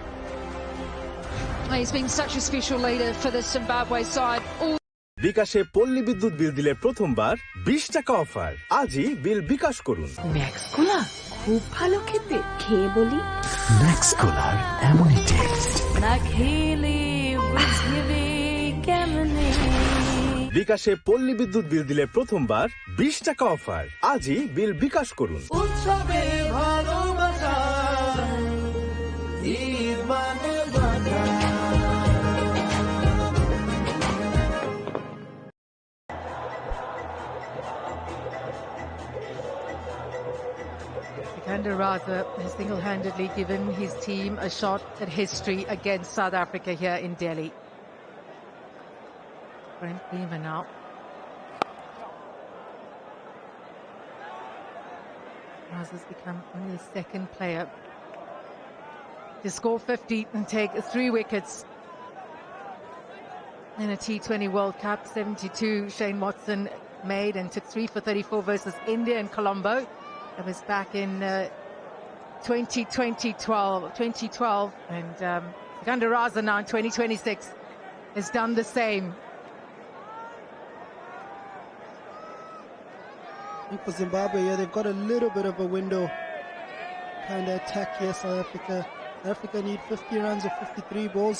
He's been such a special leader for the Zimbabwe side. বিকাশে পল্লী বিদ্যুৎ বিল দিলে প্রথমবার 20 টাকা offer আজই bill bKash করুন max কোলা খুব ভালো খেতে খেয়ে বলি ম্যাক্স কোলার এমনই টেস্ট না খেলে বুঝবে কেমনে বিকাশে পল্লী বিদ্যুৎ বিল দিলে প্রথমবার 20 টাকা অফার আজই বিল বিকাশ করুন উৎসবে ভালোবাসা ঈদ মানে বাধা Sikandar Raza has single-handedly given his team a shot at history against South Africa here in Delhi. Brent Beamer now. Raza's become only the second player to score 50 and take 3 wickets in a T20 World Cup. 72 Shane Watson made and took 3 for 34 versus India in Colombo. That was back in 2012, and Sikandar Raza now in 2026 has done the same. I think for Zimbabwe, yeah, they've got a little bit of a window kind of attack here, South Africa. South Africa need 50 runs or 53 balls.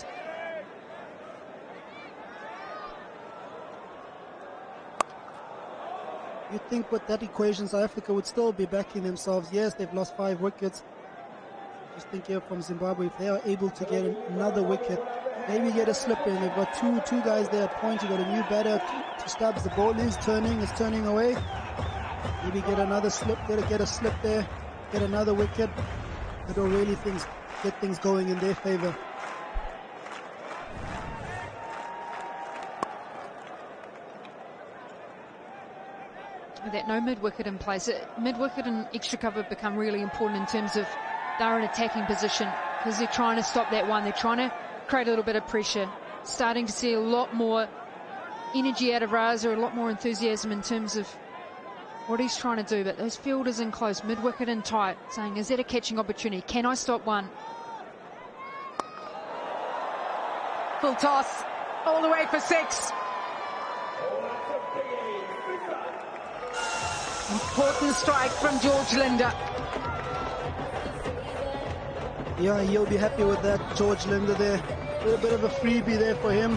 You'd think with that equation, South Africa would still be backing themselves. Yes, they've lost 5 wickets. Just think here from Zimbabwe, if they are able to get another wicket, maybe get a slip in. They've got two guys there at point. You've got a new batter to Stubs. The ball is turning away. Maybe get another slip, get a slip there, get another wicket. That'll really get things going in their favour. That no mid-wicket in place. Mid-wicket and extra cover become really important in terms of they're in attacking position because they're trying to stop that one. They're trying to create a little bit of pressure. Starting to see a lot more energy out of Raza, a lot more enthusiasm in terms of what he's trying to do. But those fielders in close, mid-wicket and tight, saying, is that a catching opportunity? Can I stop one? Full toss, all the way for 6. Important strike from George Linder. Yeah, he'll be happy with that, George Linder there. A little bit of a freebie there for him.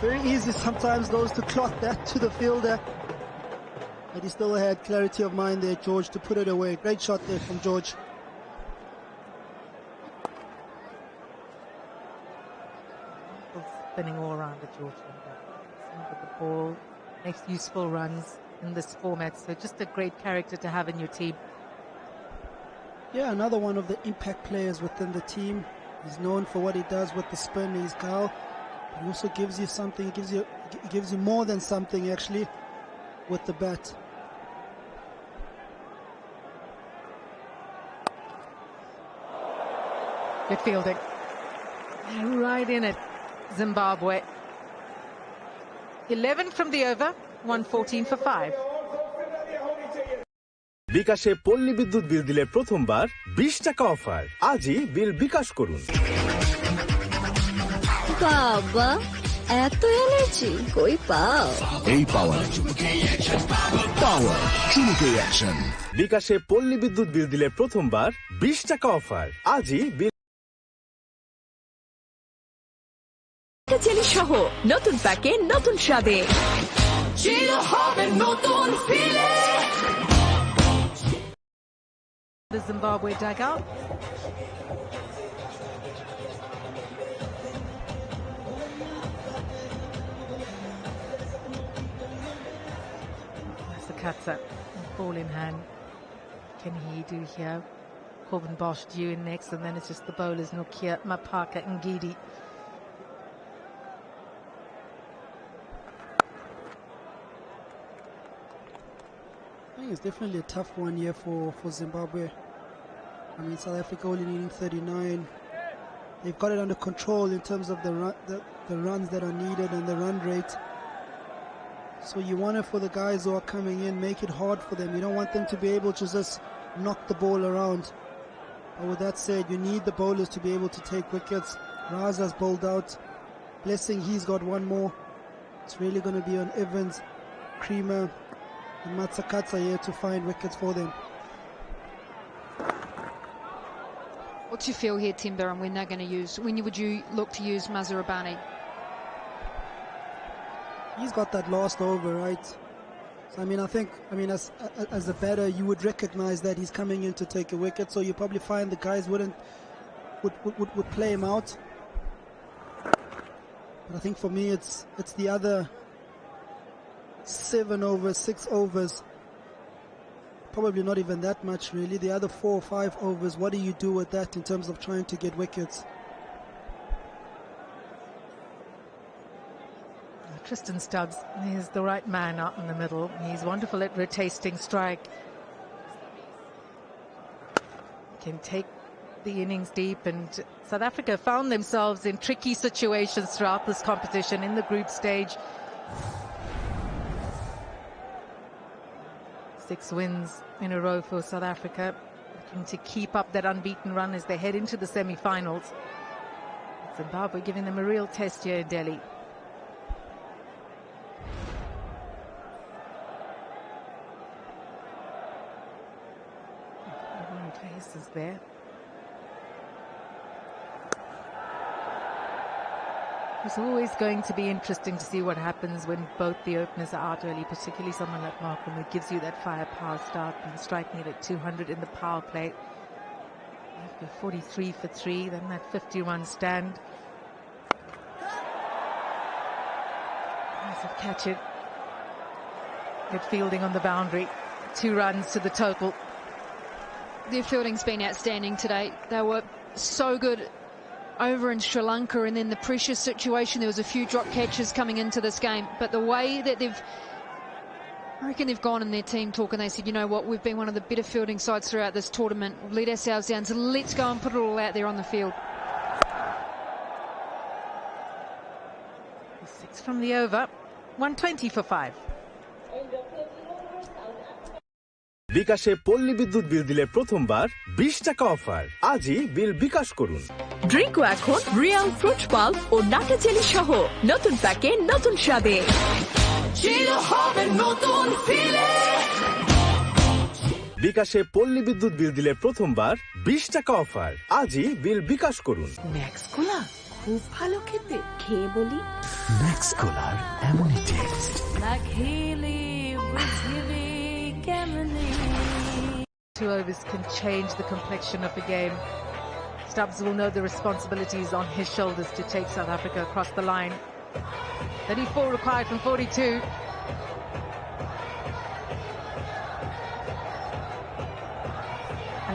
Very easy sometimes those to clock that to the fielder. But he still had clarity of mind there, George, to put it away. Great shot there from George. Spinning all around the George Linder. With the ball, makes useful runs in this format. So just a great character to have in your team. Yeah, another one of the impact players within the team. He's known for what he does with the spin. He's Gal. He also gives you something. He gives you more than something actually with the bat. Good fielding. Right in it, Zimbabwe. 11 from the over, 114 for 5. বিকাশে পল্লী বিদ্যুৎ বিল দিলে প্রথমবার 20 টাকা offer আজই bill bKash করুন বাবা এত এনার্জি কই পাও এই পাওয়ার চুমুকে অ্যাকশন বিকাশে পল্লী বিদ্যুৎ বিল দিলে প্রথমবার 20 টাকা অফার আজই বিল চেলি সহ নতুন প্যাকে নতুন স্বাদে জিও হবে নতুন ফিলে The Zimbabwe dugout. That's the cutter. Ball in hand. can he do here? Corbin Bosch due in next, and then it's just the bowlers Nokia, Mapaka and Gidi. I think it's definitely a tough one here for Zimbabwe. I mean, South Africa only needing 39. They've got it under control in terms of the runs that are needed and the run rate. So you want it for the guys who are coming in, make it hard for them. You don't want them to be able to just knock the ball around. But with that said, you need the bowlers to be able to take wickets. Raza's bowled out. Blessing, he's got one more. It's really going to be on Evans, Creamer, and Matsakatsa here to find wickets for them. What's your feel here, Timber, and when they're going to use? When would you look to use Mazarabani? He's got that last over, right? So I mean, as a batter, you would recognize that he's coming in to take a wicket. So you probably find the guys would play him out. But I think for me, it's the other 7 overs, 6 overs. Probably not even that much, really. The other 4 or 5 overs, what do you do with that in terms of trying to get wickets? Tristan Stubs is the right man out in the middle. He's wonderful at rotating strike. Can take the innings deep, and South Africa found themselves in tricky situations throughout this competition in the group stage. 6 wins in a row for South Africa, looking to keep up that unbeaten run as they head into the semi-finals. Zimbabwe giving them a real test here in Delhi. Paces there. It's always going to be interesting to see what happens when both the openers are out early, particularly someone like Markham, who gives you that firepower start and striking it at 200 in the power play. After 43 for 3, then that 50-run stand. Massive catch it. Good fielding on the boundary. 2 runs to the total. Their fielding's been outstanding today. They were so good over in Sri Lanka, and then the pressure situation, there was a few drop catches coming into this game, but the way that I reckon they've gone in their team talk and they said, you know what, we've been one of the better fielding sides throughout this tournament. We've let ourselves down, so let's go and put it all out there on the field. 6 from the over, 120 for 5. বিকাশে পল্লী বিদ্যুৎ বিল দিলে প্রথমবার 20 টাকা offer. আজই bill bKash করুন। ড্রিঙ্কও এখন Real fruit pulp ও নাটা jelly সহ নতুন প্যাকে নতুন স্বাদে। বিকাশে পল্লী বিদ্যুৎ বিল দিলে প্রথমবার 20 টাকা অফার। আজই বিল বিকাশ করুন। ম্যাক্স কোলা খুব ভালো খেতে, খেয়ে বলি। ম্যাক্স কোলার এমনই টেস্ট। না খেলে বুঝবে কেমনে। 2 overs can change the complexion of a game. Stubs will know the responsibilities on his shoulders to take South Africa across the line. 34 required from 42.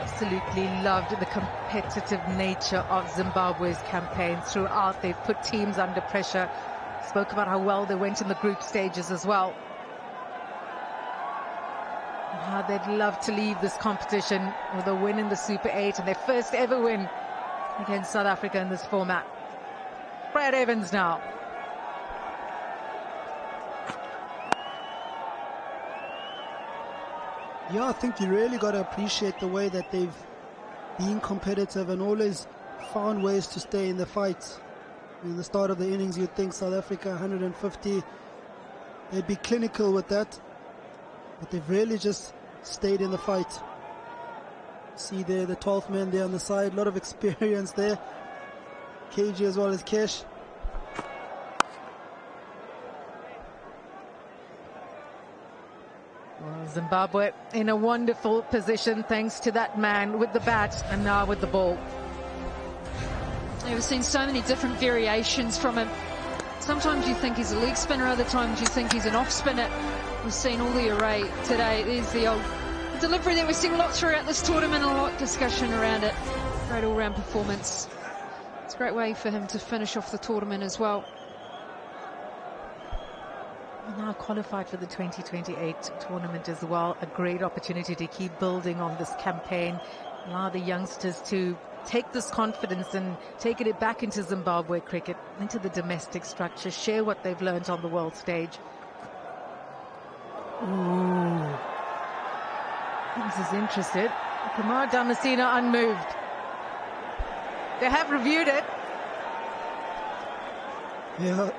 Absolutely loved the competitive nature of Zimbabwe's campaign throughout. They've put teams under pressure. Spoke about how well they went in the group stages as well. How they'd love to leave this competition with a win in the Super 8 and their first ever win against South Africa in this format. Brad Evans now. Yeah, I think you really got to appreciate the way that they've been competitive and always found ways to stay in the fight. In the start of the innings, you'd think South Africa 150, they'd be clinical with that, but they've really just stayed in the fight. See there, the 12th man there on the side, a lot of experience there. KG as well as Kesh. Well, Zimbabwe in a wonderful position thanks to that man with the bat and now with the ball. We've seen so many different variations from him. Sometimes you think he's a leg spinner, other times you think he's an off spinner. We've seen all the array today. There's the old delivery that we've seen a lot throughout this tournament, a lot of discussion around it. Great all-round performance. It's a great way for him to finish off the tournament as well. Now qualified for the 2028 tournament as well. A great opportunity to keep building on this campaign. Allow the youngsters to take this confidence and take it back into Zimbabwe cricket, into the domestic structure, share what they've learned on the world stage. Ooh. Innngs is interested. Kumar Damasina unmoved. They have reviewed it. Yeah.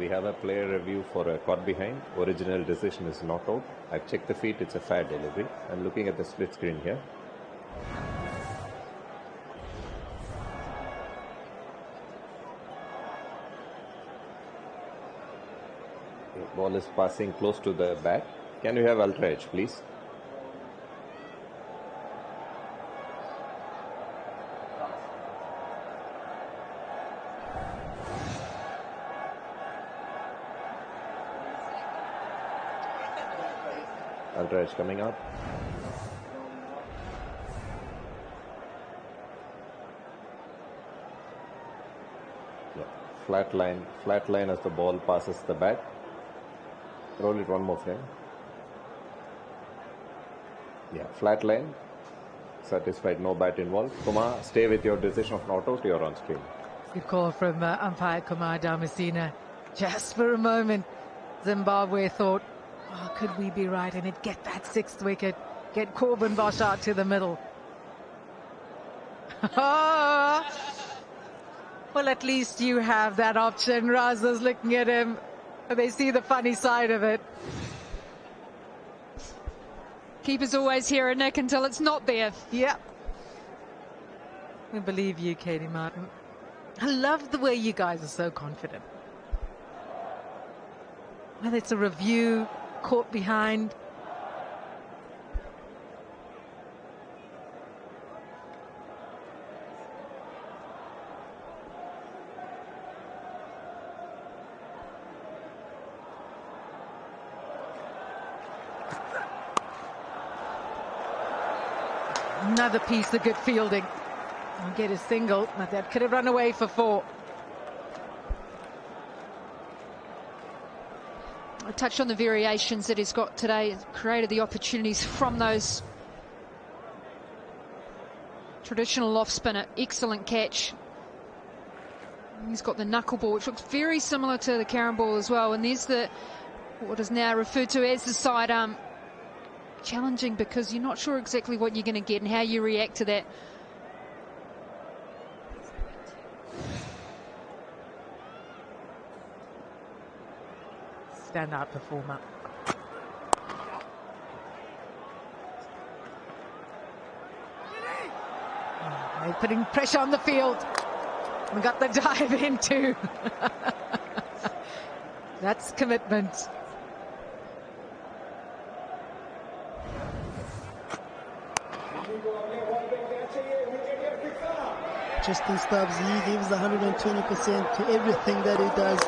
We have a player review for a caught behind. Original decision is not out. I've checked the feet. It's a fair delivery. I'm looking at the split screen here. The ball is passing close to the bat. Can you have ultra edge, please? Ultra edge coming up. Yeah. Flat line as the ball passes the bat. Roll it one more frame. Yeah, flat line. Satisfied, no bat involved. Kumar, stay with your decision of not out. You're on screen. Good call from umpire Kumar Damasina. Just for a moment, Zimbabwe thought, oh, could we be right in it? Get that sixth wicket. Get Corbin Bosch out to the middle. Well, at least you have that option. Raza's looking at him. They see the funny side of it. Keeper's always here, Nick, until it's not there. Yeah. We believe you, Katie Martin. I love the way you guys are so confident. Whether it's a review, caught behind. Another piece of good fielding. I'll get a single, but that could have run away for 4. I touched on the variations that he's got today, created the opportunities from those traditional off spinner. Excellent catch. He's got the knuckleball, which looks very similar to the carom ball as well. And there's the what is now referred to as the sidearm. Challenging because you're not sure exactly what you're going to get and how you react to that. Standout performer. Oh, they're putting pressure on the field. We got the dive in too. That's commitment. Justin Stubs, he gives 120% to everything that he does.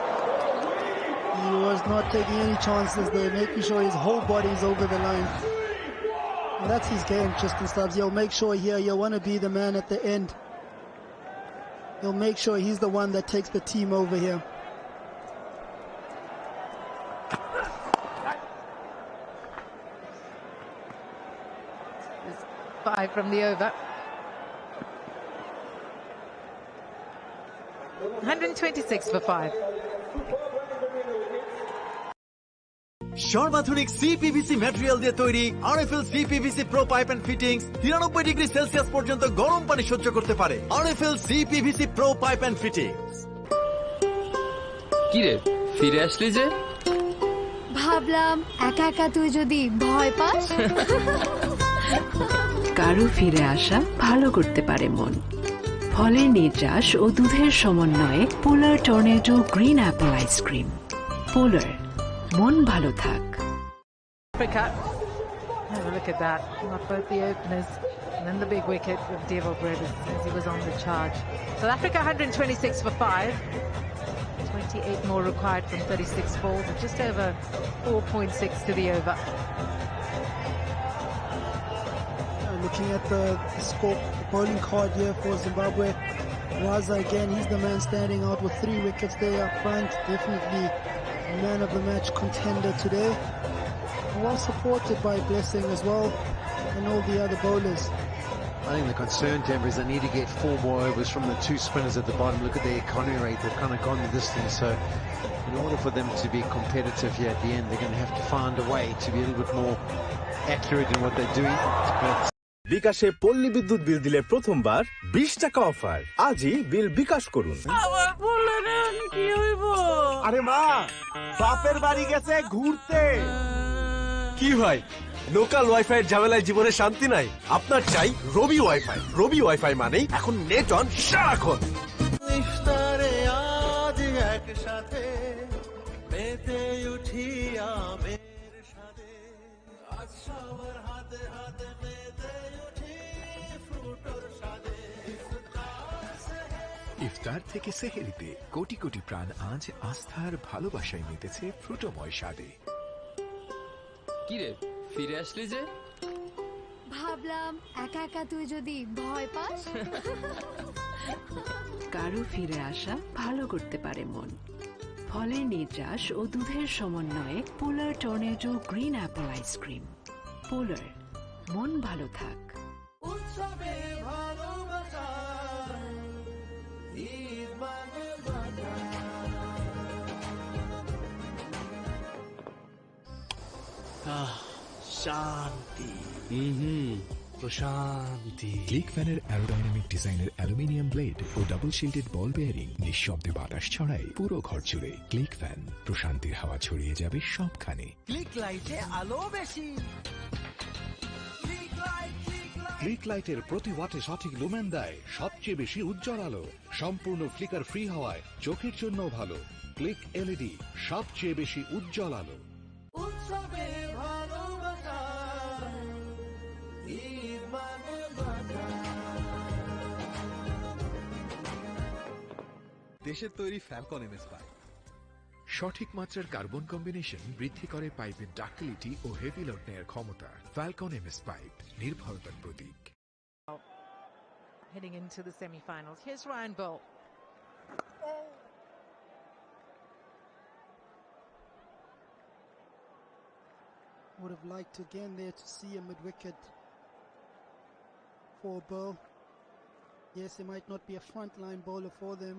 He was not taking any chances there, making sure his whole body is over the line. And that's his game, Justin Stubs. He'll make sure here, he'll want to be the man at the end. He'll make sure he's the one that takes the team over here. There's 5 from the over. 126 for 5. সর্বাধুনিক CPVC material দিয়ে তৈরি RFL CPVC pro pipe and fittings 93 degree Celsius পর্যন্ত গরম পানি সহ্য করতে পারে। RFL CPVC pro pipe and fittings. কি রে ফিরে আসলি যে? ভাবলাম একা একা তুই যদি ভয় পাস। কারো ফিরে আসা ভালো করতে পারে মন। ফলের নির্যাস ও দুধের সমন্বয়ে polar tornado green apple ice cream. Polar, মন ভালো থাক। Africa. Have a look at that. Not both the openers. And then the big wicket of Brevis as he was on the charge. South Africa 126 for 5. 28 more required from 36 balls, and just over 4.6 to the over. Looking at the score, the bowling card here for Zimbabwe. Raza again, he's the man standing out with 3 wickets there up front. Definitely man of the match contender today. Well supported by Blessing as well and all the other bowlers. I think the concern, Denver, is they need to get 4 more overs from the 2 spinners at the bottom. Look at their economy rate. They've kind of gone the distance. So in order for them to be competitive here at the end, they're going to have to find a way to be a little bit more accurate in what they're doing. But বিকাশে পল্লী বিদ্যুৎ বিল দিলে প্রথমবার 20 টাকা offer. আজই bill bKash করুন। আবার বললেন কি হইব? আরে মা, বাপের বাড়ি গেছে ঘুরতে। কি ভাই, লোকাল ওয়াইফাই এর ঝামেলায় জীবনে শান্তি নাই? আপনার চাই রবি ওয়াইফাই। রবি ওয়াইফাই মানেই এখন নেট অন সারাক্ষণ। ইফতারে আজ একসাথে মেতে উঠি আমের সাথে, আজ সবার হাতে হাতে মেতে উঠি ফ্রুটোর সাথে। ইফতার থেকে সেহেরিতে কোটি কোটি প্রাণ আজ আস্থার ভালোবাসায় মেতেছে ফ্রুটোময় স্বাদে। কি রে, ফিরে আসলি যে? ভাবলাম একা একা তুই যদি ভয় পাস। কারো ফিরে আসা ভালো করতে পারে মন। ফলের নির্যাস ও দুধের সমন্বয়ে polar tornado green apple ice cream. Polar, মন ভালো থাক। উৎসবে ভালোবাসা ঈদ মানে বাধা। শান্তি, প্রশান্তি। ক্লিক ফ্যানের অ্যারোডাইনামিক ডিজাইনের aluminium blade O double shielded বল বেয়ারিং নিঃশব্দে বাতাস ছড়ায় পুরো ঘর জুড়ে। ক্লিক ফ্যান, প্রশান্তির হাওয়া ছড়িয়ে যাবে সবখানে। ক্লিক লাইটে আলো বেশি। ক্লিক লাইটের প্রতি ওয়াটে সঠিক লুমেন দেয় সবচেয়ে বেশি উজ্জ্বল আলো। সম্পূর্ণ ফ্লিকার ফ্রি হওয়ায় চোখের জন্য ভালো। ক্লিক এলইডি, সবচেয়ে বেশি উজ্জ্বল আলো। উৎসবে ভালোবাসা ঈদ মানে বাধা। দেশের তৈরি ফ্যালকন এমএস পাইপ সঠিক মাত্রার কার্বন কম্বিনেশন বৃদ্ধি করে পাইপের ডাক্টিলিটি ও হেভি লোড নেয়ার ক্ষমতা। ফ্যালকন এমএস পাইপ, নির্ভরতার প্রতীক। Heading into the semi-finals. Here's Ryan Ball. Would have liked again there to see a mid-wicket for Ball. Yes, he might not be a frontline bowler for them,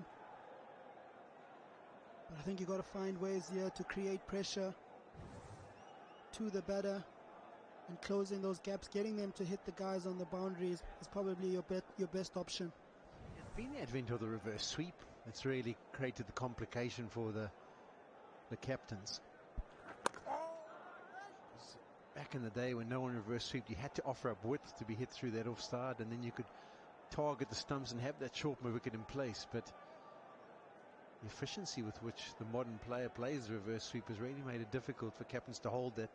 but I think you got to find ways here to create pressure to the batter and closing those gaps. Getting them to hit the guys on the boundaries is probably your best option. it's been the advent of the reverse sweep that's really created the complication for the captains. Back in the day when no one reverse sweeped, you had to offer up width to be hit through that offside, and then you could target the stumps and have that short wicket in place. But the efficiency with which the modern player plays the reverse sweep has really made it difficult for captains to hold that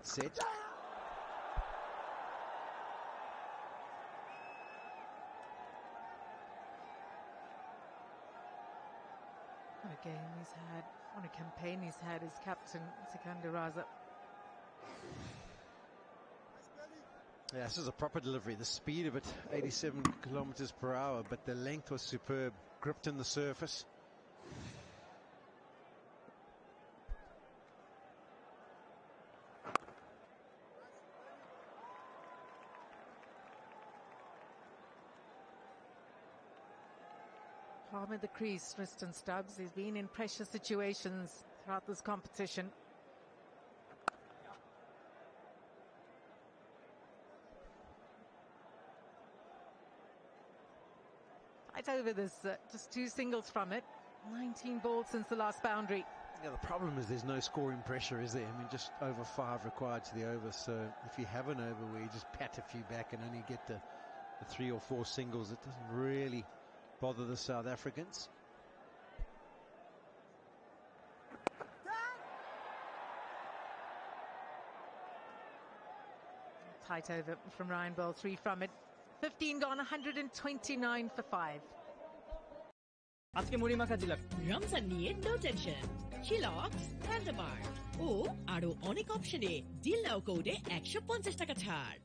set. What a game he's had, what a campaign he's had, his captain, Sikandar Raza. Yeah, this is a proper delivery. The speed of it, 87 kilometers per hour, but the length was superb. Gripped in the surface. Calm at the crease, Tristan Stubs. He's been in pressure situations throughout this competition. Right over this, just 2 singles from it. 19 balls since the last boundary. Yeah, the problem is there's no scoring pressure, is there? I mean, just over 5 required to the over. So if you have an over where you just pat a few back and only get the 3 or 4 singles, it doesn't really bother the South Africans. Tight over from Ryan Ball, 3 from it. 15 gone, 129 for 5. আজকে মুড়ি মাখা দিলাম রমজান নিয়ে no tension Chillox হ্যান্ডমার্ট ও আরো অনেক অপশনে deal নাও কোডে 150 টাকা ছাড়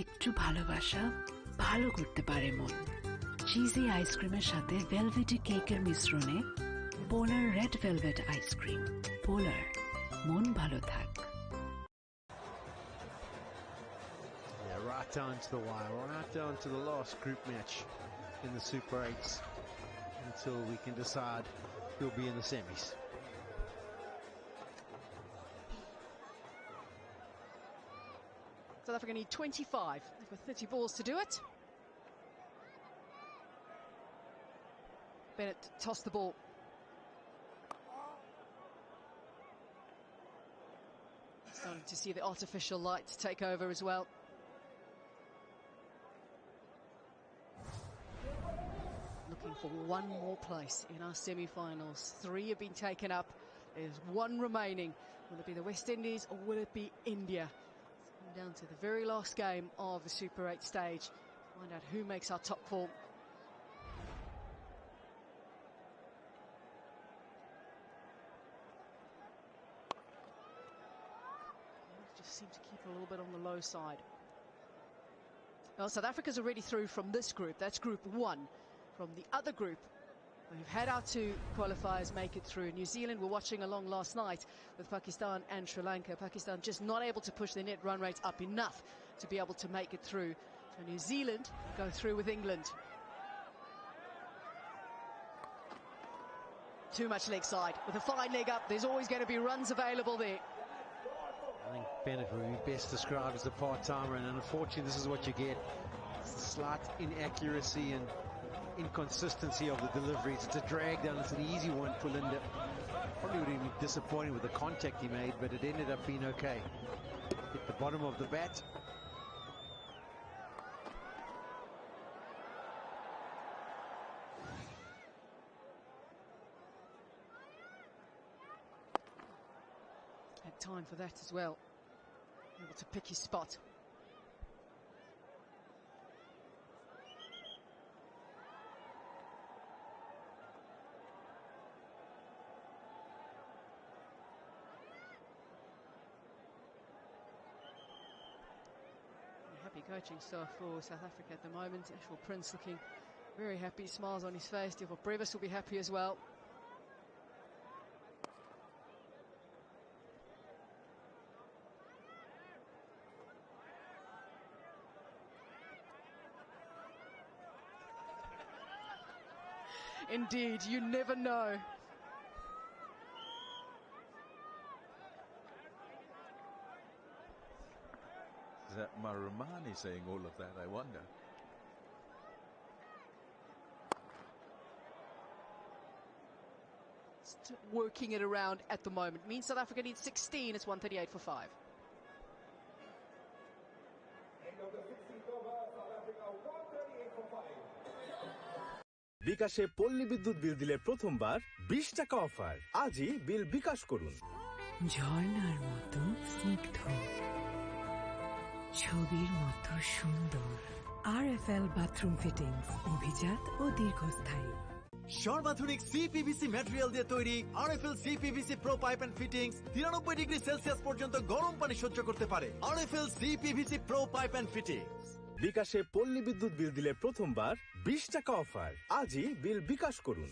একটু ভালোবাসা ভালো করতে পারে মন চিজি আইসক্রিমের সাথে ভেলভেটি কেকের মিশ্রণে পোলার রেড ভেলভেট আইসক্রিম পোলার মন ভালো থাক Right down to the wire, right down to the last group match in the Super 8s until we can decide who'll be in the semis. South Africa need 25. They've got 30 balls to do it. Bennett tossed the ball. Starting to see the artificial light take over as well. Looking for one more place in our semi-finals. 3 have been taken up. There's 1 remaining. Will it be the West Indies or will it be India? It's come down to the very last game of the Super 8 stage. Find out who makes our top 4. Just seem to keep a little bit on the low side. Well, South Africa's already through from this group. That's Group 1. From the other group, we've had our 2 qualifiers make it through. New Zealand were watching along last night with Pakistan and Sri Lanka. Pakistan just not able to push their net run rate up enough to be able to make it through. So New Zealand go through with England. Too much leg side. With a fine leg up, there's always going to be runs available there. I think Bennett would be best described as the part-timer, and unfortunately this is what you get. It's a slight inaccuracy and inconsistency of the deliveries. It's a drag down. It's an easy one for Linda. Probably would have been disappointed with the contact he made, but it ended up being okay. Hit the bottom of the bat. Had time for that as well. Able to pick his spot. Happy coaching staff for South Africa at the moment. Ashwell Prince looking very happy, smiles on his face. Therefore, Brevis will be happy as well. Indeed, you never know. Is that Marumani saying all of that, I wonder? Just working it around at the moment. Means South Africa needs 16. It's 138 for 5. বিকাশে পল্লী বিদ্যুৎ বিল দিলে প্রথমবার 20 টাকা offer আজই bill bKash করুন ঝর্ণার মতো স্নিগ্ধ ছবির মতো সুন্দর RFL বাথরুম ফিটিংস অভিজাত ও দীর্ঘস্থায়ী সর্বাধুনিক সিপিভিসি ম্যাটেরিয়াল দিয়ে তৈরি RFL CPVC pro pipe and fittings 93 degree Celsius পর্যন্ত গরম পানি সহ্য করতে পারে RFL CPVC pro pipe and fittings বিকাশে পল্লী বিদ্যুৎ বিল দিলে প্রথমবার 20 টাকা অফার আজই বিল বিকাশ করুন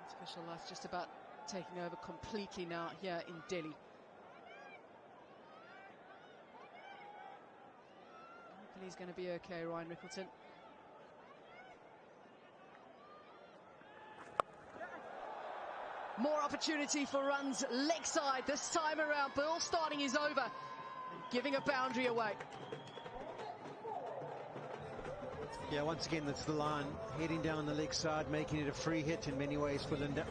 Artificial light's just about taking over completely now here in Delhi. Hopefully he's going to be okay, Ryan Rickleton. More opportunity for runs leg side this time around. Ball starting his over and giving a boundary away. Yeah, once again, that's the line. Heading down the leg side, making it a free hit in many ways for Linda.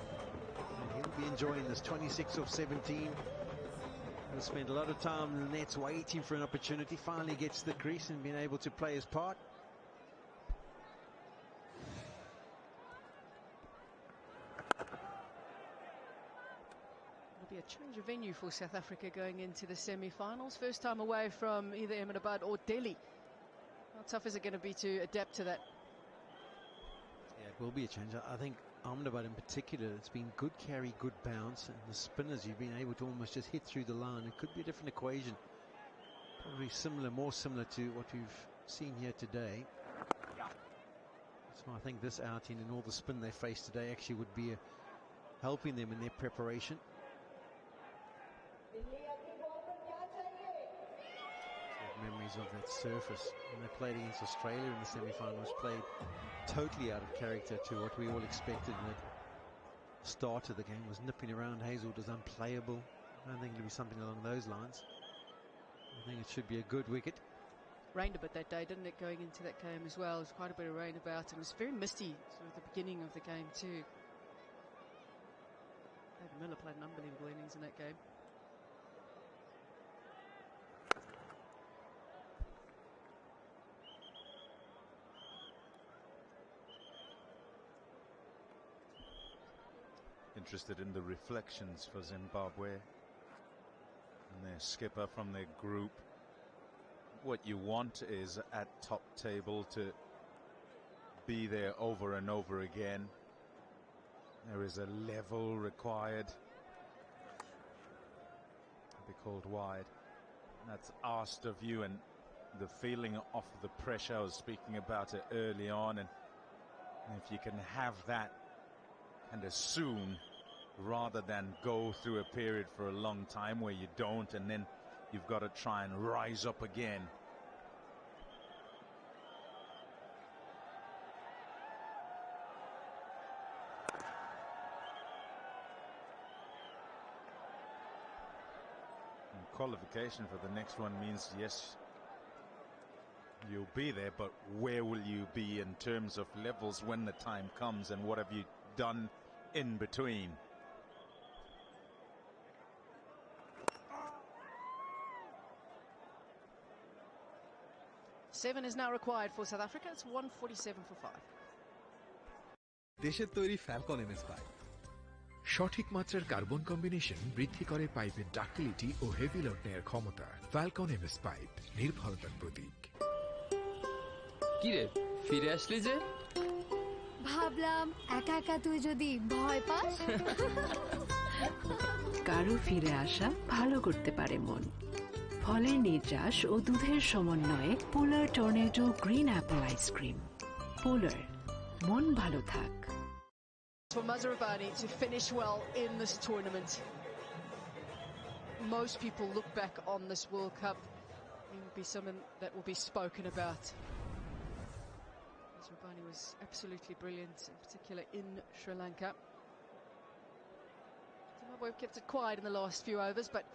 And he'll be enjoying this 26 of 17. He'll spend a lot of time in the nets waiting for an opportunity. Finally gets to the crease and being able to play his part. be a change of venue for South Africa going into the semi-finals. First time away from either Ahmedabad or Delhi. How tough is it going to be to adapt to that? Yeah, it will be a change. I think Ahmedabad in particular, it's been good carry, good bounce, and the spinners, you've been able to almost just hit through the line. It could be a different equation. Probably similar, more similar to what we've seen here today. So I think this outing and all the spin they faced today actually would be helping them in their preparation. Memories of that surface when they played against Australia in the semi-finals, played totally out of character to what we all expected. And the start of the game was nipping around Hazelwood, was unplayable. I don't think it'll be something along those lines. I think it should be a good wicket. Rained a bit that day, didn't it, going into that game as well? There was quite a bit of rain about, and it was very misty sort of at the beginning of the game too. David Miller played an unbelievable innings in that game. Interested in the reflections for Zimbabwe and their skipper from their group. What you want is at top table to be there over and over again. There is a level required to be called wide. That's asked of you, and the feeling of the pressure, I was speaking about it early on, and if you can have that and as soon, rather than go through a period for a long time where you don't, and then you've got to try and rise up again. And qualification for the next one means, yes, you'll be there, but where will you be in terms of levels when the time comes, and what have you done in between? Seven is now required for South Africa. It's 147 for 5. দেশের তৈরি Falcon MS pipe সঠিক মাত্রার carbon combination বৃদ্ধি করে পাইপের ductility ও heavy load নেয়ার ক্ষমতা। Falcon MS pipe, নির্ভরতার প্রতীক। কি রে, ফিরে আসলি যে? ভাবলাম একা একা তুই যদি ভয় পাস। কারো ফিরে আসা ভালো করতে পারে মন। ফলের নির্যাস ও দুধের সমন্বয়ে polar tornado green apple ice cream. Polar, মন ভালো থাক। For Mazharabani to finish well in this tournament. Most people look back on this World Cup. It will be something that will be spoken about. Mazharabani was absolutely brilliant, in particular in Sri Lanka. Zimbabwe have kept it quiet in the last few overs, but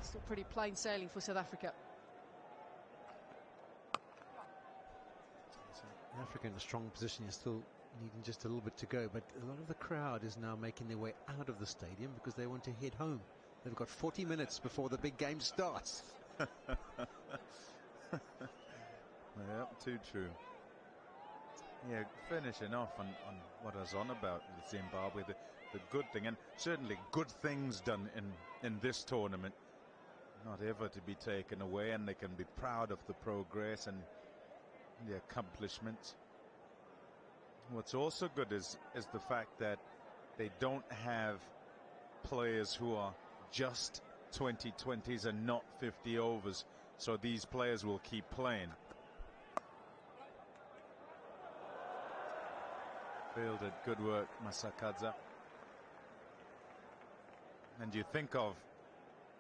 still pretty plain sailing for South Africa. South Africa in a strong position. You're still needing just a little bit to go, but a lot of the crowd is now making their way out of the stadium because they want to head home. They've got 40 minutes before the big game starts. Yep, too true. Yeah, finishing off on what I was on about with Zimbabwe, the good thing, and certainly good things done in this tournament, not ever to be taken away, and they can be proud of the progress and the accomplishments. What's also good is the fact that they don't have players who are just 2020s and not 50 overs, so these players will keep playing. Fielded, good work, Masakadza. And you think of,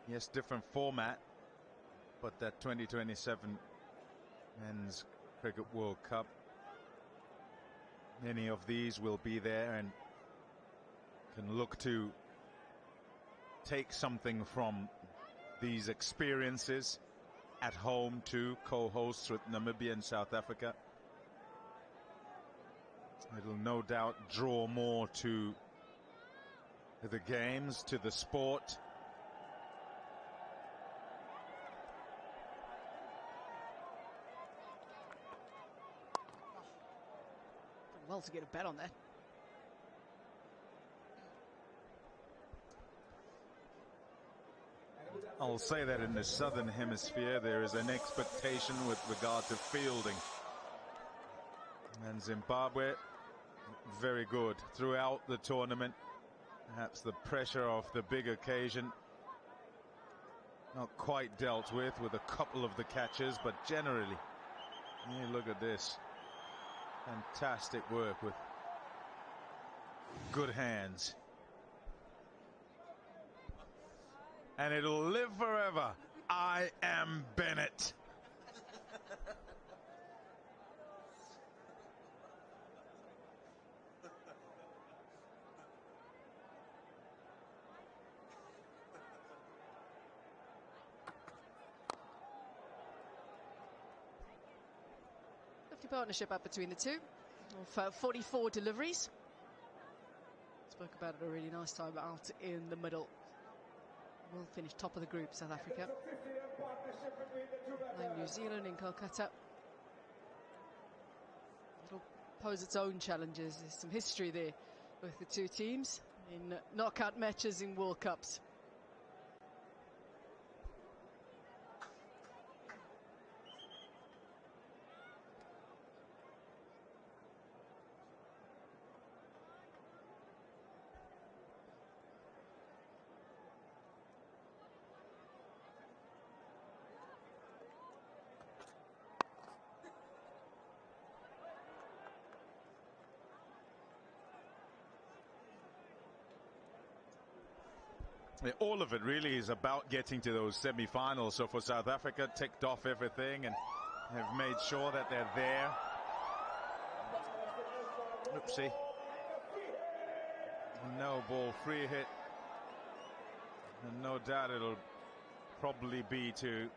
yes, different format, but that 2027 Men's Cricket World Cup, many of these will be there and can look to take something from these experiences at home to co-hosts with Namibia and South Africa. It'll no doubt draw more to the games, to the sport. Well to get a bat on that. I'll say that in the southern hemisphere there is an expectation with regard to fielding. And Zimbabwe, very good throughout the tournament. Perhaps the pressure of the big occasion not quite dealt with a couple of the catches, but generally, look at this. Fantastic work with good hands. And it'll live forever. I am Bennett. Partnership up between the two of 44 deliveries. Spoke about it a really nice time out in the middle. Will finish top of the group, South Africa. And New Zealand in Kolkata. It'll pose its own challenges. There's some history there with the two teams in knockout matches in World Cups. All of it really is about getting to those semi-finals. So for South Africa, ticked off everything and have made sure that they're there. Oopsie. No ball, free hit. And no doubt it'll probably be to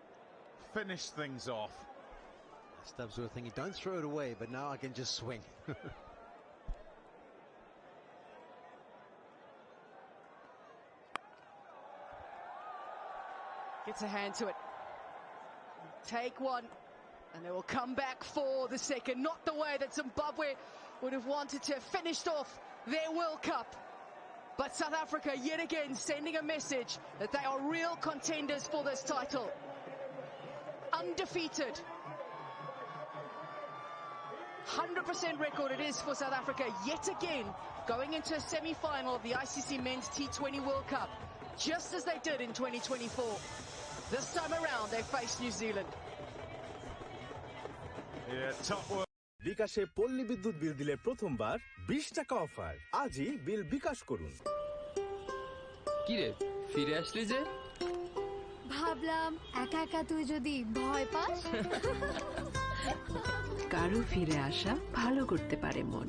finish things off. Stubs were thinking, don't throw it away, but now I can just swing. Gets a hand to it. Take one. And they will come back for the second. Not the way that Zimbabwe would have wanted to have finished off their World Cup. But South Africa, yet again, sending a message that they are real contenders for this title. Undefeated. 100% record it is for South Africa, yet again, going into a semi-final of the ICC Men's T20 World Cup, just as they did in 2024. This time around, they face New Zealand. বিকাশে পল্লী বিদ্যুৎ বিল দিলে প্রথমবার 20 টাকা offer. আজই bill bKash করুন। কি রে, ফিরে আসলি যে? ভাবলাম একা একা তুই যদি ভয় পাস। কারো ফিরে আসা ভালো করতে পারে মন।